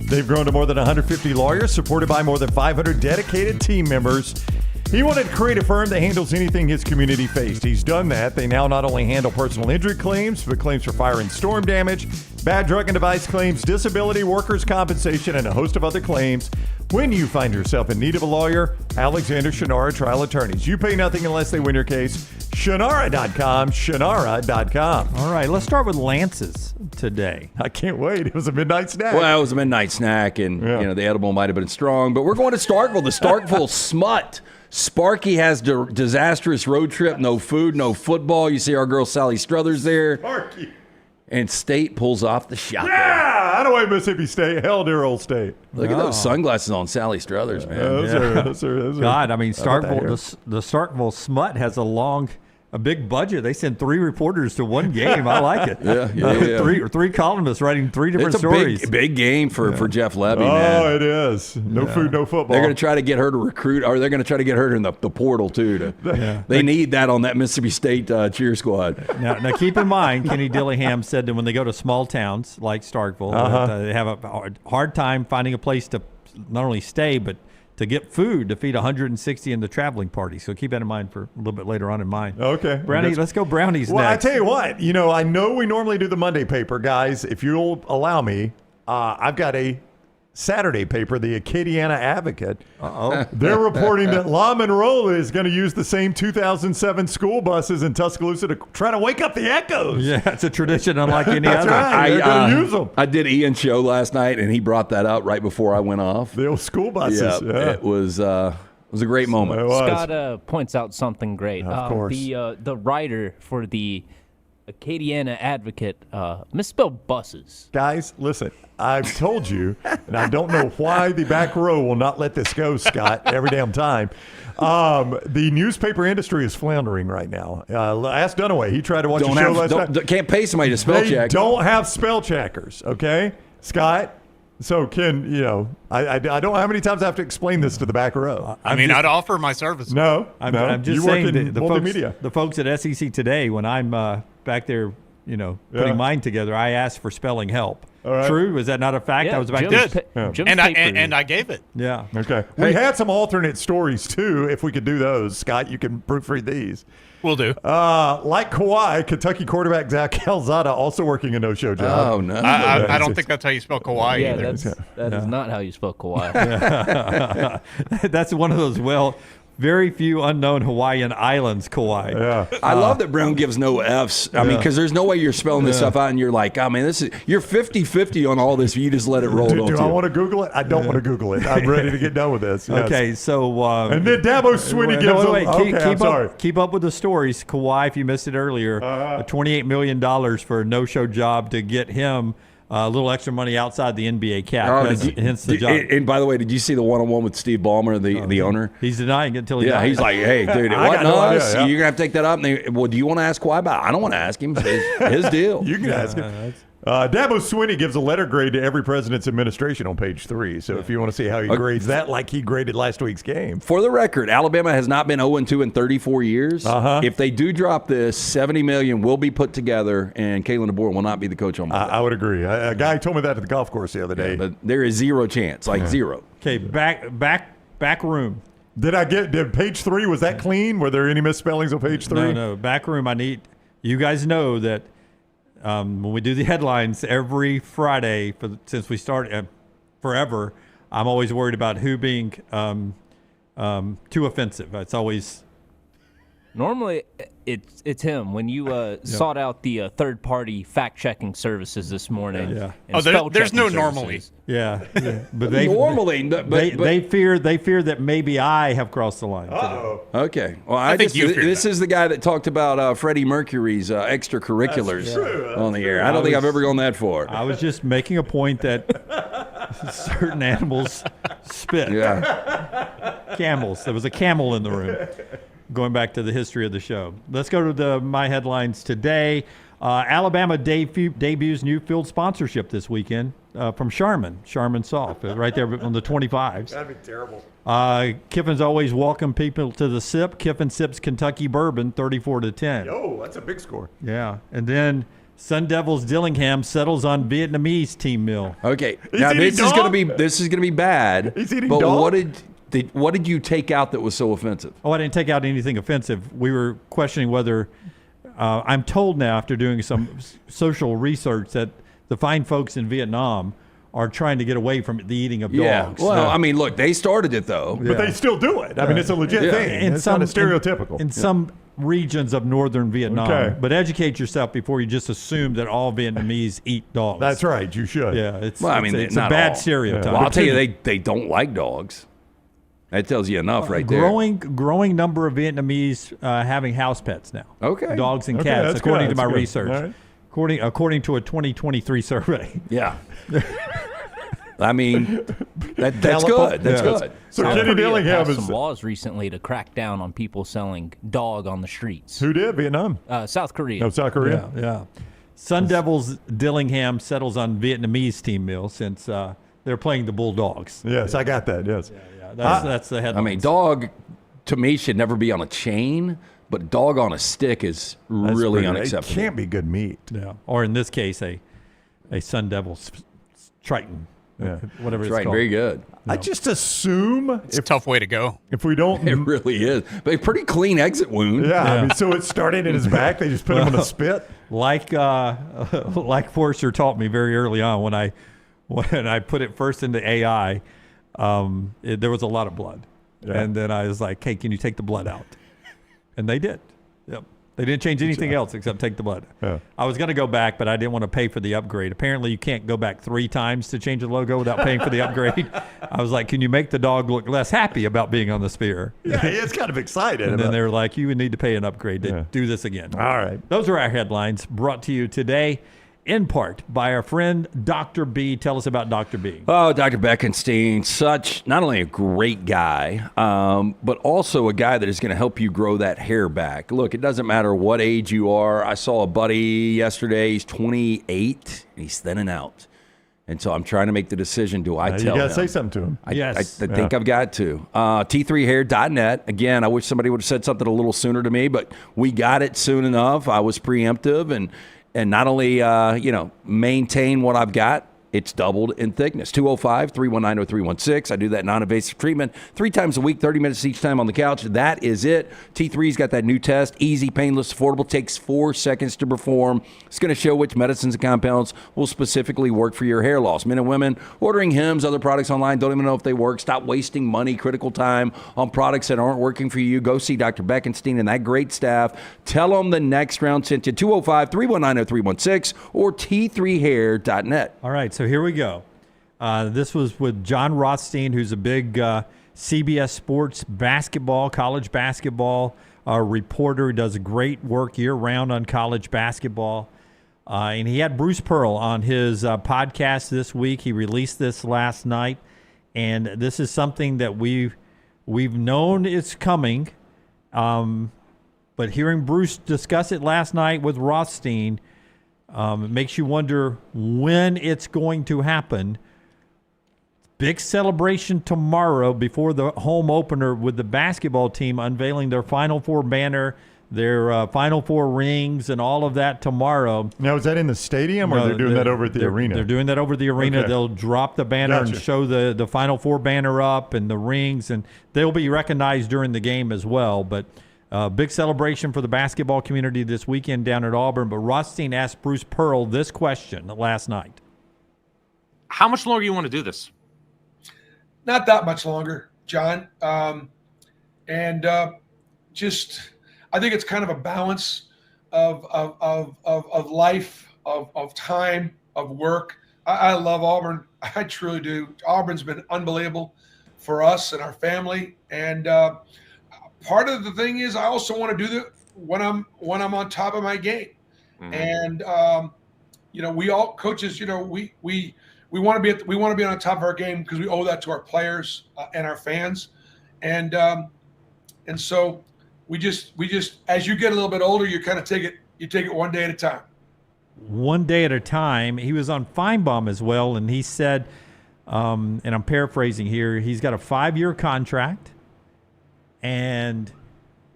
They've grown to more than 150 lawyers, supported by more than 500 dedicated team members. He wanted to create a firm that handles anything his community faced. He's done that. They now not only handle personal injury claims, but claims for fire and storm damage, bad drug and device claims, disability, workers' compensation, and a host of other claims. When you find yourself in need of a lawyer, Alexander Shannara Trial Attorneys. You pay nothing unless they win your case. Shannara.com, Shannara.com. All right, let's start with Lance's today. I can't wait. It was a midnight snack. Well, it was a midnight snack, and the edible might have been strong. But we're going to Starkville, the Starkville Smut. Sparky has disastrous road trip, no food, no football. You see our girl Sally Struthers there. Sparky. And State pulls off the shot. Yeah! I don't want Mississippi State. Hell, dear old State. Look at those sunglasses on Sally Struthers, man. Those are God, I mean, Starkville, the Starkville Smut has a big budget. They send 3 reporters to one game. I like it. Yeah. Three columnists writing 3 different stories. It's a big game for Jeff Levy, man. Oh, it is. No food, no football. They're going to try to get her to recruit, or they're going to try to get her in the portal, too. They need that on that Mississippi State cheer squad. Now, keep in mind, Kenny Dillingham said that when they go to small towns like Starkville, they have a hard time finding a place to not only stay, but to get food to feed 160 in the traveling party. So keep that in mind for a little bit later on in mind. Okay. Brownie, let's go Brownies well, next. I tell you what, I know we normally do the Monday paper, guys. If you'll allow me, I've got a Saturday paper, the Acadiana Advocate. They're reporting that LA-Monroe is going to use the same 2007 school buses in Tuscaloosa to try to wake up the echoes. Yeah, it's a tradition unlike any That's other. Right. They're going to use them. I did Ian's show last night, and he brought that up right before I went off. The old school buses. Yeah. It was a great moment. Scott points out something great. Of course. The writer for the Acadiana Advocate misspelled buses. Guys, listen, I've told you, and I don't know why the back row will not let this go, Scott, every damn time. The newspaper industry is floundering right now. Ask Dunaway. He tried to watch the show last night. Can't pay somebody to spell check. They don't have spell checkers, okay? Scott? So, Ken, I don't know how many times I have to explain this to the back row. I'd offer my services. No, I'm just you saying work in multimedia. The folks at SEC Today, when I'm back there, putting mine together, I asked for spelling help. Right. True? Was that not a fact? Yeah, I was back Jim there. And I gave it. Yeah. Okay. We had some alternate stories, too, if we could do those. Scott, you can proofread these. Will do. Like Kawhi, Kentucky quarterback Zach Calzada also working a no-show job. Oh, no. I don't think that's how you spell Kawhi either. That is not how you spell Kawhi. That's one of those, very few unknown Hawaiian islands, Kauai. Yeah. I love that Brown gives no Fs. I mean, because there's no way you're spelling this stuff out and you're like, you're 50-50 on all this. You just let it roll. Do I want to Google it? I don't want to Google it. I'm ready to get done with this. Yes. Okay, so... and then Dabo Swinney gives keep up with the stories. Kawhi, if you missed it earlier, $28 million for a no-show job to get him a little extra money outside the NBA cap. Oh, Hence the job. And by the way, did you see the one-on-one with Steve Ballmer, the owner? He's denying it until he he's like, hey, dude, it wasn't us. You're going to have to take that up. And do you want to ask why about it? I don't want to ask him. It's his deal. You can ask him. Dabo Swinney gives a letter grade to every president's administration on page 3. So if you want to see how he grades that, like he graded last week's game. For the record, Alabama has not been 0-2 in 34 years. If they do drop this, $70 million will be put together, and Kalen DeBoer will not be the coach on Monday. I would agree. A guy told me that at the golf course the other day. But there is zero chance, zero. Okay, back room. Did page 3, was that clean? Were there any misspellings on page 3? No, back room. I need you guys know that when we do the headlines every Friday since we started forever, I'm always worried about who being too offensive. It's always normally it's him. When you sought out the third-party fact-checking services this morning. There's no normally. Yeah. But they normally, they fear that maybe I have crossed the line. Okay. Well, I think this is the guy that talked about Freddie Mercury's extracurriculars on the air. I don't think I've ever gone that far. I was just making a point that certain animals spit. Yeah. Camels. There was a camel in the room. Going back to the history of the show. Let's go to my headlines today. Alabama debuts new field sponsorship this weekend from Charmin Soft, right there on the 25s. That'd be terrible. Kiffin's always welcome people to the SIP. Kiffin sips Kentucky bourbon 34-10. Oh, that's a big score. Yeah. And then Sun Devils Dillingham settles on Vietnamese team meal. Okay. Now this is going to be bad. He's eating but dog? What did you take out that was so offensive? Oh, I didn't take out anything offensive. We were questioning whether I'm told now after doing some social research that the fine folks in Vietnam are trying to get away from the eating of dogs. Well, I mean, look, they started it though. But they still do it. I mean, it's a legit thing. It's not a stereotypical. In some regions of northern Vietnam. Okay. But educate yourself before you just assume that all Vietnamese eat dogs. That's right. You should. Yeah, it's a bad stereotype. Well, I'll tell you, they don't like dogs. That tells you enough right there. Growing number of Vietnamese having house pets now. Okay. Dogs and cats, according to my research. Right. According to a 2023 survey. Yeah. I mean, that's good. That's good. So Kenny Dillingham passed some laws recently to crack down on people selling dog on the streets. Who did? Vietnam? South Korea. No, South Korea. Yeah. Sun Devils Dillingham settles on Vietnamese team meal since they're playing the Bulldogs. Yes, I got that. Yes. That's the headline. I mean, dog to me should never be on a chain, but dog on a stick is really unacceptable. It can't be good meat. Yeah. Or in this case, a Sun Devil Triton. Yeah. Whatever it's Triton, called. very good. I just assume it's a tough way to go. If we don't, it really is. But a pretty clean exit wound. Yeah. I mean, so it started in his back. They just put him on a spit. Like Forster taught me very early on when I put it first into AI. There was a lot of blood, and then I was like, "Hey, can you take the blood out?" And they did. Yep, they didn't change anything else except take the blood. Yeah. I was going to go back, but I didn't want to pay for the upgrade. Apparently, you can't go back 3 times to change the logo without paying for the upgrade. I was like, "Can you make the dog look less happy about being on the Sphere?" Yeah, it's kind of excited. And then they were like, "You would need to pay an upgrade to do this again." All right. Those are our headlines brought to you today, in part by our friend Dr. B. Tell us about Dr. B. Oh, Dr. Beckenstein, such not only a great guy, but also a guy that is going to help you grow that hair back. Look, it doesn't matter what age you are. I saw a buddy yesterday. He's 28, and he's thinning out. And so I'm trying to make the decision, do I tell him? You got to say something to him. I think I've got to. T3hair.net. Again, I wish somebody would have said something a little sooner to me, but we got it soon enough. I was preemptive and not only, maintain what I've got, it's doubled in thickness. 205-319-0316. I do that non-invasive treatment 3 times a week, 30 minutes each time on the couch. That is it. T3's got that new test. Easy, painless, affordable. Takes 4 seconds to perform. It's going to show which medicines and compounds will specifically work for your hair loss. Men and women ordering Hims, other products online, don't even know if they work. Stop wasting money, critical time on products that aren't working for you. Go see Dr. Beckenstein and that great staff. Tell them the next round sent you. 205-319-0316 or T3hair.net. All right, so here we go. This was with John Rothstein, who's a big CBS Sports basketball, college basketball reporter. He does great work year-round on college basketball. And he had Bruce Pearl on his podcast this week. He released this last night, and this is something that we've known is coming. But hearing Bruce discuss it last night with Rothstein, it makes you wonder when it's going to happen. Big celebration tomorrow before the home opener with the basketball team unveiling their Final Four banner, their Final Four rings, and all of that tomorrow. Now, is that in the stadium, or they're doing that over at the arena? They're doing that over the arena. Okay. They'll drop the banner and show the Final Four banner up and the rings, and they'll be recognized during the game as well. But big celebration for the basketball community this weekend down at Auburn. But Rothstein asked Bruce Pearl this question last night. How much longer do you want to do this? Not that much longer, John. I think it's kind of a balance of life, of time, of work. I love Auburn. I truly do. Auburn's been unbelievable for us and our family. And part of the thing is I also want to do that when I'm on top of my game. Mm-hmm. And we all coaches, we want to be on top of our game because we owe that to our players and our fans. And so we just as you get a little bit older, you kind of take it one day at a time. One day at a time. He was on Feinbaum as well, and he said, and I'm paraphrasing here, he's got a 5-year contract, and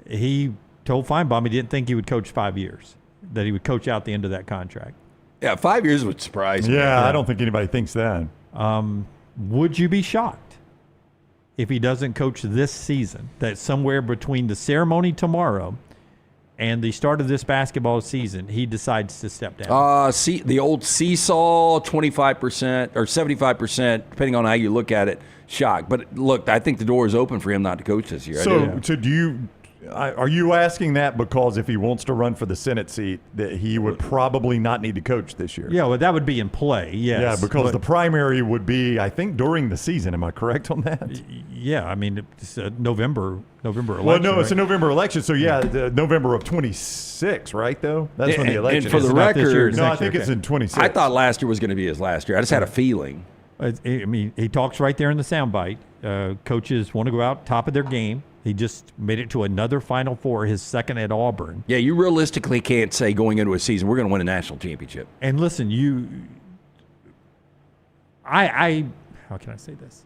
he told Feinbaum he didn't think he would coach 5 years, that he would coach out the end of that contract. Yeah, 5 years would surprise me. Yeah, I don't think anybody thinks that. Would you be shocked if he doesn't coach this season, that somewhere between the ceremony tomorrow and the start of this basketball season, he decides to step down? The old seesaw, 25% or 75%, depending on how you look at it, shock. But look, I think the door is open for him not to coach this year. Are you asking that because if he wants to run for the Senate seat, that he would probably not need to coach this year? Yeah, well, that would be in play, yes. Yeah, because the primary would be, I think, during the season. Am I correct on that? Yeah, I mean, it's a November election. Well, no, it's right? a November election, so the November of 26, right, though? That's when the election is. And for the record, I think it's in 26. I thought last year was going to be his last year. I just had a feeling. I mean, he talks right there in the soundbite. Coaches want to go out top of their game. He just made it to another Final Four, his second at Auburn. Yeah, you realistically can't say going into a season, we're going to win a national championship. And listen, how can I say this?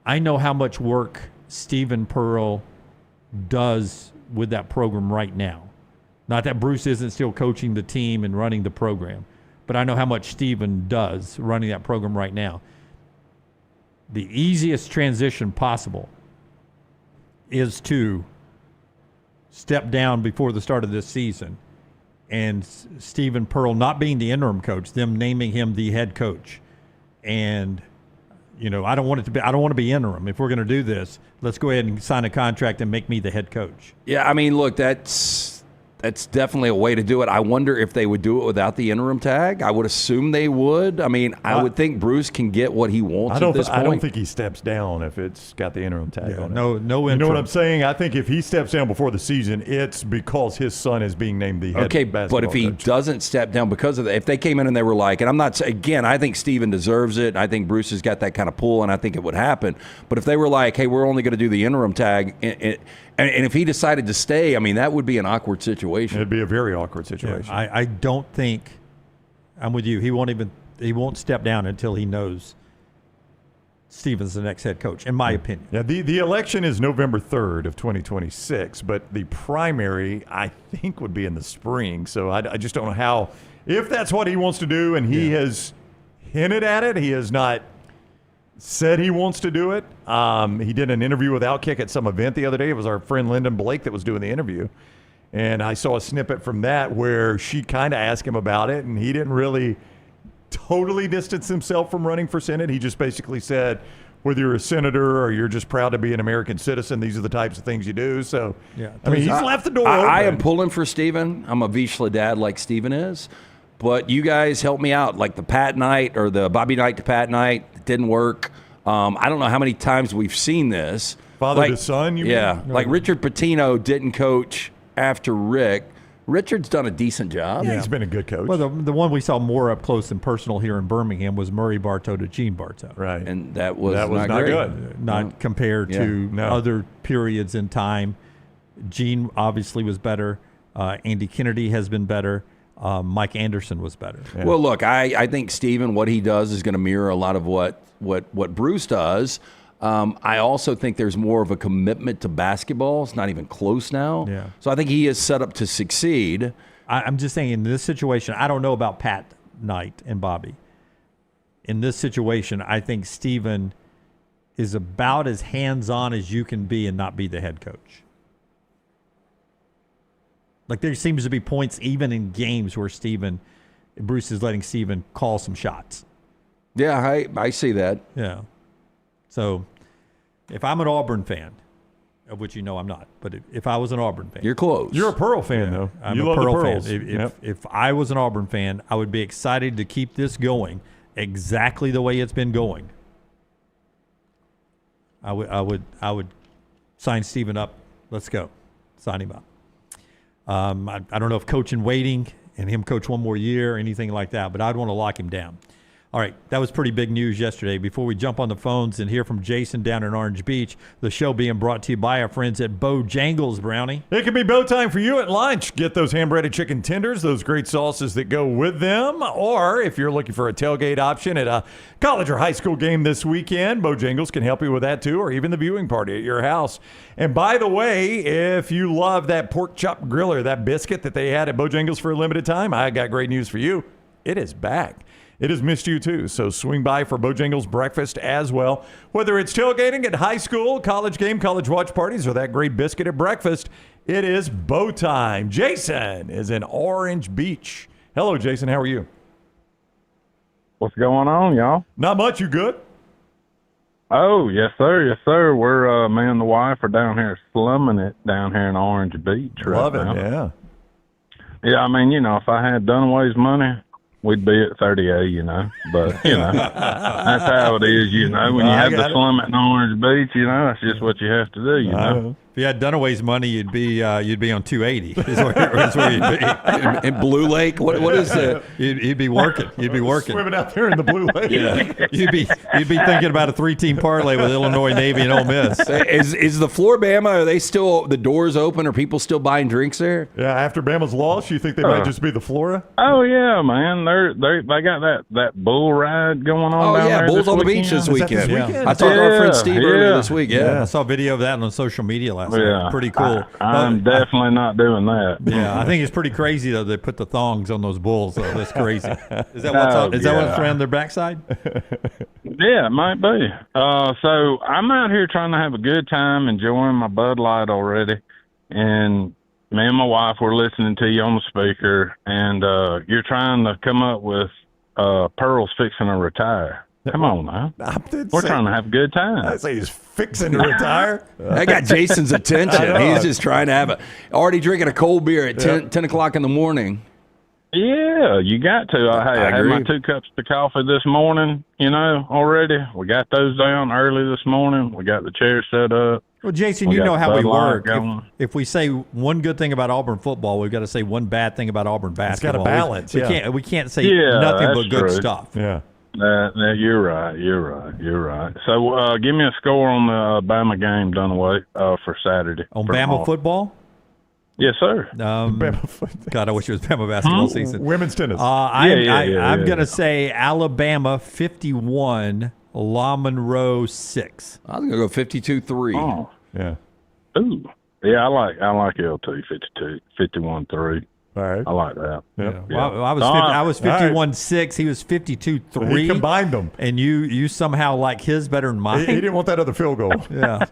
I know how much work Stephen Pearl does with that program right now. Not that Bruce isn't still coaching the team and running the program, but I know how much Stephen does running that program right now. The easiest transition possible is to step down before the start of this season, and Stephen Pearl not being the interim coach, them naming him the head coach. And I don't want to be interim. If we're going to do this, let's go ahead and sign a contract and make me the head coach. Yeah, I mean, look, that's definitely a way to do it. I wonder if they would do it without the interim tag. I would assume they would. I mean, I would think Bruce can get what he wants at this point. I don't think he steps down if it's got the interim tag on it. No interim. You know what I'm saying? I think if he steps down before the season, it's because his son is being named the head basketball but if he coach. doesn't step down because of that, if they came in and they were like, and I'm not, again, I think Steven deserves it. I think Bruce has got that kind of pull, and I think it would happen. But if they were like, hey, we're only going to do the interim tag, and if he decided to stay, I mean, that would be an awkward situation. It'd be a very awkward situation. Yeah, I don't think, I'm with you, he won't step down until he knows Stephen's the next head coach, in my opinion. Yeah, the election is November 3rd of 2026, but the primary, I think, would be in the spring. So I just don't know how, if that's what he wants to do, and he has hinted at it, he has not said he wants to do it. He did an interview with Outkick at some event the other day. It was our friend Lyndon Blake that was doing the interview. And I saw a snippet from that where she kind of asked him about it, and he didn't really totally distance himself from running for Senate. He just basically said, whether you're a senator or you're just proud to be an American citizen, these are the types of things you do. So, I mean, he's left the door open. I am pulling for Stephen. I'm a Vizsla dad like Stephen is. But you guys help me out. Like the Pat Knight or the Bobby Knight to Pat Knight, it didn't work. I don't know how many times we've seen this. Father to son, you mean? Yeah. Like Richard Pitino didn't coach after Rick Richard's done a decent job. Yeah, he's been a good coach. Well, the one we saw more up close and personal here in Birmingham was Murray Bartow to Gene Bartow. Right. And that was not great. good. Not compared to other periods in time. Gene obviously was better. Andy Kennedy has been better. Mike Anderson was better. Yeah. Well, look, I think Stephen, what he does is going to mirror a lot of what Bruce does. I also think there's more of a commitment to basketball. It's not even close now. Yeah. So I think he is set up to succeed. I'm just saying, in this situation, I don't know about Pat Knight and Bobby. In this situation, I think Stephen is about as hands-on as you can be and not be the head coach. Like, there seems to be points even in games where Bruce is letting Stephen call some shots. Yeah, I see that. Yeah. So, if I'm an Auburn fan, of which you know I'm not, but if I was an Auburn fan. You're close. You're a Pearl fan, though. I'm you a love Pearl the Pearls. fan. If I was an Auburn fan, I would be excited to keep this going exactly the way it's been going. I would sign Stephen up. Let's go. Sign him up. I don't know if coach in waiting and him coach one more year or anything like that, but I'd want to lock him down. All right, that was pretty big news yesterday. Before we jump on the phones and hear from Jason down in Orange Beach, the show being brought to you by our friends at Bojangles, Brownie. It can be bow time for you at lunch. Get those hand-breaded chicken tenders, those great sauces that go with them. Or if you're looking for a tailgate option at a college or high school game this weekend, Bojangles can help you with that too, or even the viewing party at your house. And by the way, if you love that pork chop griller, that biscuit that they had at Bojangles for a limited time, I got great news for you. It is back. It has missed you too, so swing by for Bojangles breakfast as well. Whether it's tailgating at high school, college game, college watch parties, or that great biscuit at breakfast, it is bow time. Jason is in Orange Beach. Hello, Jason. How are you? What's going on, y'all? Not much. You good? Oh, yes, sir. Yes, sir. We're, me and the wife are down here slumming it down here in Orange Beach right Love it, now. yeah. Yeah, I mean, if I had Dunaway's money, we'd be at 38, But, that's how it is, When you have to slum it in Orange Beach, that's just what you have to do, If you had Dunaway's money, you'd be on 280. Is where you'd be. In Blue Lake, what is that? You'd be working. You'd be working. Swimming out there in the Blue Lake. Yeah. You'd be thinking about a 3-team parlay with Illinois, Navy, and Ole Miss. Is the floor Bama? Are they still the doors open? Are people still buying drinks there? Yeah. After Bama's loss, you think they might just be the Flora? Oh yeah, man. They got that bull ride going on. Oh yeah, there Bulls on the beach this weekend. I talked to our friend Steve earlier this week. Yeah, I saw a video of that on social media last night. Pretty cool. I'm definitely not doing that. Yeah, I think it's pretty crazy though. They put the thongs on those bulls. Though. That's crazy. Is that what's around their backside? Yeah, it might be. So I'm out here trying to have a good time, enjoying my Bud Light already, and me and my wife were listening to you on the speaker, and you're trying to come up with Pearl's fixing to retire. Come on now. We're trying to have a good time. I say he's fixing to retire. I got Jason's attention. He's just trying to already drinking a cold beer at 10 o'clock in the morning. Yeah, you got to. I had my 2 cups of coffee this morning, already. We got those down early this morning. We got the chairs set up. Well, Jason, you know how we work. If we say one good thing about Auburn football, we've got to say one bad thing about Auburn basketball. It's got to balance. We can't say nothing but good stuff. Yeah. You're right. So give me a score on the Bama game, Dunaway, for Saturday. On Bama football? Yes, sir. God, I wish it was Bama basketball season. Women's tennis. I'm going to say Alabama 51, LA-Monroe 6. I'm going to go 52-3. Oh. Yeah. Ooh. Yeah, I like LT 52, 51-3. All right. I like that. Yeah. Well, I was 51-6. He was 52-3. He combined them. And you somehow like his better than mine. He didn't want that other field goal. Yeah.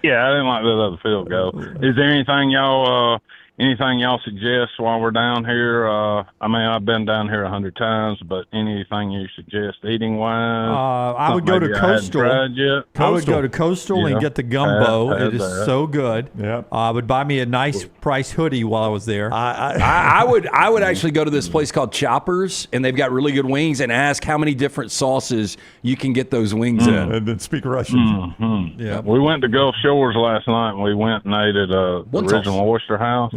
Yeah, I didn't like that other field goal. Is there anything y'all suggest while we're down here? I mean, I've been down here 100 times, but anything you suggest eating wise? I would go to Coastal. I would go to Coastal and get the gumbo. It is so good. Yeah. I would buy me a nice price hoodie while I was there. I would actually go to this place called Choppers, and they've got really good wings, and ask how many different sauces you can get those wings in. And then speak Russian. Mm-hmm. Yeah. We went to Gulf Shores last night, and we went and ate at the original Oyster House.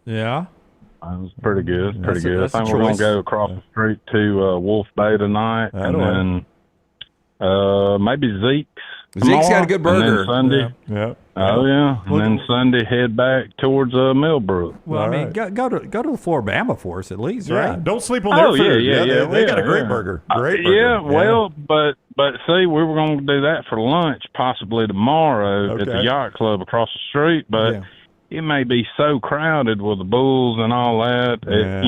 Yeah. was pretty good. Pretty That's good. I think we're going to go across the street to Wolf Bay tonight, and then maybe Zeke's. Zeke's got a good burger. And then Sunday. Yeah. Oh yeah, and then Sunday head back towards Millbrook. Well, I mean, go to the Floribama for us at least, Yeah, right? don't sleep on their food. Yeah. They got a great burger. Great burger. Yeah, well, but see, we were going to do that for lunch possibly tomorrow at the yacht club across the street, but it may be so crowded with the bulls and all that. Hey,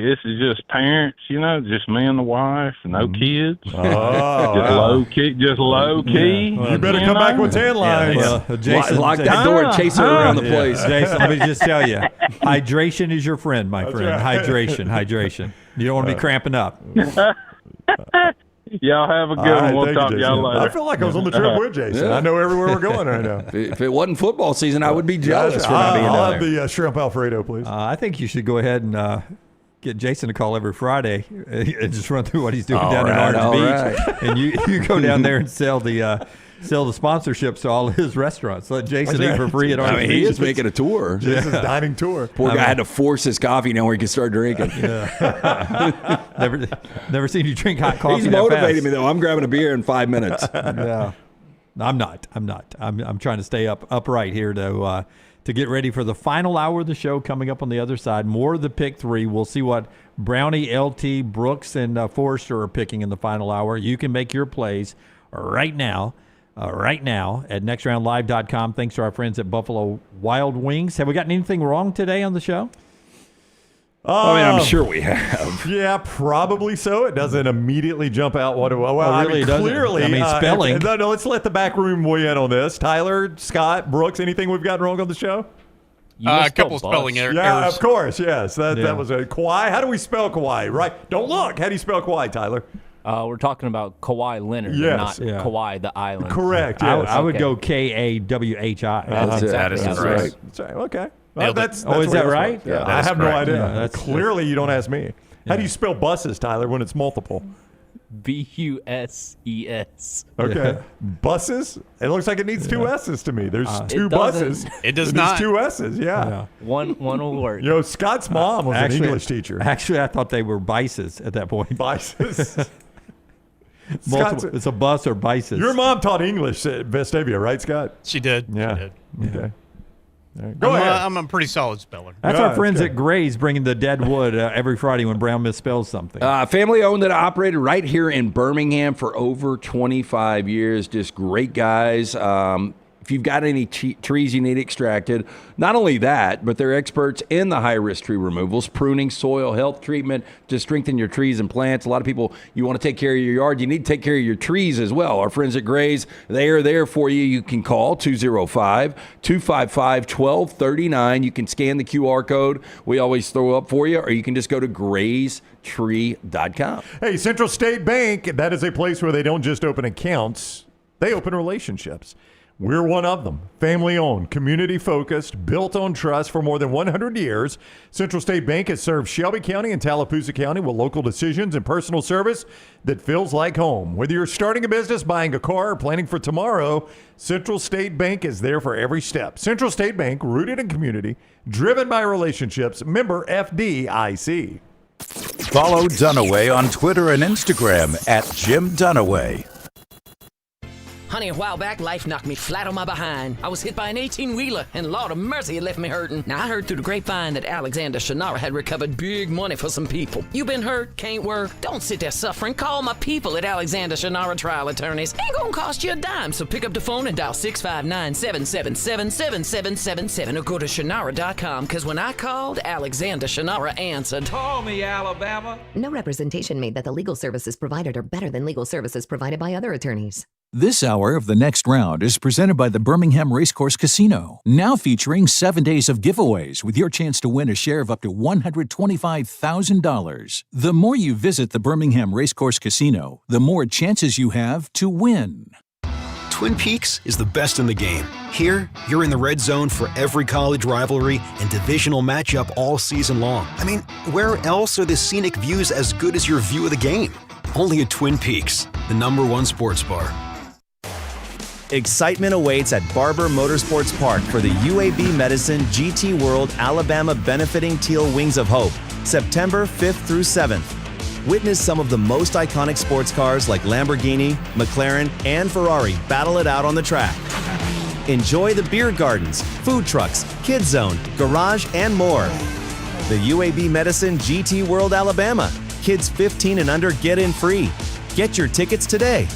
this is just parents, just me and the wife, no kids. Oh, just low key. Well, you better come back with tan lines. Jason, lock that door and chase her around the place. Jason, let me just tell you, hydration is your friend, my friend. right. Hydration. You don't want to be cramping up. Y'all have a good one. We'll talk to y'all later. I feel like I was on the trip with Jason. I know everywhere we're going right now. If it wasn't football season, I would be jealous for not being I'll down have there. the shrimp Alfredo, please. I think you should go ahead and get Jason to call every Friday and just run through what he's doing down in Orange Beach. And you go down there and sell the sponsorships to all his restaurants. Let Jason eat for free at Orange Beach. He is making a tour. Jason's dining tour. Poor guy had to force his coffee now where he can start drinking. Never seen you drink hot coffee. He's motivating me, though. I'm grabbing a beer in 5 minutes. Yeah. I'm not. I'm trying to stay upright here to get ready for the final hour of the show coming up on the other side. More of the pick three. We'll see what Brownie, LT, Brooks, and Forrester are picking in the final hour. You can make your plays right now at nextroundlive.com. Thanks to our friends at Buffalo Wild Wings. Have we gotten anything wrong today on the show? I'm sure we have. Yeah, probably so. It doesn't immediately jump out. Clearly. Spelling. No, let's let the back room weigh in on this. Tyler, Scott, Brooks, anything we've gotten wrong on the show? A couple spelling errors. Yeah, of course. Yes, that was a Kawhi. How do we spell Kawhi? Right? Don't look. How do you spell Kawhi, Tyler? We're talking about Kawhi Leonard, not Kawhi the island. Correct. Yes. I would go Kawhi. That is right. That's right. Okay. Is that right? Yeah, I have no idea. Yeah, Clearly, you don't ask me. How do you spell buses, Tyler, when it's multiple? Buses. Okay. Buses? It looks like it needs two S's to me. There's two buses. It does not. There's two S's, yeah. One will work. Scott's mom was an English teacher. Actually, I thought they were bices at that point. Bices. It's a bus or bices. Your mom taught English at Vestavia, right, Scott? She did. Yeah. She did. Okay. Right. Go ahead. I'm a pretty solid speller. That's our friends at Gray's bringing the dead wood every Friday when Brown misspells something. Family owned and operated right here in Birmingham for over 25 years. Just great guys. If you've got any trees you need extracted, not only that, but they're experts in the high-risk tree removals, pruning, soil health treatment to strengthen your trees and plants. A lot of people, you want to take care of your yard, you need to take care of your trees as well. Our friends at Gray's, they are there for you. You can call 205-255-1239. You can scan the QR code we always throw up for you, or you can just go to graystree.com. Hey, Central State Bank, that is a place where they don't just open accounts, they open relationships. We're one of them. Family-owned, community-focused, built on trust for more than 100 years. Central State Bank has served Shelby County and Tallapoosa County with local decisions and personal service that feels like home. Whether you're starting a business, buying a car, or planning for tomorrow, Central State Bank is there for every step. Central State Bank, rooted in community, driven by relationships, member FDIC. Follow Dunaway on Twitter and Instagram at Jim Dunaway. Honey, a while back, life knocked me flat on my behind. I was hit by an 18-wheeler, and Lord of mercy, it left me hurting. Now, I heard through the grapevine that Alexander Shannara had recovered big money for some people. You been hurt? Can't work? Don't sit there suffering. Call my people at Alexander Shannara Trial Attorneys. Ain't gonna cost you a dime, so pick up the phone and dial 659-777-7777 or go to Shannara.com, because when I called, Alexander Shannara answered. Call me, Alabama. No representation made that the legal services provided are better than legal services provided by other attorneys. This hour of The Next Round is presented by the Birmingham Racecourse Casino, now featuring 7 days of giveaways with your chance to win a share of up to $125,000. The more you visit the Birmingham Racecourse Casino, the more chances you have to win. Twin Peaks is the best in the game. Here, you're in the red zone for every college rivalry and divisional matchup all season long. I mean, where else are the scenic views as good as your view of the game? Only at Twin Peaks, the #1 sports bar. Excitement awaits at Barber Motorsports Park for the UAB Medicine GT World Alabama Benefiting Teal Wings of Hope, September 5th through 7th. Witness some of the most iconic sports cars like Lamborghini, McLaren, and Ferrari battle it out on the track. Enjoy the beer gardens, food trucks, kids zone, garage, and more. The UAB Medicine GT World Alabama. Kids 15 and under get in free. Get your tickets today.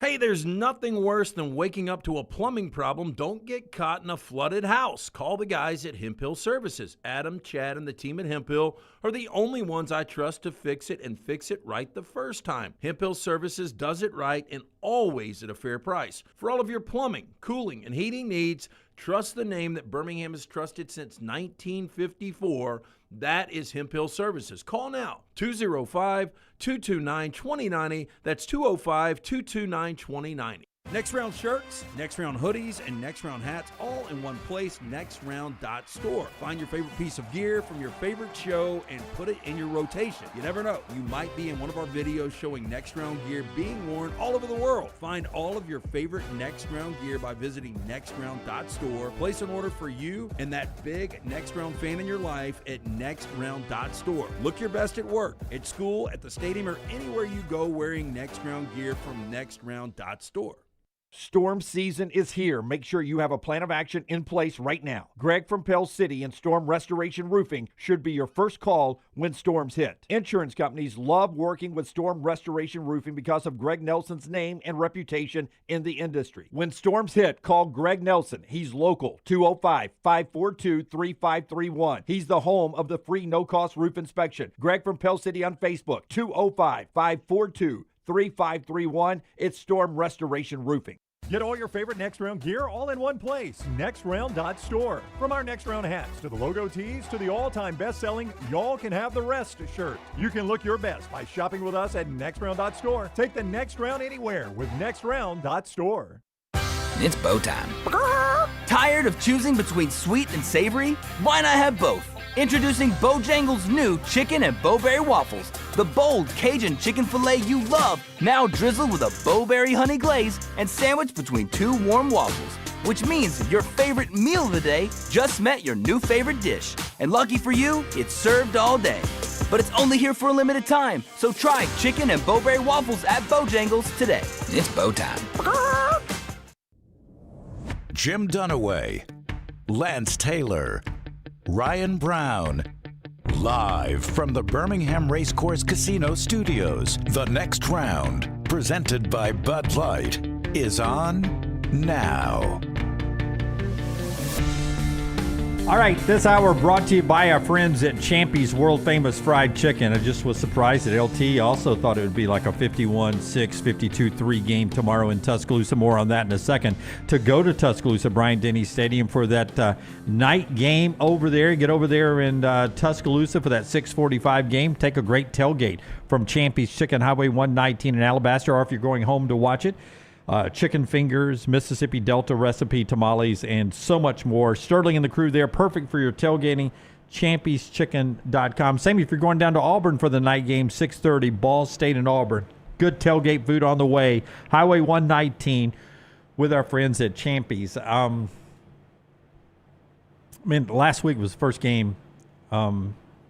Hey, there's nothing worse than waking up to a plumbing problem. Don't get caught in a flooded house. Call the guys at Hemp Hill Services. Adam, Chad, and the team at Hemp Hill are the only ones I trust to fix it and fix it right the first time. Hemp Hill Services does it right and always at a fair price. For all of your plumbing, cooling, and heating needs, trust the name that Birmingham has trusted since 1954. That is Hemp Hill Services. Call now, 205-229-2090. That's 205-229-2090. Next Round shirts, Next Round hoodies, and Next Round hats all in one place, nextround.store. Find your favorite piece of gear from your favorite show and put it in your rotation. You never know, you might be in one of our videos showing Next Round gear being worn all over the world. Find all of your favorite Next Round gear by visiting nextround.store. Place an order for you and that big Next Round fan in your life at nextround.store. Look your best at work, at school, at the stadium, or anywhere you go wearing Next Round gear from nextround.store. Storm season is here. Make sure you have a plan of action in place right now. Greg from Pell City and Storm Restoration Roofing should be your first call when storms hit. Insurance companies love working with Storm Restoration Roofing because of Greg Nelson's name and reputation in the industry. When storms hit, call Greg Nelson. He's local, 205-542-3531. He's the home of the free no-cost roof inspection. Greg from Pell City on Facebook, 205-542-3531. It's Storm Restoration Roofing. Get all your favorite Next Round gear all in one place. Nextround.store. From our Next Round hats to the logo tees to the all-time best-selling Y'all Can Have the Rest shirt. You can look your best by shopping with us at Nextround.store. Take the next round anywhere with Nextround.store. It's bow time. Tired of choosing between sweet and savory? Why not have both? Introducing Bojangles' new chicken and bowberry waffles. The bold Cajun chicken filet you love, now drizzled with a bowberry honey glaze and sandwiched between two warm waffles. Which means your favorite meal of the day just met your new favorite dish. And lucky for you, it's served all day. But it's only here for a limited time, so try chicken and bowberry waffles at Bojangles today. It's bow time. Jim Dunaway, Lance Taylor, Ryan Brown. Live from the Birmingham Racecourse Casino Studios, the Next Round, presented by Bud Light, is on now. All right, this hour brought to you by our friends at Champy's World Famous Fried Chicken. I just was surprised that LT also thought it would be like a 51-6, 52-3 game tomorrow in Tuscaloosa. More on that in a second. To go to Tuscaloosa, Bryant-Denny Stadium for that night game over there. Get over there in Tuscaloosa for that 6:45 game. Take a great tailgate from Champy's Chicken, Highway 119 in Alabaster, or if you're going home to watch it, chicken fingers, Mississippi Delta recipe tamales, and so much more. Sterling and the crew there, perfect for your tailgating. ChampysChicken.com. Same if you're going down to Auburn for the night game, 6:30, Ball State and Auburn. Good tailgate food on the way. Highway 119 with our friends at Champy's. Last week was the first game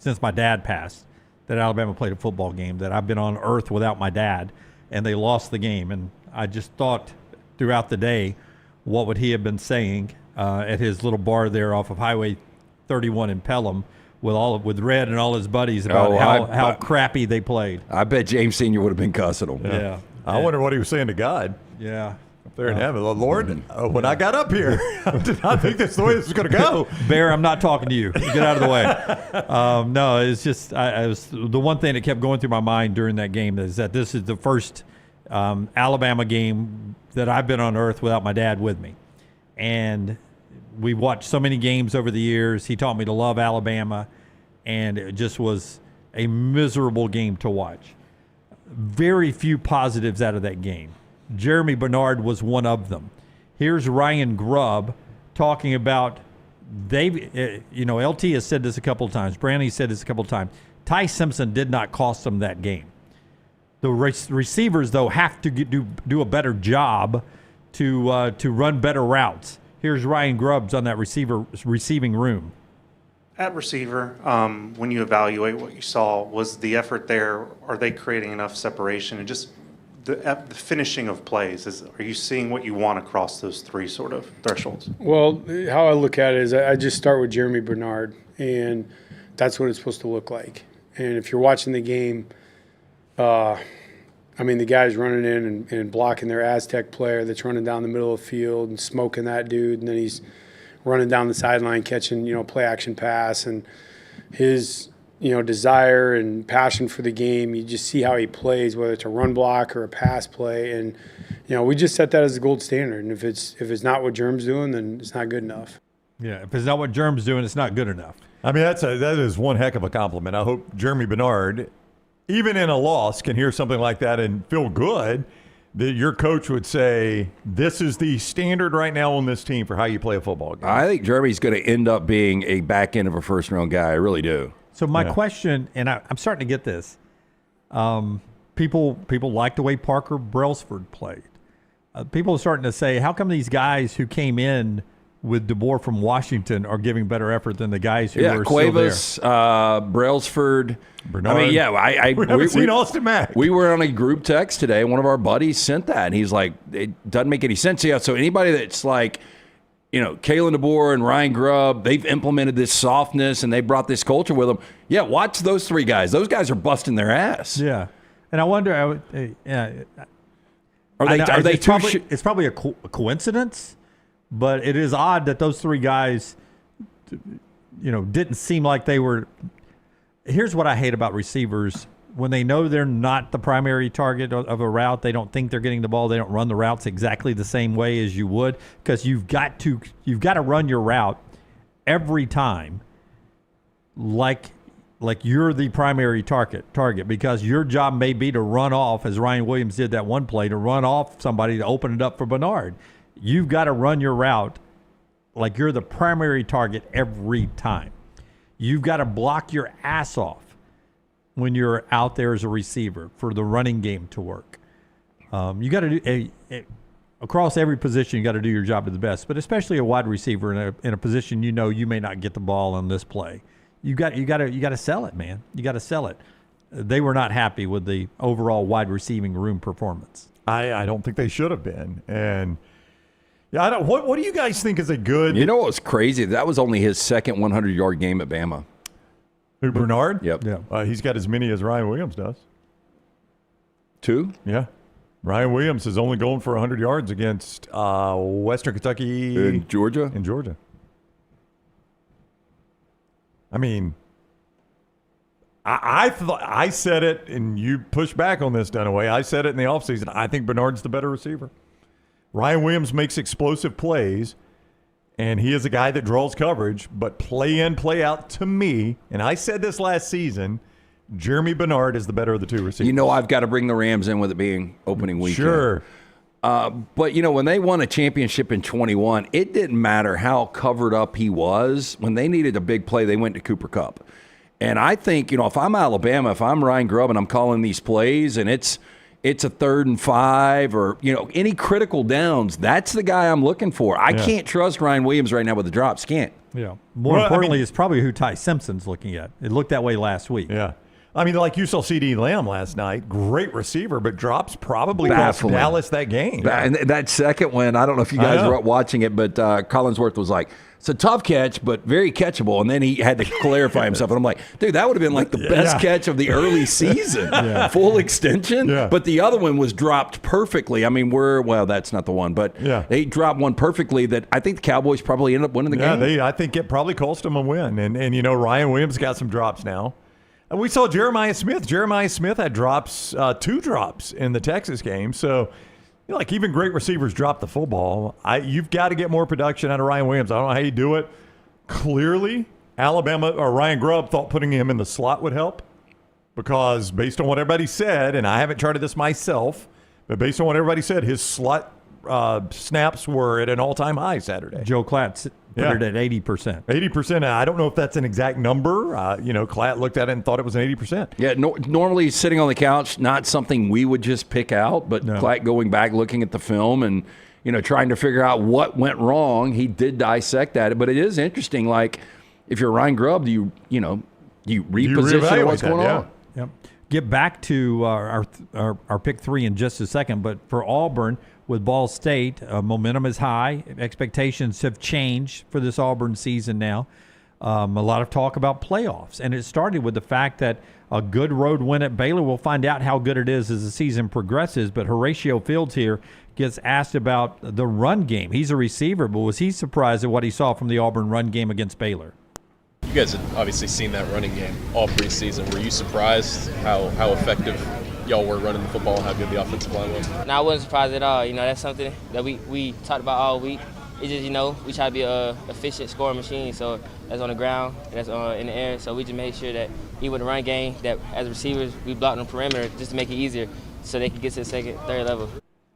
since my dad passed that Alabama played a football game that I've been on earth without my dad, and they lost the game. And I just thought throughout the day, what would he have been saying at his little bar there off of Highway 31 in Pelham with Red and all his buddies about how crappy they played. I bet James Sr. would have been cussing them. Yeah. I wonder what he was saying to God. Yeah. Up there in heaven. Lord, when I got up here, I did not think that's the way this was going to go. Bear, I'm not talking to you. Get out of the way. No, it's just I was the one thing that kept going through my mind during that game is that this is the first Alabama game that I've been on earth without my dad with me. And we watched so many games over the years. He taught me to love Alabama, and it just was a miserable game to watch. Very few positives out of that game. Jeremy Bernard was one of them. Here's Ryan Grubb talking about LT has said this a couple of times. Brantley said this a couple of times. Ty Simpson did not cost them that game. The receivers, though, have to do a better job to run better routes. Here's Ryan Grubbs on that receiving room. At receiver, when you evaluate what you saw, was the effort there? Are they creating enough separation? And just the finishing of plays, are you seeing what you want across those three sort of thresholds? Well, how I look at it is I just start with Jeremy Bernard, and that's what it's supposed to look like. And if you're watching the game, the guy's running in and blocking their Aztec player that's running down the middle of the field and smoking that dude, and then he's running down the sideline catching, play action pass, and his, desire and passion for the game. You just see how he plays, whether it's a run block or a pass play, and we just set that as the gold standard. And if it's not what Germ's doing, then it's not good enough. Yeah, if it's not what Germ's doing, it's not good enough. I mean, that is one heck of a compliment. I hope Jeremy Bernard, even in a loss, can hear something like that and feel good that your coach would say, this is the standard right now on this team for how you play a football game. I think Jeremy's going to end up being a back end of a first-round guy. I really do. So my question, and I'm starting to get this, people like the way Parker Brailsford played. People are starting to say, how come these guys who came in with DeBoer from Washington are giving better effort than the guys who were Cuevas, still there? Brailsford, Bernard. I mean, we haven't seen Austin Mack. We were on a group text today. One of our buddies sent that, and he's like, it doesn't make any sense. Yeah, so anybody that's like, Kalen DeBoer and Ryan Grubb, they've implemented this softness, and they brought this culture with them. Yeah, watch those three guys. Those guys are busting their ass. Yeah. And I wonder, it's probably a coincidence, but it is odd that those three guys, didn't seem like they were. Here's what I hate about receivers. When they know they're not the primary target of a route, they don't think they're getting the ball. They don't run the routes exactly the same way as you would, because you've got to run your route every time like you're the primary target, because your job may be to run off, as Ryan Williams did that one play, to run off somebody to open it up for Bernard. You've got to run your route like you're the primary target every time. You've got to block your ass off when you're out there as a receiver for the running game to work. You got to do across every position. You got to do your job to the best, but especially a wide receiver in a position you may not get the ball on this play. You got to sell it, man. You got to sell it. They were not happy with the overall wide receiving room performance. I don't think they should have been. And yeah, what do you guys think is a good? You know what was crazy? That was only his second 100-yard game at Bama. Who, Bernard? Yep. Yeah. He's got as many as Ryan Williams does. 2? Yeah. Ryan Williams is only going for 100 yards against Western Kentucky. In Georgia? In Georgia. I mean, I said it, and you pushed back on this, Dunaway. I said it in the offseason. I think Bernard's the better receiver. Ryan Williams makes explosive plays, and he is a guy that draws coverage, but play in, play out to me, and I said this last season, Jeremy Bernard is the better of the two receivers. I've got to bring the Rams in with it being opening weekend. Sure. But, when they won a championship in 21, it didn't matter how covered up he was. When they needed a big play, they went to Cooper Kupp. And I think, if I'm Alabama, if I'm Ryan Grubb and I'm calling these plays and it's a 3rd and 5 or, any critical downs, that's the guy I'm looking for. I can't trust Ryan Williams right now with the drops. Can't. Yeah. More importantly, it's probably who Ty Simpson's looking at. It looked that way last week. Yeah. I mean, like you saw C.D. Lamb last night, great receiver, but drops probably cost Dallas that game. And that second one, I don't know if you guys were watching it, but Collinsworth was like, it's a tough catch, but very catchable. And then he had to clarify himself. And I'm like, dude, that would have been like the best catch of the early season. Full extension. Yeah. But the other one was dropped perfectly. I mean, that's not the one, but they dropped one perfectly that I think the Cowboys probably ended up winning the game. I think it probably cost them a win. And Ryan Williams got some drops now. And we saw Jeremiah Smith. Jeremiah Smith had drops, 2 drops in the Texas game. So, even great receivers drop the football. You've got to get more production out of Ryan Williams. I don't know how you do it. Clearly, Alabama or Ryan Grubb thought putting him in the slot would help, because based on what everybody said, and I haven't charted this myself, but based on what everybody said, his slot snaps were at an all-time high Saturday. Joe Klatt put it at 80%. 80%. I don't know if that's an exact number. Klatt looked at it and thought it was an 80%. Yeah, normally sitting on the couch, not something we would just pick out, but Klatt going back, looking at the film and, trying to figure out what went wrong. He did dissect that. But it is interesting, like, if you're Ryan Grubb, do you reposition what's going on? Yep. Get back to our pick 3 in just a second, but for Auburn with Ball State, momentum is high. Expectations have changed for this Auburn season now. A lot of talk about playoffs, and it started with the fact that a good road win at Baylor. We'll find out how good it is as the season progresses, but Horatio Fields here gets asked about the run game. He's a receiver, but was he surprised at what he saw from the Auburn run game against Baylor? You guys have obviously seen that running game all preseason. Were you surprised how effective y'all were running the football, how good the offensive line was? No, I wasn't surprised at all. That's something that we talked about all week. It's just, we try to be an efficient scoring machine, so that's on the ground and that's in the air. So we just made sure that even with the run game, that as receivers, we blocked on the perimeter just to make it easier so they can get to the second, third level.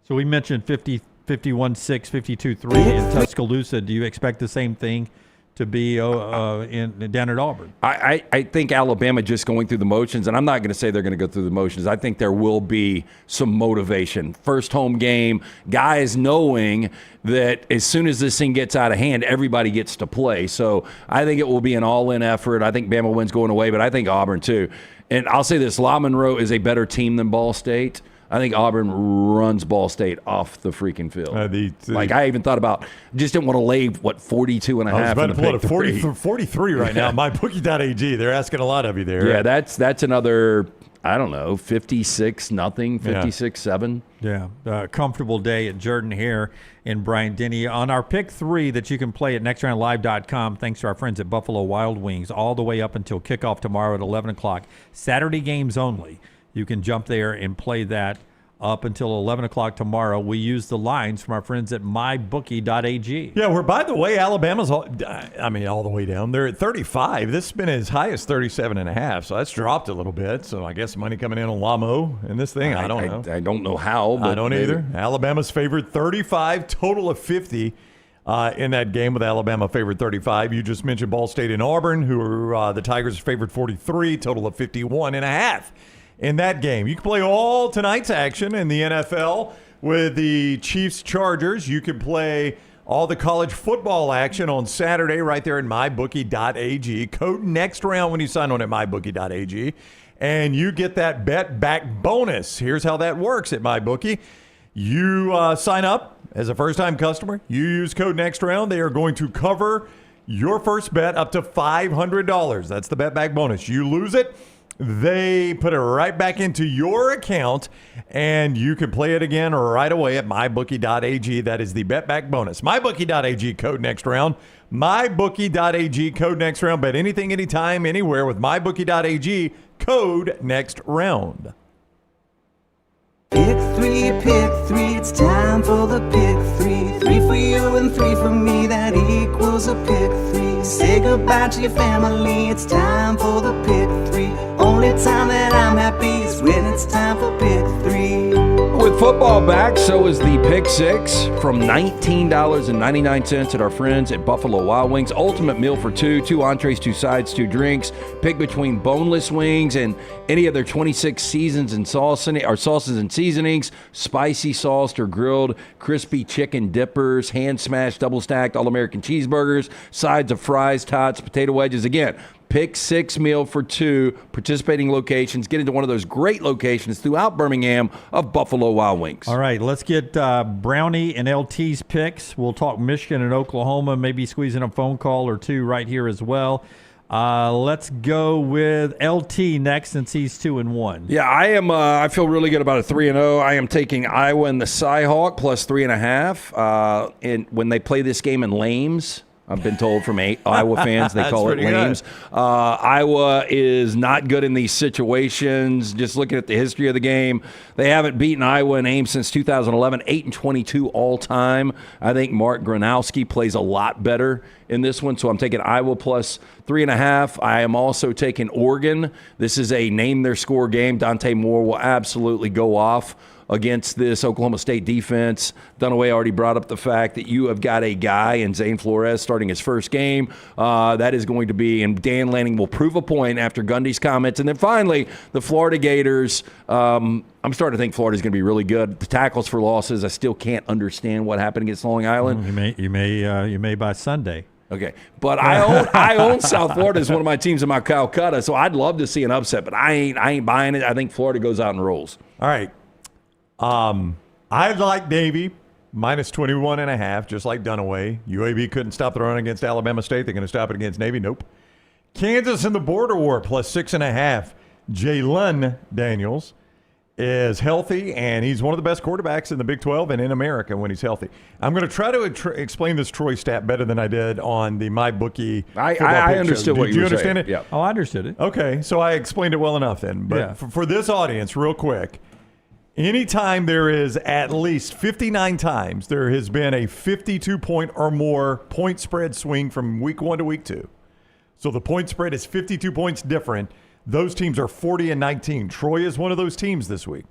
So we mentioned 51-6, 52-3 in Tuscaloosa. Do you expect the same thing to be down at Auburn? I think Alabama just going through the motions, and I'm not going to say they're going to go through the motions. I think there will be some motivation. First home game, guys knowing that as soon as this thing gets out of hand, everybody gets to play. So I think it will be an all-in effort. I think Bama wins going away, but I think Auburn too. And I'll say this, LA-Monroe is a better team than Ball State. I think Auburn runs Ball State off the freaking field. I even thought about, just didn't want to lay, 42 and a half. I was about to pull it at 43 right now. MyBookie.ag, they're asking a lot of you there. Yeah, that's another, 56-0, 56-7. Yeah, comfortable day at Jordan Hare and Brian Denny. On our pick 3 that you can play at nextroundlive.com, thanks to our friends at Buffalo Wild Wings, all the way up until kickoff tomorrow at 11 o'clock. Saturday games only. You can jump there and play that up until 11 o'clock tomorrow. We use the lines from our friends at mybookie.ag. Yeah, where, by the way, Alabama's all the way down. They're at 35. This has been as high as 37.5, so that's dropped a little bit. So I guess money coming in on Lamo in this thing. I don't know. I don't know how. But I don't either. Alabama's favored 35, total of 50 in that game with Alabama favored 35. You just mentioned Ball State and Auburn, who are the Tigers favored 43, total of 51.5. In that game. You can play all tonight's action in the NFL with the Chiefs-Chargers. You can play all the college football action on Saturday right there at mybookie.ag. Code next round when you sign on at mybookie.ag. And you get that bet back bonus. Here's how that works at MyBookie. You sign up as a first-time customer. You use code next round. They are going to cover your first bet up to $500. That's the bet back bonus. You lose it, they put it right back into your account, and you can play it again right away at mybookie.ag. That is the bet back bonus. Mybookie.ag, code next round. Mybookie.ag, code next round. Bet anything, anytime, anywhere with mybookie.ag, code next round. Pick three, it's time for the pick three. 3 for you and 3 for me, that equals a pick 3. Say goodbye to your family, it's time for the pick 3. Only time that I'm happy is when it's time for pick 3. With football back, so is the pick 6 from $19.99 at our friends at Buffalo Wild Wings. Ultimate meal for 2 entrees, 2 sides, 2 drinks. Pick between boneless wings and any of their 26 seasons and sauces and seasonings, spicy sauced or grilled, crispy chicken dippers, hand smashed, double stacked, all-American cheeseburgers, sides of fries, tots, potato wedges. Again, pick 6 meal for 2, participating locations. Get into one of those great locations throughout Birmingham of Buffalo Wild Wings. All right, let's get Brownie and LT's picks. We'll talk Michigan and Oklahoma, maybe squeeze in a phone call or 2 right here as well. Let's go with LT next since he's 2-1. Yeah, I am. I feel really good about a 3-0. I am taking Iowa and the Cyhawk plus 3.5. And when they play this game in Lames, I've been told from Iowa fans, they call it Lames. Iowa is not good in these situations. Just looking at the history of the game, they haven't beaten Iowa in Ames since 2011, 8-22 all time. I think Mark Gronowski plays a lot better in this one, so I'm taking Iowa plus 3.5. I am also taking Oregon. This is a name their score game. Dante Moore will absolutely go off against this Oklahoma State defense. Dunaway already brought up the fact that you have got a guy in Zane Flores starting his first game. That is going to be, and Dan Lanning will prove a point after Gundy's comments. And then finally, the Florida Gators. I'm starting to think Florida's going to be really good. The tackles for losses, I still can't understand what happened against Long Island. You may by Sunday. Okay, but I own South Florida as one of my teams in my Calcutta, so I'd love to see an upset, but I ain't buying it. I think Florida goes out and rolls. All right. I like Navy minus 21.5, just like Dunaway. UAB couldn't stop the run against Alabama State. They're going to stop it against Navy. Nope. Kansas in the border war plus 6.5. Jalen Daniels is healthy, and he's one of the best quarterbacks in the Big 12 and in America when he's healthy. I'm going to try to explain this Troy stat better than I did on the MyBookie. I understood what you were understand saying. It? Yeah. Oh, I understood it. Okay, so I explained it well enough then. But for this audience, real quick, anytime there is at least 59 times there has been a 52-point or more point spread swing from week 1 to week 2. So the point spread is 52 points different. Those teams are 40-19. Troy is one of those teams this week.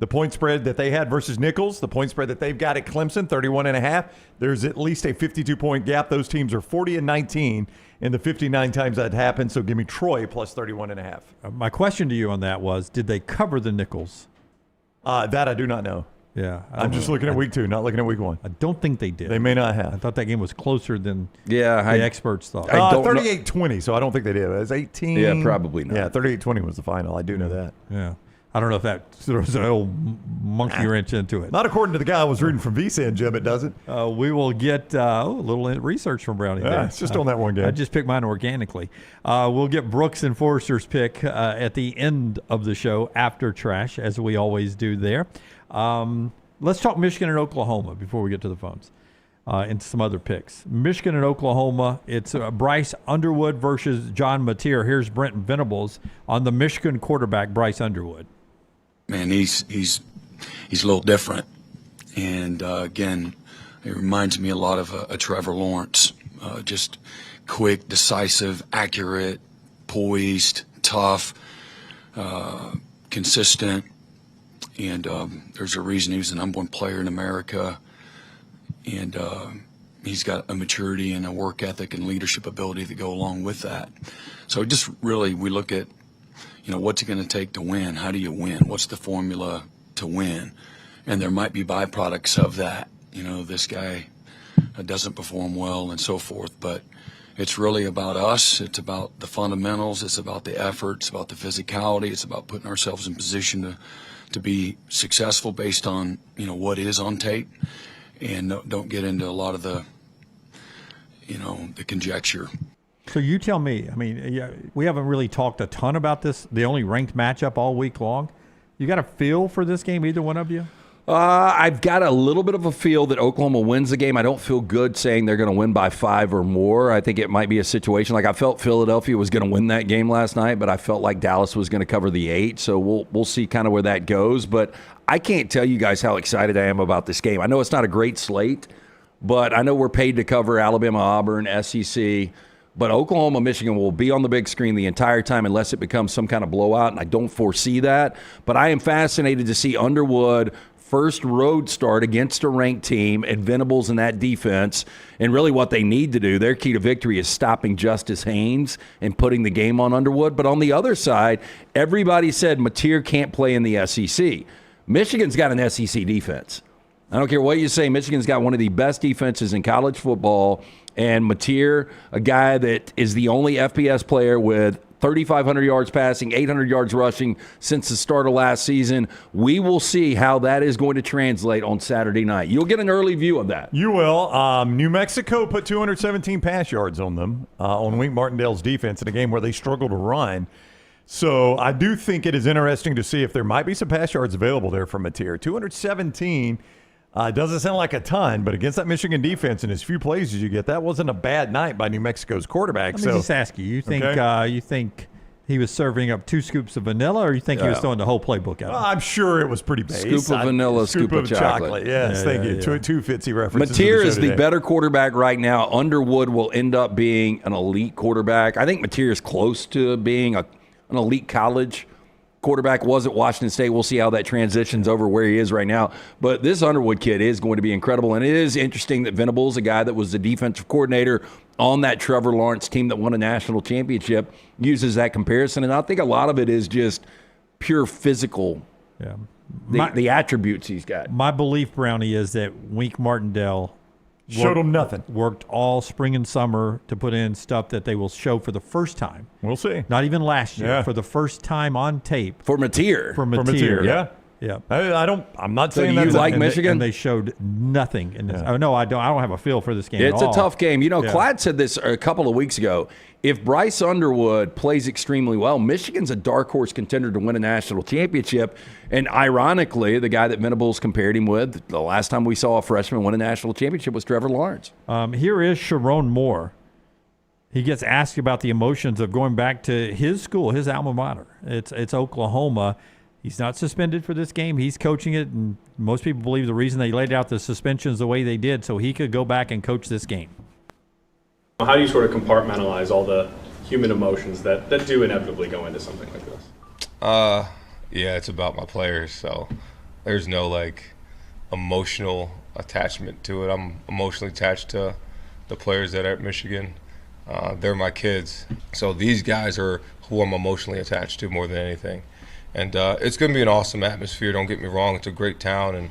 The point spread that they had versus Nichols, the point spread that they've got at Clemson, 31.5. There's at least a 52-point gap. Those teams are 40-19 in the 59 times that happened. So give me Troy plus 31.5. My question to you on that was, did they cover the Nichols? That I do not know. Yeah, I'm just looking at week 2, not looking at week 1. I don't think they did. They may not have. I thought that game was closer than the experts thought. 38-20, so I don't think they did. It was 18. Yeah, probably not. Yeah, 38-20 was the final. I do know that. Yeah. I don't know if that throws an old monkey wrench into it. Not according to the guy I was reading from VSAN, Jim, it doesn't. We will get a little research from Brownie there. It's just on that one game. I just picked mine organically. We'll get Brooks and Forrester's pick at the end of the show after trash, as we always do there. Let's talk Michigan and Oklahoma before we get to the phones and some other picks. Michigan and Oklahoma, it's Bryce Underwood versus John Mateer. Here's Brent Venables on the Michigan quarterback, Bryce Underwood. Man, he's a little different. And, again, it reminds me a lot of a Trevor Lawrence. Just quick, decisive, accurate, poised, tough, consistent. And there's a reason he was the number one player in America. And he's got a maturity and a work ethic and leadership ability that go along with that. So just really we look at, what's it going to take to win? How do you win? What's the formula to win? And there might be byproducts of that. This guy doesn't perform well and so forth. But it's really about us. It's about the fundamentals. It's about the effort. It's about the physicality. It's about putting ourselves in position to be successful based on what is on tape, and don't get into a lot of the the conjecture. So you tell me. I mean, we haven't really talked a ton about this. The only ranked matchup all week long. You got a feel for this game, either one of you? I've got a little bit of a feel that Oklahoma wins the game. I don't feel good saying they're going to win by 5 or more. I think it might be a situation like I felt Philadelphia was going to win that game last night, but I felt like Dallas was going to cover the 8. So we'll see kind of where that goes. But I can't tell you guys how excited I am about this game. I know it's not a great slate, but I know we're paid to cover Alabama, Auburn, SEC. But Oklahoma, Michigan will be on the big screen the entire time unless it becomes some kind of blowout, and I don't foresee that. But I am fascinated to see Underwood first road start against a ranked team and Venables in that defense. And really what they need to do, their key to victory is stopping Justice Haynes and putting the game on Underwood. But on the other side, everybody said Mateer can't play in the SEC. Michigan's got an SEC defense. I don't care what you say. Michigan's got one of the best defenses in college football. And Mateer, a guy that is the only FBS player with 3,500 yards passing, 800 yards rushing since the start of last season. We will see how that is going to translate on Saturday night. You'll get an early view of that. You will. New Mexico put 217 pass yards on them, on Wink Martindale's defense in a game where they struggled to run. So I do think it is interesting to see if there might be some pass yards available there from Mateer. 217 doesn't sound like a ton, but against that Michigan defense and as few plays as you get, that wasn't a bad night by New Mexico's quarterback. Let me just ask you, you think he was serving up 2 scoops of vanilla, or you think he was throwing the whole playbook out? I'm sure it was pretty base. Scoop of vanilla, scoop of chocolate. Yes, thank you. Two Fitzy references. Mateer is the better quarterback right now. Underwood will end up being an elite quarterback. I think Mateer is close to being an elite college quarterback was at Washington State. We'll see how that transitions over where he is right now. But this Underwood kid is going to be incredible. And it is interesting that Venables, a guy that was the defensive coordinator on that Trevor Lawrence team that won a national championship, uses that comparison. And I think a lot of it is just pure physical, the attributes he's got. My belief, Brownie, is that Wink Martindale showed them nothing. Worked all spring and summer to put in stuff that they will show for the first time. We'll see. Not even last year. For the first time on tape. For Mateer. Yeah. Yeah. I'm not So saying you that's like Michigan? And they showed nothing in this. Oh, no, I don't have a feel for this game It's at all. a tough game. Clyde said this a couple of weeks ago. If Bryce Underwood plays extremely well, Michigan's a dark horse contender to win a national championship. And ironically, the guy that Venables compared him with, the last time we saw a freshman win a national championship was Trevor Lawrence. Here is Sharon Moore. He gets asked about the emotions of going back to his school, his alma mater. It's Oklahoma. He's not suspended for this game. He's coaching it, and most people believe the reason they laid out the suspensions the way they did so he could go back and coach this game. How do you sort of compartmentalize all the human emotions that do inevitably go into something like this? Yeah, it's about my players, so there's no emotional attachment to it. I'm emotionally attached to the players that are at Michigan. They're my kids, so these guys are who I'm emotionally attached to more than anything. And it's going to be an awesome atmosphere. Don't get me wrong; it's a great town, and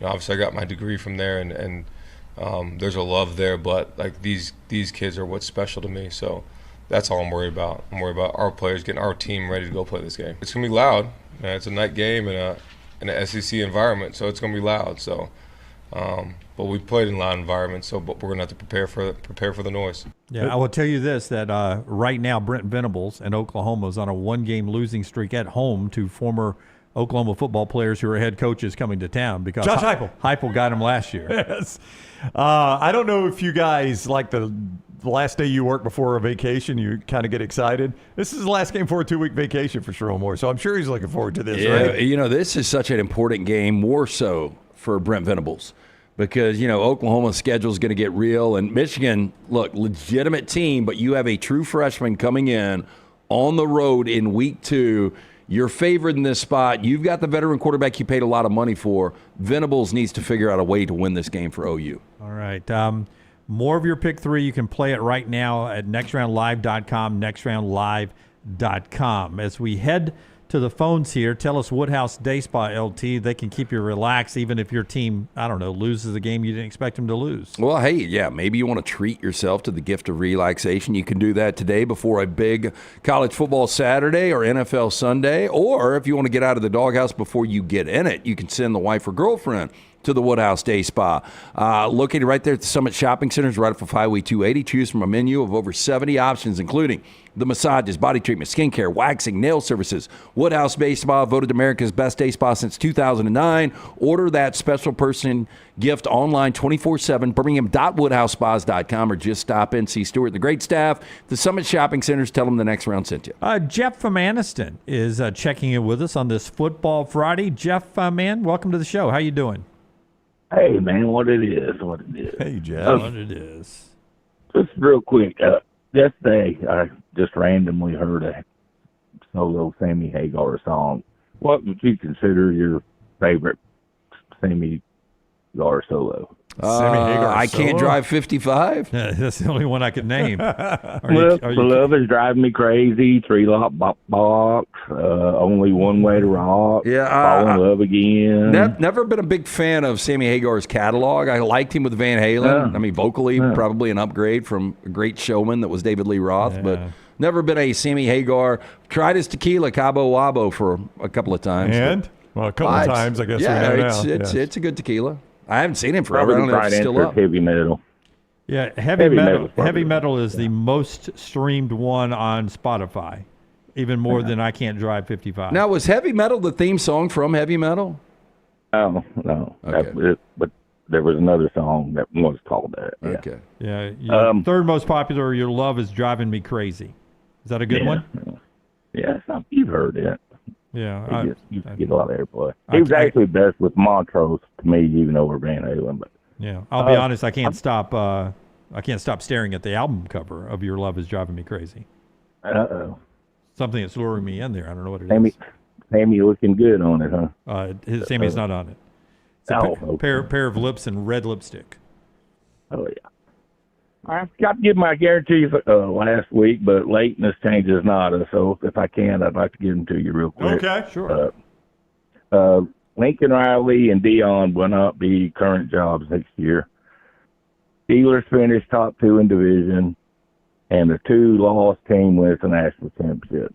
obviously I got my degree from there, and there's a love there. But these kids are what's special to me. So that's all I'm worried about. I'm worried about our players getting our team ready to go play this game. It's going to be loud. It's a night game in an SEC environment, so it's going to be loud. So, but we played in loud environments, but we're going to have to prepare for the noise. Yeah, I will tell you this, that right now Brent Venables and Oklahoma is on a one-game losing streak at home to former Oklahoma football players who are head coaches coming to town because Josh Heupel. Heupel got him last year. Yes. I don't know if you guys, like the last day you work before a vacation, you kind of get excited. This is the last game for a 2-week vacation for Sharon Moore, so I'm sure he's looking forward to this, right? This is such an important game, more so for Brent Venables. Because, Oklahoma's schedule is going to get real. And Michigan, look, legitimate team, but you have a true freshman coming in on the road in week 2. You're favored in this spot. You've got the veteran quarterback you paid a lot of money for. Venables needs to figure out a way to win this game for OU. All right. More of your pick 3. You can play it right now at nextroundlive.com, nextroundlive.com. As we head to the phones here, tell us Woodhouse Day Spa LT. They can keep you relaxed even if your team, loses a game you didn't expect them to lose. Well, hey, yeah, maybe you want to treat yourself to the gift of relaxation. You can do that today before a big college football Saturday or NFL Sunday. Or if you want to get out of the doghouse before you get in it, you can send the wife or girlfriend to the Woodhouse Day Spa. Located right there at the Summit Shopping Center, right off of Highway 280. Choose from a menu of over 70 options, including the massages, body treatment, skincare, waxing, nail services. Woodhouse Day Spa, voted America's best day spa since 2009. Order that special person gift online 24/7, birmingham.woodhousespas.com, or just stop in, see Stuart, the great staff, the Summit Shopping Centers. Tell them the next round sent you. Jeff from Anniston is checking in with us on this Football Friday. Jeff, man, welcome to the show. How you doing? Hey, man, what it is. Hey, Jeff. What it is. Just real quick. Yesterday, I just randomly heard a solo Sammy Hagar song. What would you consider your favorite Sammy Hagar solo? I Can't Drive 55? That's the only one I could name. Love is Driving Me Crazy, Three Lock Box, Only One Way to Rock, Fall in Love Again. Never been a big fan of Sammy Hagar's catalog. I liked him with Van Halen. Vocally, probably an upgrade from a great showman that was David Lee Roth, but never been a Sammy Hagar. Tried his tequila, Cabo Wabo, for a couple of times. And? Well, a couple of times, I guess. It's a good tequila. I haven't seen him forever. I don't know if it's still up. Heavy metal. Yeah, heavy metal is the most streamed one on Spotify, even more than I Can't Drive 55. Now, was Heavy Metal the theme song from Heavy Metal? No. Okay. But there was another song that was called that. Yeah. Okay. Yeah. Third most popular, Your Love is Driving Me Crazy. Is that a good one? Yeah, you've heard it. Yeah, you get a lot of airplay. He was actually best with Montrose to me, even over Van Halen. But I'll be honest, I can't stop staring at the album cover of Your Love Is Driving Me Crazy. something that's luring me in there. I don't know what it is. Sammy looking good on it, huh? Sammy's not on it. It's a pair of lips and red lipstick. Oh, yeah. I got to give my guarantees last week, but lateness changes nada. So if I can, I'd like to give them to you real quick. Okay, sure. Lincoln Riley and Dion will not be current jobs next year. Steelers finished top 2 in division, and the 2-loss team wins the national championship.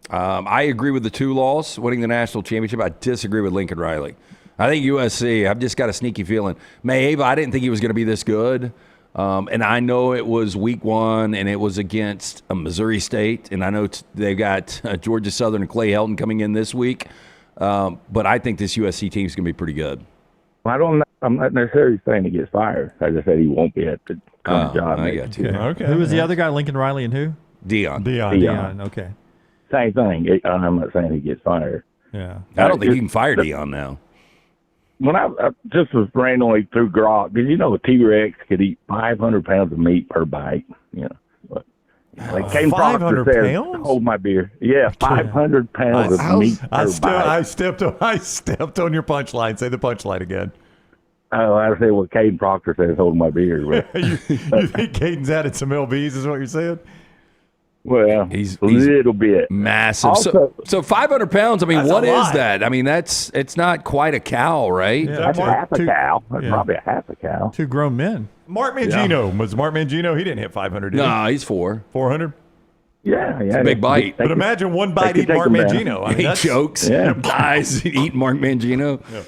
I agree with the 2-loss winning the national championship. I disagree with Lincoln Riley. I think USC, I've just got a sneaky feeling. Maybe I didn't think he was going to be this good. And I know it was week 1, and it was against Missouri State. And I know they've got Georgia Southern and Clay Helton coming in this week. But I think this USC team is going to be pretty good. I'm not necessarily saying he gets fired. I just said he won't be at the current job. I got you. Okay. Who was the other guy, Lincoln Riley, and who? Dion. Okay. Same thing. I'm not saying he gets fired. Yeah. I don't think you can fire Dion now. When I just was randomly through Grok, did you know a T-Rex could eat 500 pounds of meat per bite? Like Kane Proctor said, hold my beer. Yeah, 500 pounds of meat per bite. I stepped on your punchline. Say the punchline again. Oh, I say what Caden Proctor says, hold my beer. you think Caden's added some LBs is what you're saying? Well, he's a little bit. Massive. Also, so 500 pounds, I mean, that's what a is lot. that? I mean, it's not quite a cow, right? Yeah, that's half a cow. That's probably a half a cow. 2 grown men. Mark Mangino. Was Mark Mangino? He didn't hit 500, did he? No, he's 400. Yeah. It's a big bite. But imagine one bite eating Mark Mangino. I mean, he jokes. Yeah. Guys eat Mark Mangino. Yeah.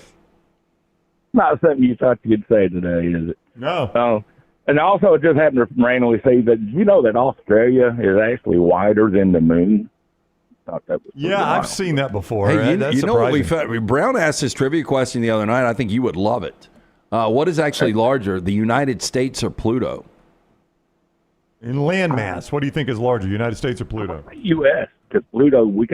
Not something you thought you could say today, is it? No. And also, it just happened to randomly say that that Australia is actually wider than the moon. Thought that was I've seen that before. Hey, That's you know what surprising. Brown asked this trivia question the other night. I think you would love it. What is actually larger, the United States or Pluto? In landmass, what do you think is larger, United States or Pluto? U.S. Because Pluto, we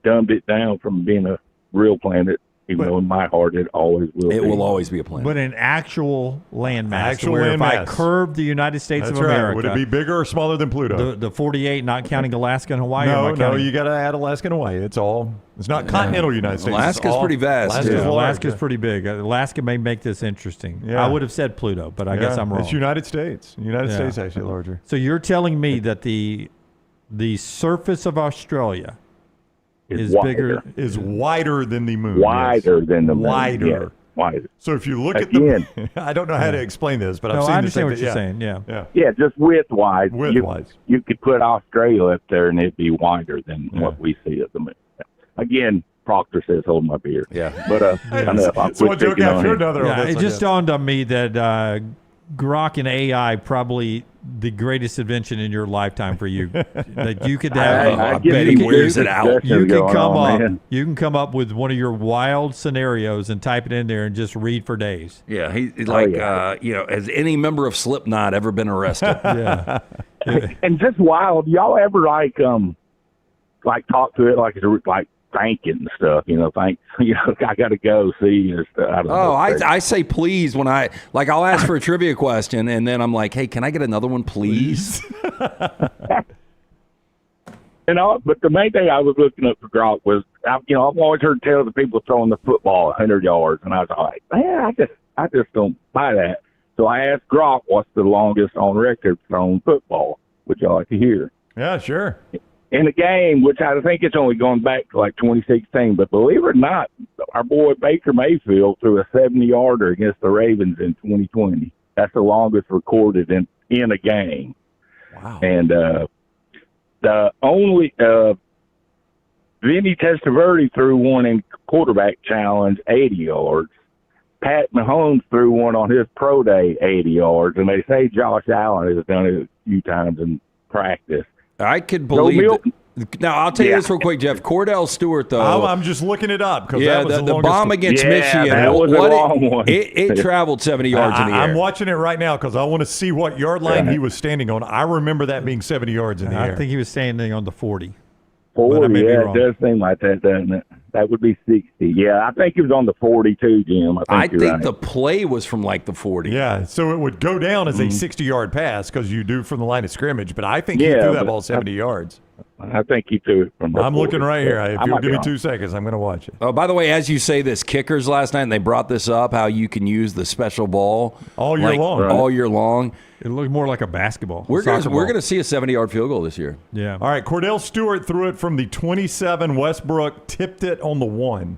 dumbed it down from being a real planet. Even though in my heart it always will be. It will always be a planet. But in actual landmass. Actual where if I landmass. curved the United States That's of America. right. Would it be bigger or smaller than Pluto? The 48, not counting Alaska and Hawaii? No, you got to add Alaska and Hawaii. It's not continental United States. Alaska's pretty vast. Alaska's pretty big. Alaska may make this interesting. Yeah. I would have said Pluto, but I guess I'm wrong. It's United States. United States actually larger. So you're telling me that the surface of Australia is bigger, is wider than the moon. Wider than the moon. Wider. Yes, wider. So if you look at the, I don't know how to explain this, but I've seen I understand what this you're saying. Yeah. Yeah, just width-wise. Width-wise. You could put Australia up there, and it'd be wider than what we see at the moon. Again, Proctor says, hold my beer. Yeah. But enough. I'll So quit one joke picking on after him. another. on this, It I just guess. dawned on me that Grok and AI probably the greatest invention in your lifetime for you. That you could have. I bet he wears it out. You can come up. Man. You can come up with one of your wild scenarios and type it in there and just read for days. Yeah, he's like, has any member of Slipknot ever been arrested? Yeah. And just wild. Y'all ever like talk to it like it's like thanking and stuff? Thanks. I got to go see and stuff. I don't know. I say please when I'll ask for a trivia question and then I'm like, hey, can I get another one, please? But the main thing I was looking up for Grok was, I've always heard tales of people throwing the football 100 yards, and I was like, man, I just don't buy that. So I asked Grok, what's the longest on record thrown football? Would y'all like to hear? Yeah, sure. In a game, which I think it's only going back to like 2016, but believe it or not, our boy Baker Mayfield threw a 70-yarder against the Ravens in 2020. That's the longest recorded in a game. Wow. And the only Vinny Testaverde threw one in quarterback challenge, 80 yards. Pat Mahomes threw one on his pro day, 80 yards, and they say Josh Allen has done it a few times in practice. I could believe that. Now, I'll tell you this real quick, Jeff. Cordell Stewart, though. I'm just looking it up. Yeah, that was the bomb against Michigan. That was a long one. It traveled 70 yards in the air. I'm watching it right now because I want to see what yard line he was standing on. I remember that being 70 yards in the air. I think he was standing on the 40. 40, it does seem like that, doesn't it? That would be 60. Yeah, I think he was on the 42, Jim. I think right. the play was from like the 40. Yeah, so it would go down as a 60-yard pass because you do from the line of scrimmage. But I think he threw that ball 70 yards. I think he threw it from. I'm looking right here. I If you'll give me 2 seconds, I'm going to watch it. Oh, by the way, as you say this, kickers last night, and they brought this up, how you can use the special ball all year long. All year long. It looked more like a basketball. We're going to see a 70-yard field goal this year. Yeah. All right, Cordell Stewart threw it from the 27. Westbrook tipped it on the 1.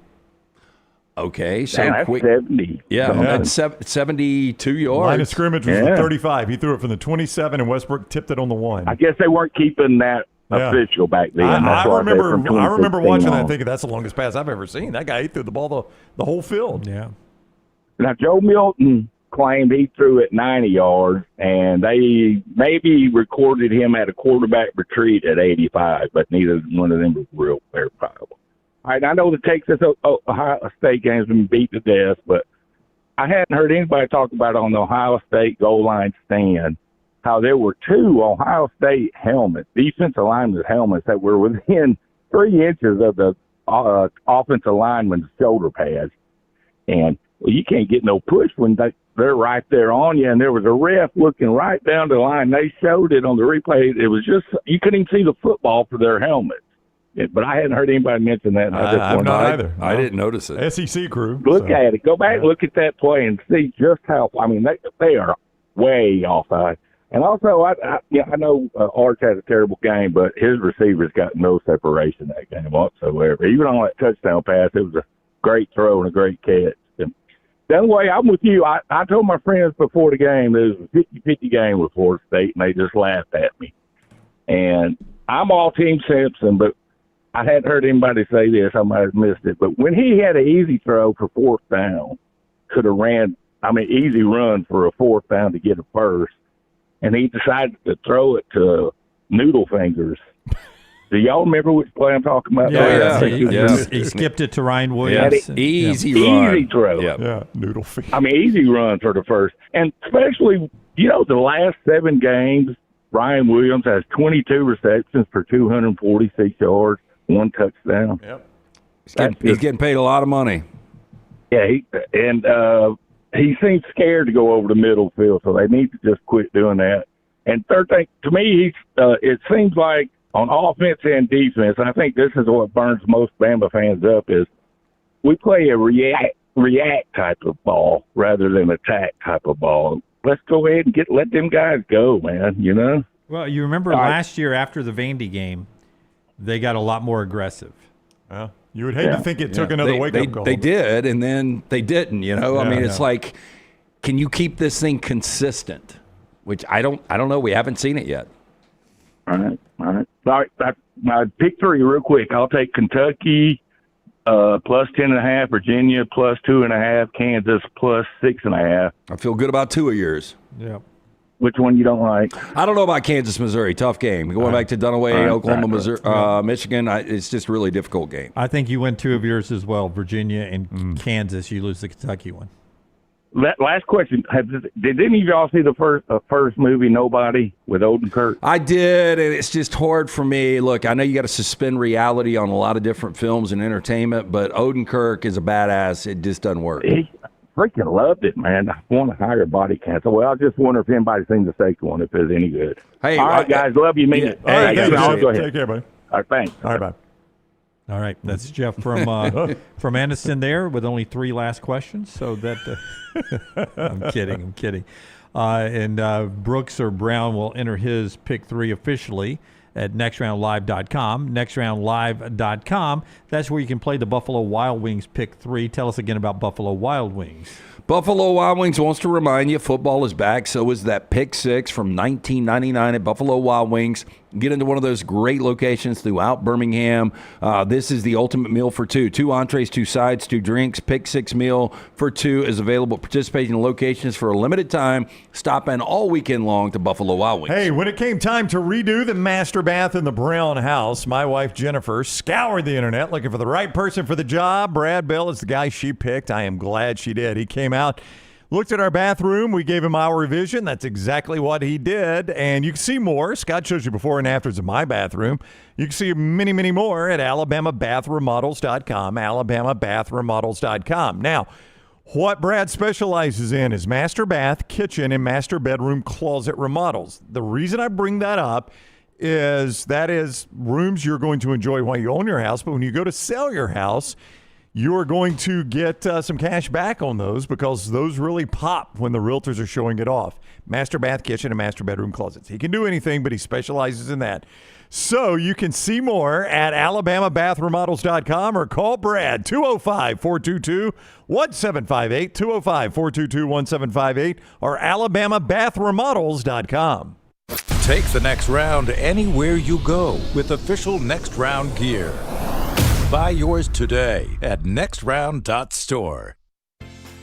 Okay, so that's quick. 70. Yeah, that's 72 yards. Line of scrimmage was the 35. He threw it from the 27, and Westbrook tipped it on the 1. I guess they weren't keeping that official back then. I remember watching that thinking that's the longest pass I've ever seen. That guy, he threw the ball the whole field. Yeah. Now, Joe Milton claimed he threw it 90 yards, and they maybe recorded him at a quarterback retreat at 85, but neither one of them was real verifiable. All right, I know the Texas Ohio State game's been beat to death, but I hadn't heard anybody talk about on the Ohio State goal line stand how there were 2 Ohio State helmets, defensive linemen's helmets, that were within 3 inches of the offensive lineman's shoulder pads. And you can't get no push when they're right there on you. And there was a ref looking right down the line. They showed it on the replay. It was just, you couldn't even see the football for their helmets. But I hadn't heard anybody mention that. I'm not either. I didn't notice it. SEC crew. Look at it. Go back and look at that play and see just how. I mean, they are way offside. And also, I know Arch had a terrible game, but his receivers got no separation that game whatsoever. Even on that touchdown pass, it was a great throw and a great catch. And the other way, I'm with you. I told my friends before the game it was a 50-50 game with Florida State, and they just laughed at me. And I'm all Team Simpson, but I hadn't heard anybody say this. I might have missed it. But when he had an easy throw for 4th down, easy run for a 4th down to get a first, and he decided to throw it to Noodle Fingers. Do y'all remember which play I'm talking about? He skipped it to Ryan Williams. Easy run. Easy throw. Yeah, Noodle Fingers. Easy run for the first. And especially, the last 7 games, Ryan Williams has 22 receptions for 246 yards. 1 touchdown. Yep. He's getting paid a lot of money. Yeah, he seems scared to go over the middle field, so they need to just quit doing that. And third thing, to me, it seems like on offense and defense, and I think this is what burns most Bama fans up, is we play a react type of ball rather than attack type of ball. Let's go ahead and let them guys go, man, Well, you remember last year after the Vandy game, they got a lot more aggressive. Well, you would hate to think it took another wake-up call. They did, and then they didn't. It's like, can you keep this thing consistent? Which I don't know. We haven't seen it yet. All right. My pick 3 real quick. I'll take Kentucky plus 10.5, Virginia plus 2.5, Kansas plus 6.5. I feel good about 2 of yours. Yeah. Which one you don't like? I don't know about Kansas, Missouri. Tough game. Going back to Dunaway, Oklahoma, Missouri, Michigan, it's just a really difficult game. I think you win 2 of yours as well. Virginia and Kansas. You lose the Kentucky one. Last question. Did any of y'all see the first movie, Nobody, with Odenkirk? I did, and it's just hard for me. Look, I know you got to suspend reality on a lot of different films and entertainment, but Odenkirk is a badass. It just doesn't work. Freaking loved it, man. I want to hire body cancer. Well, I just wonder if anybody's seen the second one, if it's any good. Hey, all right, guys, love you. Mean it. All right, go ahead. Take care, buddy. All right, thanks. All right, bye. All right, that's Jeff from Anniston there with only 3 last questions. So that I'm kidding. And Brooks or Brown will enter his pick 3 officially at nextroundlive.com. Nextroundlive.com. That's where you can play the Buffalo Wild Wings pick 3. Tell us again about Buffalo Wild Wings. Buffalo Wild Wings wants to remind you football is back. So is that pick 6 from 1999 at Buffalo Wild Wings. Get into one of those great locations throughout Birmingham. This is the ultimate meal for 2. 2 entrees, 2 sides, 2 drinks. Pick 6 meal for 2 is available at participating locations for a limited time. Stop in all weekend long to Buffalo Wild Wings. Hey, when it came time to redo the master bath in the Brown house, my wife Jennifer scoured the internet looking for the right person for the job. Brad Bell is the guy she picked. I am glad she did. He came out, looked at our bathroom. We gave him our revision. That's exactly what he did. And you can see more. Scott shows you before and afters of my bathroom. You can see many, many more at alabamabathremodels.com, alabamabathremodels.com. Now, what Brad specializes in is master bath, kitchen, and master bedroom closet remodels. The reason I bring that up is that is rooms you're going to enjoy while you own your house, but when you go to sell your house, you're going to get some cash back on those because those really pop when the realtors are showing it off. Master bath, kitchen, and master bedroom closets. He can do anything, but he specializes in that. So you can see more at alabamabathremodels.com or call Brad, 205-422-1758, 205-422-1758, or alabamabathremodels.com. Take the next round anywhere you go with official Next Round gear. Buy yours today at nextround.store.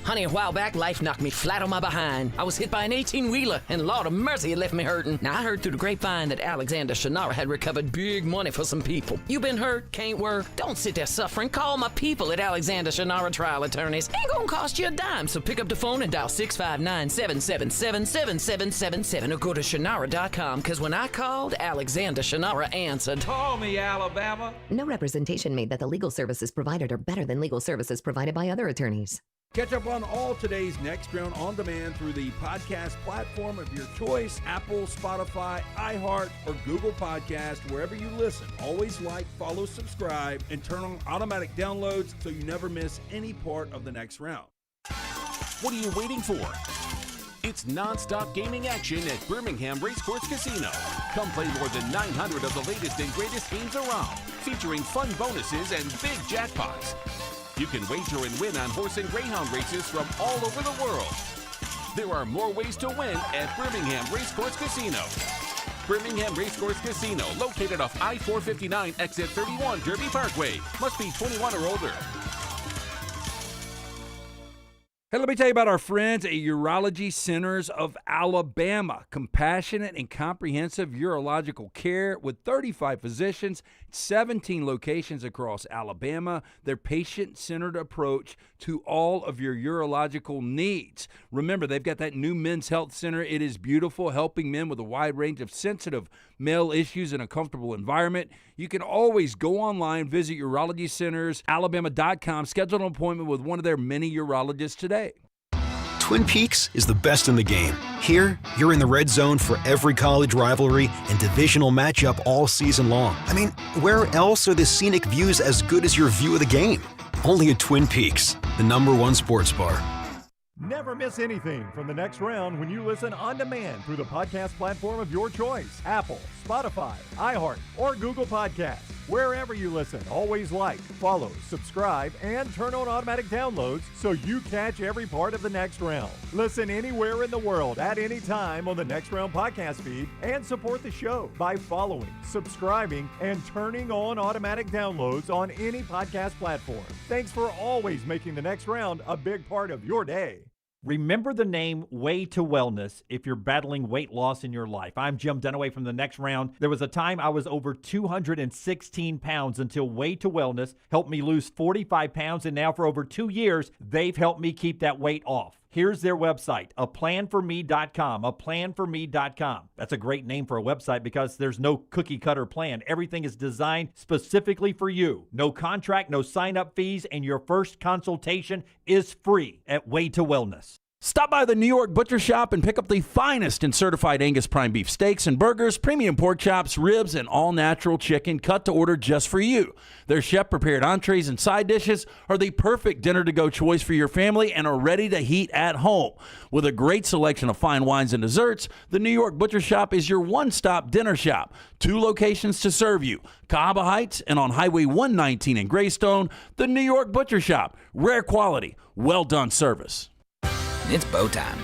Honey, a while back, life knocked me flat on my behind. I was hit by an 18-wheeler, and Lord of mercy, it left me hurting. Now, I heard through the grapevine that Alexander Shannara had recovered big money for some people. You been hurt? Can't work? Don't sit there suffering. Call my people at Alexander Shannara Trial Attorneys. Ain't gonna cost you a dime, so pick up the phone and dial 659-777-7777 or go to Shannara.com, because when I called, Alexander Shannara answered. Call me, Alabama. No representation made that the legal services provided are better than legal services provided by other attorneys. Catch up on all today's Next Round on demand through the podcast platform of your choice, Apple, Spotify, iHeart, or Google Podcast, wherever you listen. Always like, follow, subscribe, and turn on automatic downloads so you never miss any part of the Next Round. What are you waiting for? It's non-stop gaming action at Birmingham Racecourse Casino. Come play more than 900 of the latest and greatest games around, featuring fun bonuses and big jackpots. You can wager and win on horse and greyhound races from all over the world. There are more ways to win at Birmingham Racecourse Casino. Birmingham Racecourse Casino, located off I-459, exit 31, Derby Parkway. Must be 21 or older. Hey, let me tell you about our friends at Urology Centers of Alabama. Compassionate and comprehensive urological care with 35 physicians, 17 locations across Alabama. Their patient-centered approach to all of your urological needs. Remember, they've got that new men's health center. It is beautiful, helping men with a wide range of sensitive male issues in a comfortable environment. You can always go online, visit urologycentersalabama.com, schedule an appointment with one of their many urologists today. Twin Peaks is the best in the game. Here, you're in the red zone for every college rivalry and divisional matchup all season long. I mean, where else are the scenic views as good as your view of the game? Only at Twin Peaks, the #1 sports bar. Never miss anything from the Next Round when you listen on demand through the podcast platform of your choice. Apple, Spotify, iHeart, or Google Podcasts. Wherever you listen, always like, follow, subscribe, and turn on automatic downloads so you catch every part of the Next Round. Listen anywhere in the world at any time on the Next Round podcast feed and support the show by following, subscribing, and turning on automatic downloads on any podcast platform. Thanks for always making the Next Round a big part of your day. Remember the name Way to Wellness if you're battling weight loss in your life. I'm Jim Dunaway from the Next Round. There was a time I was over 216 pounds until Way to Wellness helped me lose 45 pounds, and now for over 2 years, they've helped me keep that weight off. Here's their website, aplanforme.com, aplanforme.com. That's a great name for a website because there's no cookie-cutter plan. Everything is designed specifically for you. No contract, no sign-up fees, and your first consultation is free at Way to Wellness. Stop by the New York Butcher Shop and pick up the finest in certified Angus prime beef steaks and burgers, premium pork chops, ribs, and all-natural chicken cut to order just for you. Their chef-prepared entrees and side dishes are the perfect dinner-to-go choice for your family and are ready to heat at home. With a great selection of fine wines and desserts, the New York Butcher Shop is your one-stop dinner shop. 2 locations to serve you, Cahaba Heights and on Highway 119 in Greystone. The New York Butcher Shop, rare quality, well-done service. It's bow time.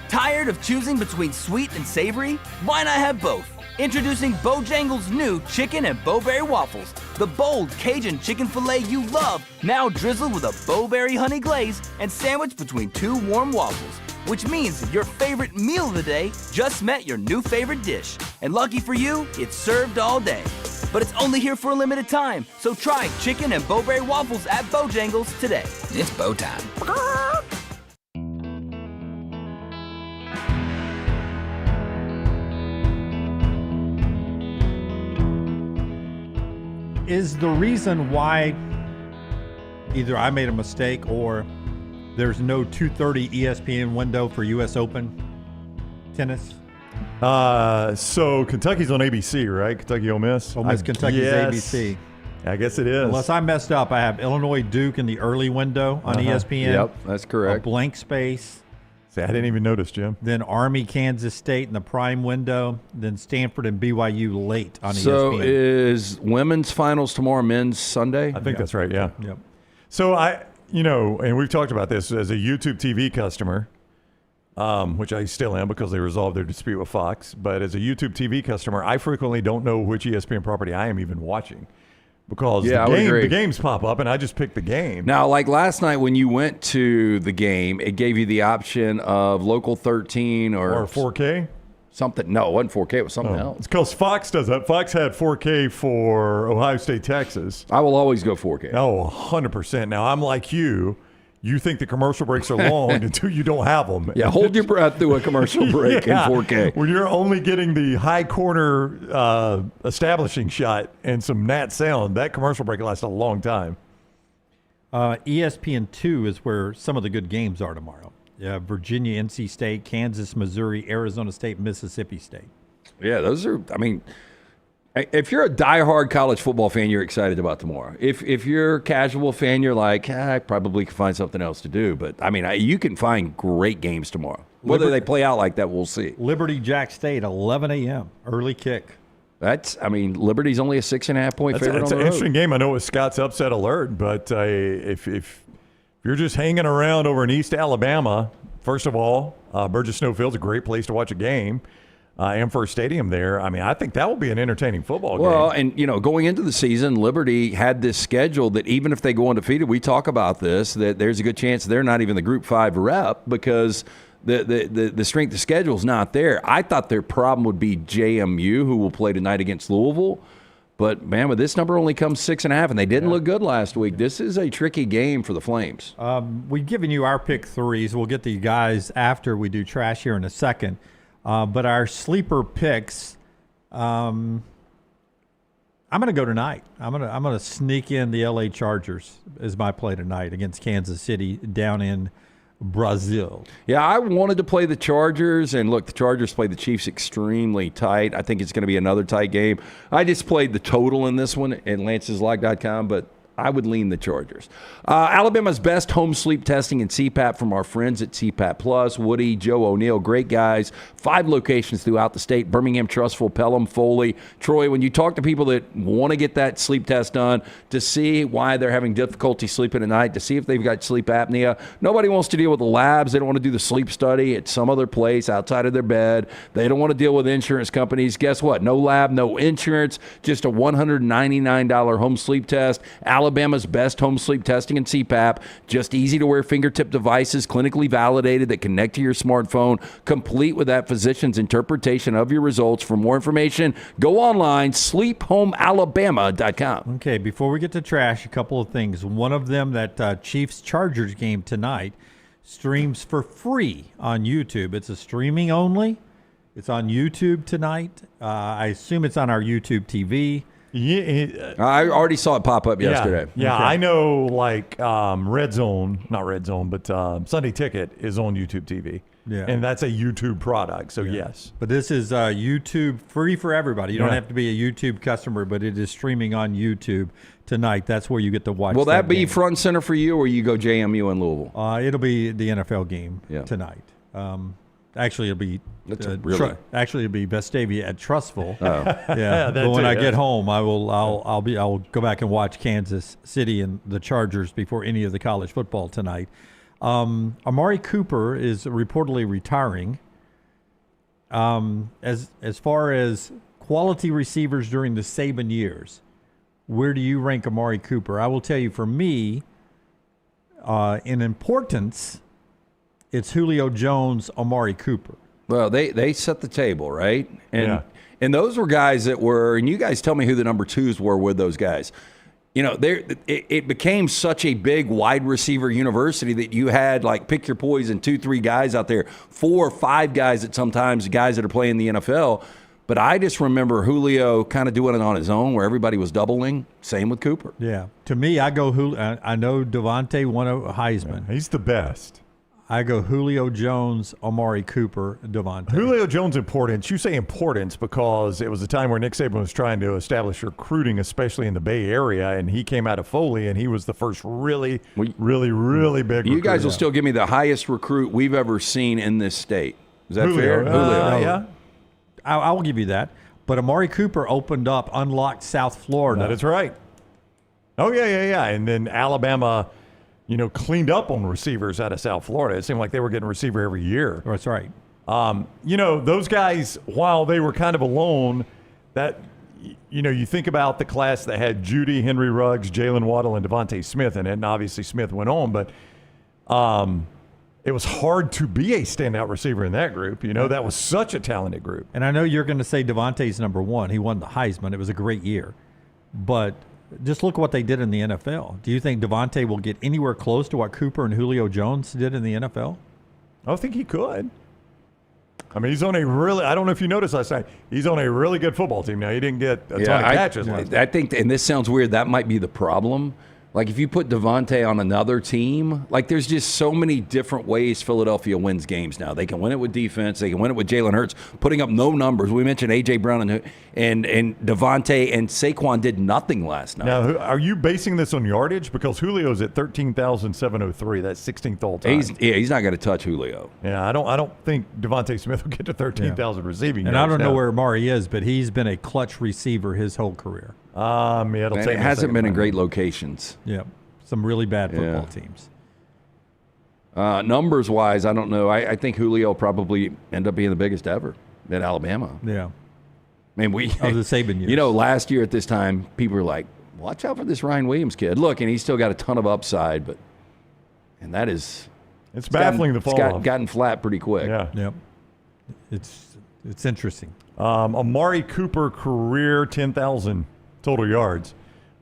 Tired of choosing between sweet and savory? Why not have both? Introducing Bojangles' new chicken and bowberry waffles. The bold Cajun chicken filet you love, now drizzled with a bowberry honey glaze and sandwiched between 2 warm waffles. Which means your favorite meal of the day just met your new favorite dish. And lucky for you, it's served all day. But it's only here for a limited time, so try chicken and bowberry waffles at Bojangles today. It's bow time. Is the reason why either I made a mistake or there's no 2:30 ESPN window for U.S. Open tennis? So Kentucky's on ABC, right? Kentucky Ole Miss. Ole Miss, Kentucky's ABC. I guess it is. Unless I messed up, I have Illinois Duke in the early window on ESPN. Yep, that's correct. A blank space. See, I didn't even notice, Jim. Then Army, Kansas State in the prime window. Then Stanford and BYU late on ESPN. So is women's finals tomorrow, men's Sunday? I think that's right, yeah. Yep. So and we've talked about this as a YouTube TV customer, which I still am because they resolved their dispute with Fox. But as a YouTube TV customer, I frequently don't know which ESPN property I am even watching. Because the games pop up, and I just pick the game. Now, like last night when you went to the game, it gave you the option of Local 13 or 4K? Something. No, it wasn't 4K. It was something else. It's because Fox does that. Fox had 4K for Ohio State, Texas. I will always go 4K. Oh, 100%. Now, I'm like you. You think the commercial breaks are long until you don't have them. Yeah, hold your breath through a commercial break in 4K. When you're only getting the high corner establishing shot and some nat sound, that commercial break lasts a long time. ESPN2 is where some of the good games are tomorrow. Virginia, NC State, Kansas, Missouri, Arizona State, Mississippi State. Yeah, those are, if you're a diehard college football fan, you're excited about tomorrow. If you're a casual fan, you're like, I probably can find something else to do. But, you can find great games tomorrow. Whether they play out like that, we'll see. Liberty, Jack State, 11 a.m., early kick. Liberty's only a 6.5-point favorite on the road. It's an interesting game. I know it's Scott's upset alert, but if you're just hanging around over in East Alabama, first of all, Burgess Snowfield's a great place to watch a game. Amherst Stadium there. I think that will be an entertaining football game. Well, and, going into the season, Liberty had this schedule that even if they go undefeated, we talk about this, that there's a good chance they're not even the Group 5 rep because the strength of schedule is not there. I thought their problem would be JMU, who will play tonight against Louisville. But, man, with this number only comes 6.5, and they didn't look good last week. This is a tricky game for the Flames. We've given you our pick threes. We'll get to you guys after we do trash here in a second. But our sleeper picks, I'm going to go tonight. I'm going to sneak in the LA Chargers as my play tonight against Kansas City down in Brazil. Yeah, I wanted to play the Chargers, and look, the Chargers play the Chiefs extremely tight. I think it's going to be another tight game. I just played the total in this one at lanceslog.com, but I would lean the Chargers. Alabama's best home sleep testing and CPAP from our friends at CPAP Plus. Woody, Joe O'Neill, great guys. 5 locations throughout the state: Birmingham, Trussville, Pelham, Foley. Troy, when you talk to people that want to get that sleep test done to see why they're having difficulty sleeping at night, to see if they've got sleep apnea, nobody wants to deal with the labs. They don't want to do the sleep study at some other place outside of their bed. They don't want to deal with insurance companies. Guess what? No lab, no insurance, just a $199 home sleep test. Alabama's best home sleep testing and CPAP, just easy-to-wear fingertip devices, clinically validated, that connect to your smartphone, complete with that physician's interpretation of your results. For more information, go online, sleephomealabama.com. Okay, before we get to trash, a couple of things. One of them, that Chiefs-Chargers game tonight streams for free on YouTube. It's a streaming only. It's on YouTube tonight. I assume it's on our YouTube TV. Yeah, I already saw it pop up yesterday. Yeah, okay. I know, Red Zone, not Red Zone, but Sunday Ticket is on YouTube TV. Yeah. And that's a YouTube product, so yes. But this is YouTube free for everybody. You don't have to be a YouTube customer, but it is streaming on YouTube tonight. That's where you get to watch. Will that be game. Front and center for you, or you go JMU in Louisville? It'll be the NFL game tonight. Actually, it'll be it'll be Vestavia at Trussville. Oh. Yeah. But when I get home, I'll go back and watch Kansas City and the Chargers before any of the college football tonight. Amari Cooper is reportedly retiring. As far as quality receivers during the Saban years, where do you rank Amari Cooper? I will tell you, for me, in importance, it's Julio Jones, Amari Cooper. Well, they set the table, right? And those were guys that were, and you guys tell me who the number 2s were with those guys. It became such a big wide receiver university that you had, pick your poison, 2-3 guys out there, 4 or 5 guys at sometimes, guys that are playing the NFL. But I just remember Julio kind of doing it on his own where everybody was doubling. Same with Cooper. Yeah. To me, I go Julio. I know Devontae won a Heisman. Yeah, he's the best. I go Julio Jones, Amari Cooper, Devontae. Julio Jones' importance. You say importance because it was a time where Nick Saban was trying to establish recruiting, especially in the Bay Area, and he came out of Foley, and he was the first really big recruit. You guys will still give me the highest recruit we've ever seen in this state. Is that fair? Julio. Yeah. I will give you that. But Amari Cooper unlocked South Florida. That is right. Oh, yeah. And then Alabama, cleaned up on receivers out of South Florida. It seemed like they were getting a receiver every year. That's right. Those guys, while they were kind of alone, that, you think about the class that had Judy, Henry Ruggs, Jalen Waddle, and Devontae Smith in it, and obviously Smith went on, but it was hard to be a standout receiver in that group. That was such a talented group. And I know you're going to say Devontae's number one. He won the Heisman. It was a great year. But just look what they did in the NFL. Do you think Devontae will get anywhere close to what Cooper and Julio Jones did in the NFL? I think he could. I mean, he's on a really – I don't know if you noticed last night. He's on a really good football team now. He didn't get a ton of catches last night. I think – and this sounds weird. That might be the problem. Like, if you put Devontae on another team, like, there's just so many different ways Philadelphia wins games now. They can win it with defense. They can win it with Jalen Hurts, putting up no numbers. We mentioned A.J. Brown and Devontae, and Saquon did nothing last night. Now, are you basing this on yardage? Because Julio's at 13,703. That's 16th all time. He's not going to touch Julio. Yeah, I don't think Devontae Smith will get to 13,000 receiving yards. And I don't know where Amari is, but he's been a clutch receiver his whole career. It hasn't been in great locations. Yeah, some really bad football teams. Numbers wise, I don't know. I think Julio probably end up being the biggest ever at Alabama. Yeah, I mean of the Saban years. Last year at this time, people were like, "Watch out for this Ryan Williams kid." Look, and he's still got a ton of upside, and that is it's baffling. It's gotten flat pretty quick. Yeah, yep. It's interesting. Amari Cooper career 10,000 total yards,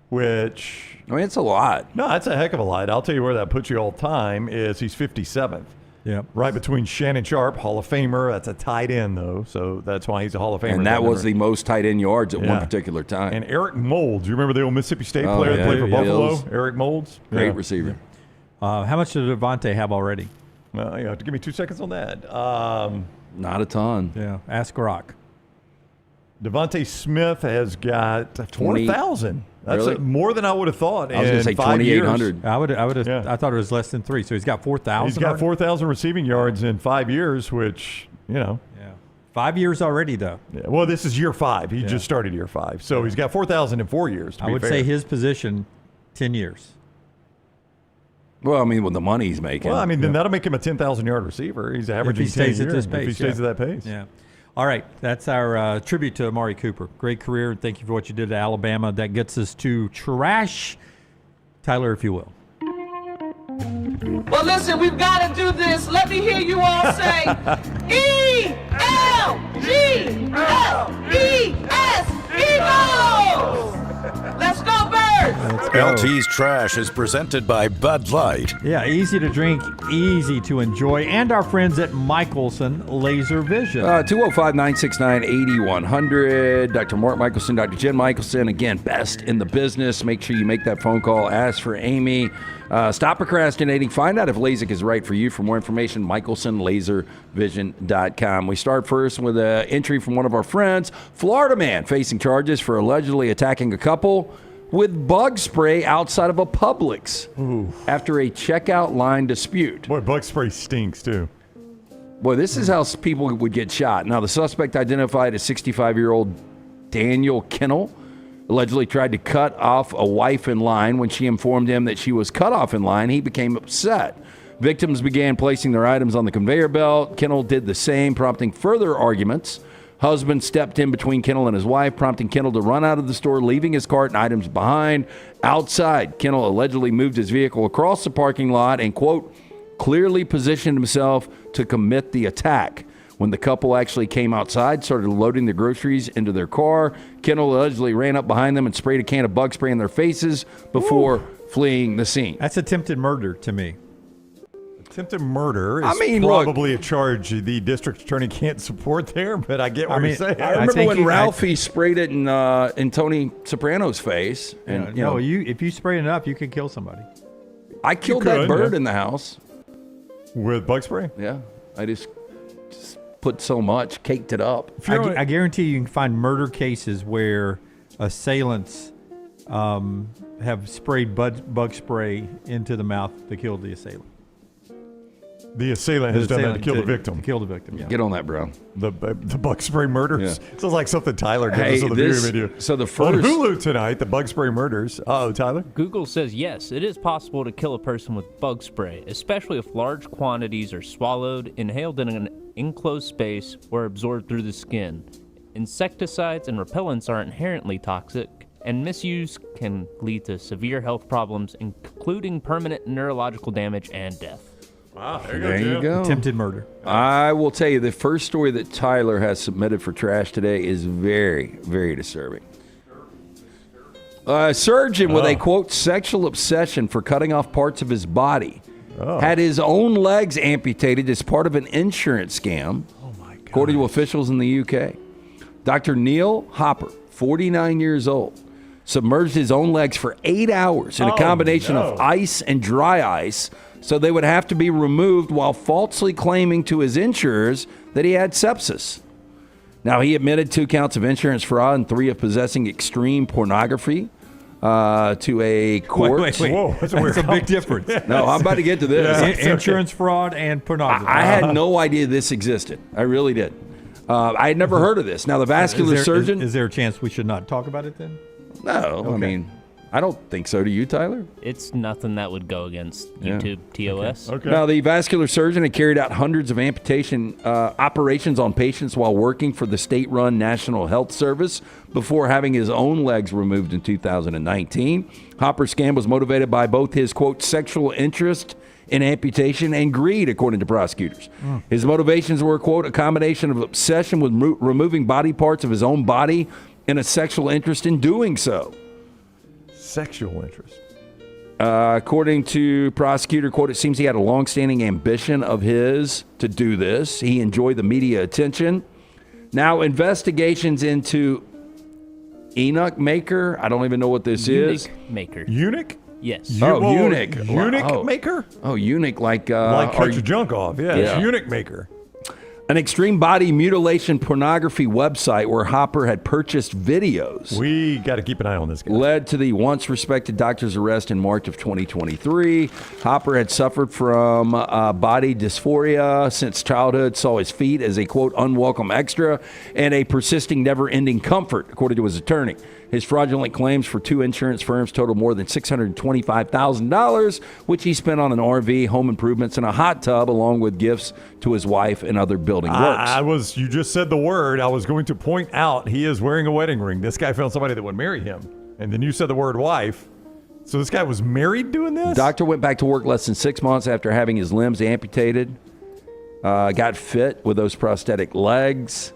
which it's a lot. No, that's a heck of a lot. I'll tell you where that puts you all time is he's 57th. Yeah, right between Shannon Sharp, Hall of Famer. That's a tight end though, so that's why he's a Hall of Famer. And that was the most tight end yards at one particular time. And Eric Moulds, you remember the old Mississippi State player that played for Buffalo? Eric Moulds, great receiver. How much did Devontae have already? Well, you have to give me 2 seconds on that. Not a ton. Yeah, ask Rock. Devontae Smith has got 4,000. That's really? More than I would have thought. I was going to say 2,800. I would have. I thought it was less than 3. So he's got 4,000. He's got 4,000 receiving yards in 5 years, which Yeah, 5 years already though. Yeah, well, this is year 5. He just started year 5, so he's got 4,000 in 4 years. I would say his position, 10 years. Well, I mean, with the money he's making. Well, I mean, then that'll make him a 10,000-yard receiver. He's averaging 10 a year if he stays at that pace. Yeah. All right, that's our tribute to Amari Cooper. Great career. Thank you for what you did at Alabama. That gets us to trash. Tyler, if you will. Well, listen, we've got to do this. Let me hear you all say E-L-G-L-E-S, Eagles! Let's go, Birds! Let's go. LT's Trash is presented by Bud Light. Yeah, easy to drink, easy to enjoy, and our friends at Michelson Laser Vision. 205-969-8100. Dr. Mark Michelson, Dr. Jen Michelson, again, best in the business. Make sure you make that phone call. Ask for Amy. Stop procrastinating. Find out if LASIK is right for you. For more information, michelsonlaservision.com. We start first with an entry from one of our friends. Florida man facing charges for allegedly attacking a couple with bug spray outside of a Publix after a checkout line dispute. Boy, bug spray stinks, too. Boy, this is how people would get shot. Now, the suspect identified as 65-year-old Daniel Kennel allegedly tried to cut off a wife in line. When she informed him that she was cut off in line, he became upset. Victims began placing their items on the conveyor belt. Kennel did the same, prompting further arguments. Husband stepped in between Kennel and his wife, prompting Kennel to run out of the store, leaving his cart and items behind. Outside, Kennel allegedly moved his vehicle across the parking lot and, quote, clearly positioned himself to commit the attack. When the couple actually came outside, started loading the groceries into their car, Kennel allegedly ran up behind them and sprayed a can of bug spray in their faces before fleeing the scene. That's attempted murder to me. Attempted murder is probably a charge the district attorney can't support there, but I get what you're saying. I remember when Ralphie sprayed it in Tony Soprano's face. And, if you spray it up, you could kill somebody. I killed that bird in the house. With bug spray? Yeah. I just put so much, caked it up. I guarantee you can find murder cases where assailants have sprayed bug spray into the mouth to kill the assailant. The assailant has done that to kill the victim. To kill the victim, yeah. Get on that, bro. The bug spray murders. Yeah. Sounds like something Tyler gives us on the video. So the on first Hulu tonight, the bug spray murders. Tyler? Google says yes, it is possible to kill a person with bug spray, especially if large quantities are swallowed, inhaled in an enclosed space, or absorbed through the skin. Insecticides and repellents are inherently toxic, and misuse can lead to severe health problems, including permanent neurological damage and death. Wow, there you go. Attempted murder. I will tell you, the first story that Tyler has submitted for trash today is very, very disturbing. A surgeon with a, quote, sexual obsession for cutting off parts of his body had his own legs amputated as part of an insurance scam, according to officials in the UK. Dr. Neil Hopper, 49 years old, submerged his own legs for 8 hours in a combination of ice and dry ice, so they would have to be removed while falsely claiming to his insurers that he had sepsis. Now, he admitted 2 counts of insurance fraud and 3 of possessing extreme pornography to a court. Wait. Whoa, that's a big difference. No, I'm about to get to this. Insurance fraud and pornography. I had no idea this existed. I really did. I had never heard of this. Now, the vascular surgeon... Is there a chance we should not talk about it then? No, I mean... I don't think so. Do you, Tyler? It's nothing that would go against YouTube TOS. Okay. Now, the vascular surgeon had carried out hundreds of amputation operations on patients while working for the state-run National Health Service before having his own legs removed in 2019. Hopper's scam was motivated by both his, quote, sexual interest in amputation and greed, according to prosecutors. His motivations were, quote, a combination of obsession with removing body parts of his own body and a sexual interest in doing so. Sexual interest. According to prosecutor, quote, it seems he had a long-standing ambition of his to do this. He enjoyed the media attention. Now, investigations into Enoch Maker. I don't even know what this is. Maker. Eunuch? Yes. Eunuch. Eunuch maker? Oh, eunuch like... cut your junk off. Yeah, Yeah. Eunuch maker. An extreme body mutilation pornography website where Hopper had purchased videos. We got to keep an eye on this guy. Led to the once respected doctor's arrest in March of 2023. Hopper had suffered from body dysphoria since childhood, saw his feet as a, quote, unwelcome extra, and a persisting never-ending comfort, according to his attorney. His fraudulent claims for 2 insurance firms totaled more than $625,000, which he spent on an RV, home improvements, and a hot tub, along with gifts to his wife and other building works. You just said the word. I was going to point out he is wearing a wedding ring. This guy found somebody that would marry him. And then you said the word wife. So this guy was married doing this? Doctor went back to work less than 6 months after having his limbs amputated. Got fit with those prosthetic legs.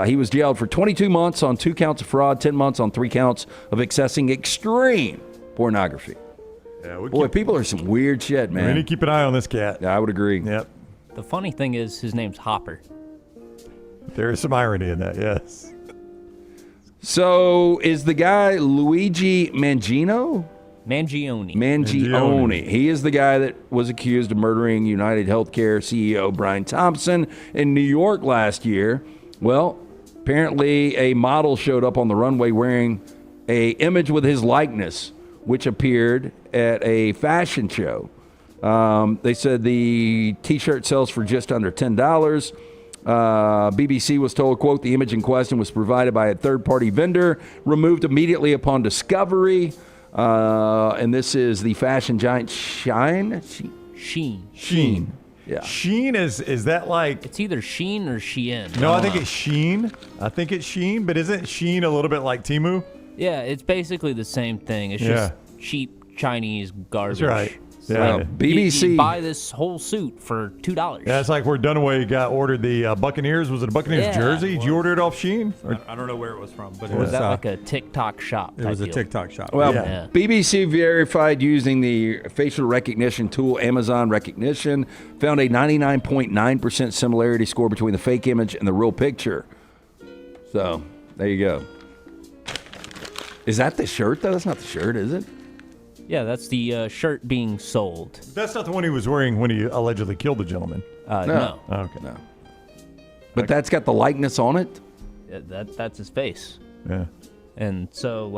He was jailed for 22 months on 2 counts of fraud, 10 months on 3 counts of accessing extreme pornography. Yeah, boy, people are some weird shit, man. We need to keep an eye on this cat. Yeah, I would agree. Yep. The funny thing is, his name's Hopper. There is some irony in that, yes. So, is the guy Luigi Mangione? Mangione. He is the guy that was accused of murdering United Healthcare CEO Brian Thompson in New York last year. Well, apparently a model showed up on the runway wearing a image with his likeness, which appeared at a fashion show. They said the T-shirt sells for just under $10. BBC was told, quote, the image in question was provided by a third-party vendor, removed immediately upon discovery. And this is the fashion giant Shein. Yeah. Shein is that like... It's either Shein or Shein. No, I think it's Shein. But isn't Shein a little bit like Temu? Yeah, it's basically the same thing. It's just cheap Chinese garbage. That's right. Yeah. Like, BBC. You buy this whole suit for $2. That's like where Dunaway ordered the Buccaneers. Was it a Buccaneers jersey? Did you order it off Shein? I don't know where it was from, but it was that like a TikTok shop. It was a TikTok shop. Well, BBC verified using the facial recognition tool Amazon Recognition, found a 99.9% similarity score between the fake image and the real picture. So, there you go. Is that the shirt, though? That's not the shirt, is it? Yeah, that's the shirt being sold. That's not the one he was wearing when he allegedly killed the gentleman. No. Okay. No. But that's got the likeness on it? Yeah, that's his face. Yeah. And so,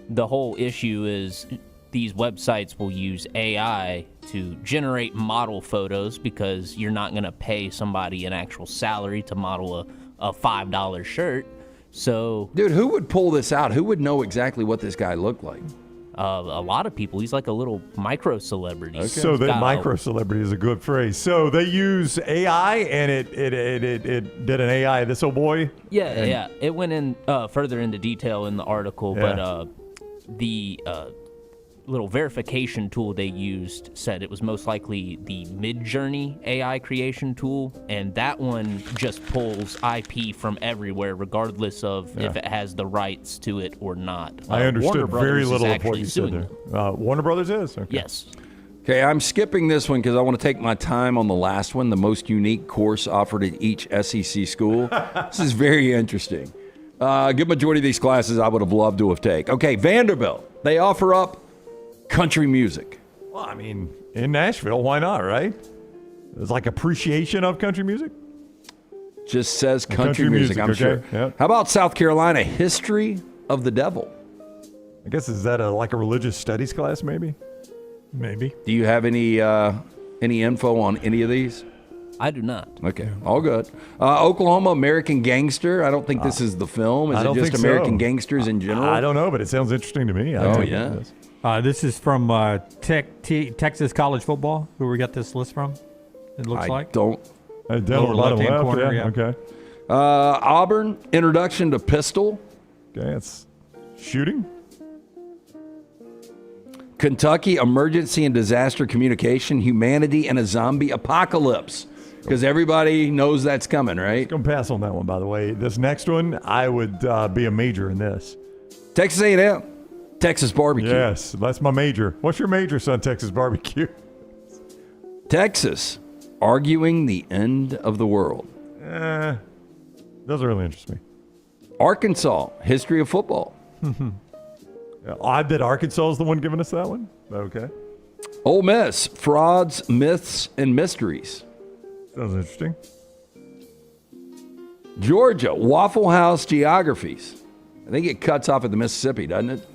the whole issue is these websites will use AI to generate model photos because you're not going to pay somebody an actual salary to model a $5 shirt. So, dude, who would pull this out? Who would know exactly what this guy looked like? A lot of people. He's like a little micro celebrity. Okay. So that micro celebrity is a good phrase. So they use AI, and it did an AI this old boy. Yeah. It went in further into detail in the article, but the little verification tool they used said it was most likely the Midjourney AI creation tool, and that one just pulls IP from everywhere, regardless of if it has the rights to it or not. I understood very little of what actually you said suing there. Warner Brothers is? Okay. Yes. Okay, I'm skipping this one because I want to take my time on the last one, the most unique course offered at each SEC school. This is very interesting. A good majority of these classes I would have loved to have taken. Okay, Vanderbilt, they offer up country music. Well, I mean, in Nashville, why not, right? It's like appreciation of country music. Just says country music, I'm sure. Yeah. How about South Carolina, history of the devil? I guess, is that like a religious studies class, maybe? Maybe. Do you have any info on any of these? I do not. Okay, all good. Oklahoma, American Gangster. I don't think this is the film. Is it just American Gangsters in general? I don't know, but it sounds interesting to me. This is from Texas College Football, who we got this list from, it looks like. Down Lower left-hand corner, yeah. Okay. Auburn, Introduction to Pistol. Okay, it's shooting. Kentucky, Emergency and Disaster Communication, Humanity and a Zombie Apocalypse. Because everybody knows that's coming, right? Going to pass on that one, by the way. This next one, I would be a major in this. Texas A&M, Texas Barbecue. Yes, that's my major. What's your major, son? Texas Barbecue. Texas, Arguing the End of the World. Doesn't really interest me. Arkansas, History of Football. Odd that Arkansas is the one giving us that one. Okay. Ole Miss, Frauds, Myths, and Mysteries. Sounds interesting. Georgia, Waffle House Geographies. I think it cuts off at the Mississippi, doesn't it?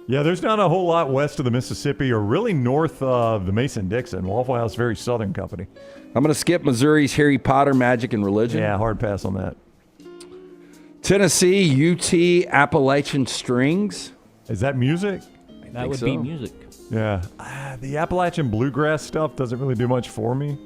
Yeah, there's not a whole lot west of the Mississippi or really north of the Mason-Dixon. Waffle House, very southern company. I'm going to skip Missouri's Harry Potter, Magic, and Religion. Yeah, hard pass on that. Tennessee, UT, Appalachian Strings. Is that music? That would be music. Yeah. The Appalachian bluegrass stuff doesn't really do much for me.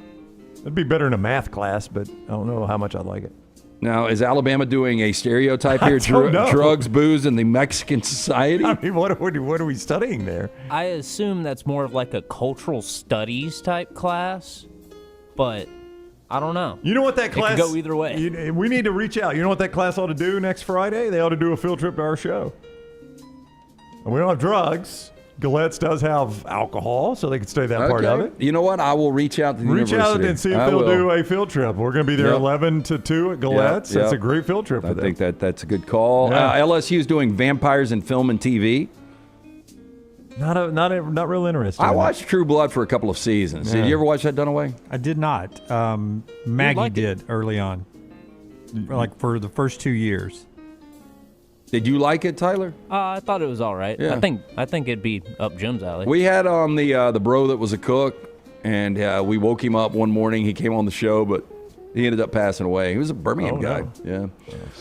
It'd be better in a math class, but I don't know how much I'd like it. Now, is Alabama doing a stereotype here? Drugs, booze, and the Mexican society? I mean, what are we studying there? I assume that's more of like a cultural studies type class, but I don't know. You know what that class... It could go either way. We need to reach out. You know what that class ought to do next Friday? They ought to do a field trip to our show. And we don't have drugs. Gillettes does have alcohol, so they can stay that part of it. You know what? I will reach out to the university. Reach out and see if they'll do a field trip. We're going to be there 11 to 2 at Gillettes. That's a great field trip for them. I think that's a good call. LSU is doing vampires in film and TV. Not real interested. I watched True Blood for a couple of seasons. Did you ever watch that, Dunaway? I did not. Maggie did early on, for the first 2 years. Did you like it, Tyler? I thought it was all right. Yeah. I think it'd be up Jim's alley. We had on the bro that was a cook, and we woke him up one morning. He came on the show, but he ended up passing away. He was a Birmingham guy. No.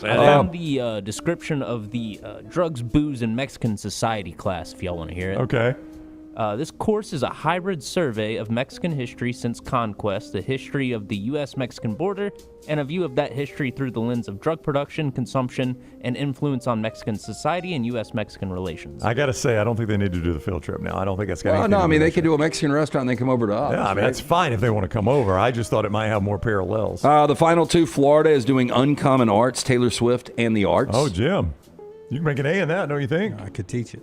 Yeah. I found the description of the drugs, booze, and Mexican society class, if y'all want to hear it. Okay. This course is a hybrid survey of Mexican history since conquest, the history of the U.S.-Mexican border, and a view of that history through the lens of drug production, consumption, and influence on Mexican society and U.S.-Mexican relations. I got to say, I don't think they need to do the field trip now. I don't think it's got anything to do with they could do a Mexican restaurant and then come over to us. Yeah, I mean, that's fine if they want to come over. I just thought it might have more parallels. The final two, Florida is doing Uncommon Arts, Taylor Swift and the Arts. Oh, Jim. You can make an A in that, don't you think? I could teach it.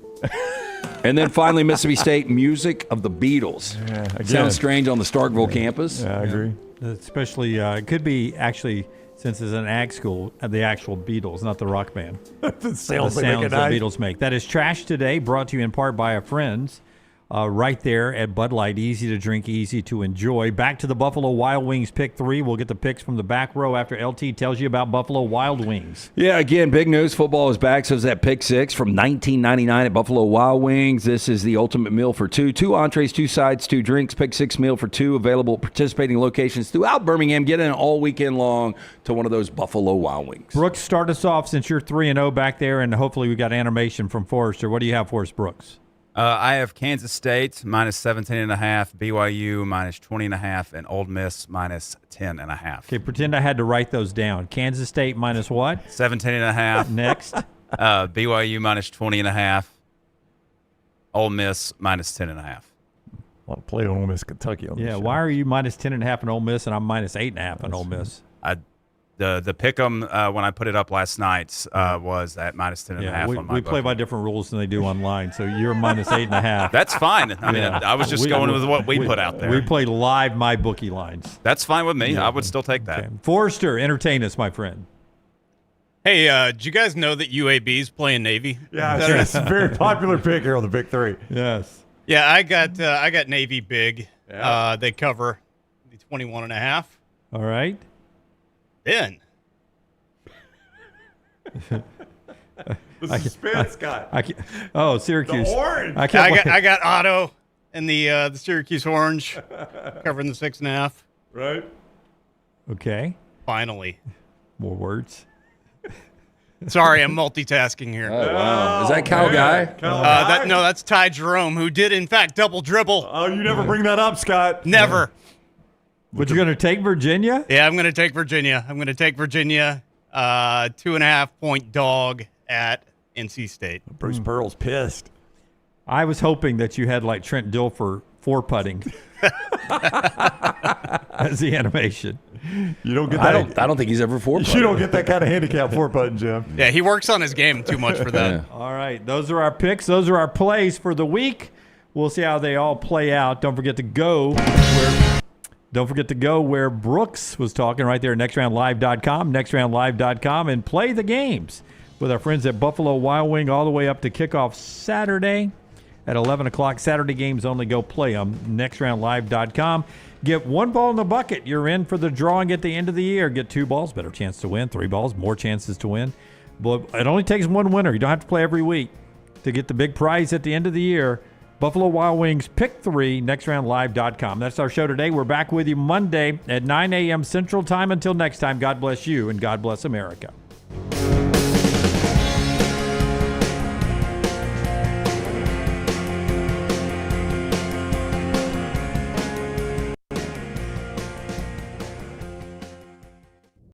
And then finally, Mississippi State, Music of the Beatles. Yeah, sounds strange on the Starkville campus. Yeah, I agree. Especially, it could be actually, since it's an ag school, the actual Beatles, not the rock band. The sounds that Beatles make. That is Trash Today, brought to you in part by our friends right there at Bud Light. Easy to drink, easy to enjoy. Back to the Buffalo Wild Wings pick 3. We'll get the picks from the back row after LT tells you about Buffalo Wild Wings. Yeah, again, big news. Football is back. So is that pick 6 from $19.99 at Buffalo Wild Wings. This is the ultimate meal for 2. 2 entrees, 2 sides, 2 drinks. Pick 6 meal for 2. Available at participating locations throughout Birmingham. Get in all weekend long to one of those Buffalo Wild Wings. Brooks, start us off since you're 3-0 back there, and hopefully we got animation from Forrester. What do you have for us, Brooks? I have Kansas State minus 17.5, BYU minus 20.5, and Ole Miss minus 10.5. Okay, pretend I had to write those down. Kansas State minus what? 17.5. Next. BYU minus 20.5. Ole Miss minus 10.5. A lot of play on Ole Miss, Kentucky. On yeah, this why are you minus 10.5 in Ole Miss and I'm minus 8.5 in Ole Miss? The pick'em when I put it up last night was at minus 10.5 on my we play by different rules than they do online, so you're minus 8.5. That's fine. I mean, I was just going with what we put out there. We play live my bookie lines. That's fine with me. I would still take that. Okay. Forrester, entertain us, my friend. Hey, did you guys know that UAB's playing Navy? Yeah, it's a very popular pick here on the Big 3. Yes. Yeah, I got Navy big. Yeah. They cover the 21.5. All right. Then The suspense guy. Syracuse. The orange. I got Otto and the Syracuse Orange covering the 6.5. Right. Okay. Finally. More words. Sorry, I'm multitasking here. Oh, wow. Is that Cal guy? No, that's Ty Jerome, who did, in fact, double dribble. Oh, you never bring that up, Scott. Never. But you're going to take Virginia? Yeah, I'm going to take Virginia. 2.5-point dog at NC State. Bruce Pearl's pissed. I was hoping that you had like Trent Dilfer 4-putting as the animation. You don't get that. I don't think he's ever 4-putting. You don't get that kind of handicap 4-putting, Jim. Yeah, he works on his game too much for that. Yeah. All right, those are our picks. Those are our plays for the week. We'll see how they all play out. Don't forget to go where Brooks was talking right there at nextroundlive.com, nextroundlive.com, and play the games with our friends at Buffalo Wild Wing all the way up to kickoff Saturday at 11 o'clock. Saturday games only. Go play them. nextroundlive.com. Get 1 ball in the bucket. You're in for the drawing at the end of the year. Get 2 balls, better chance to win. 3 balls, more chances to win. But it only takes 1 winner. You don't have to play every week to get the big prize at the end of the year. Buffalo Wild Wings, pick 3, nextroundlive.com. That's our show today. We're back with you Monday at 9 a.m. Central Time. Until next time, God bless you and God bless America.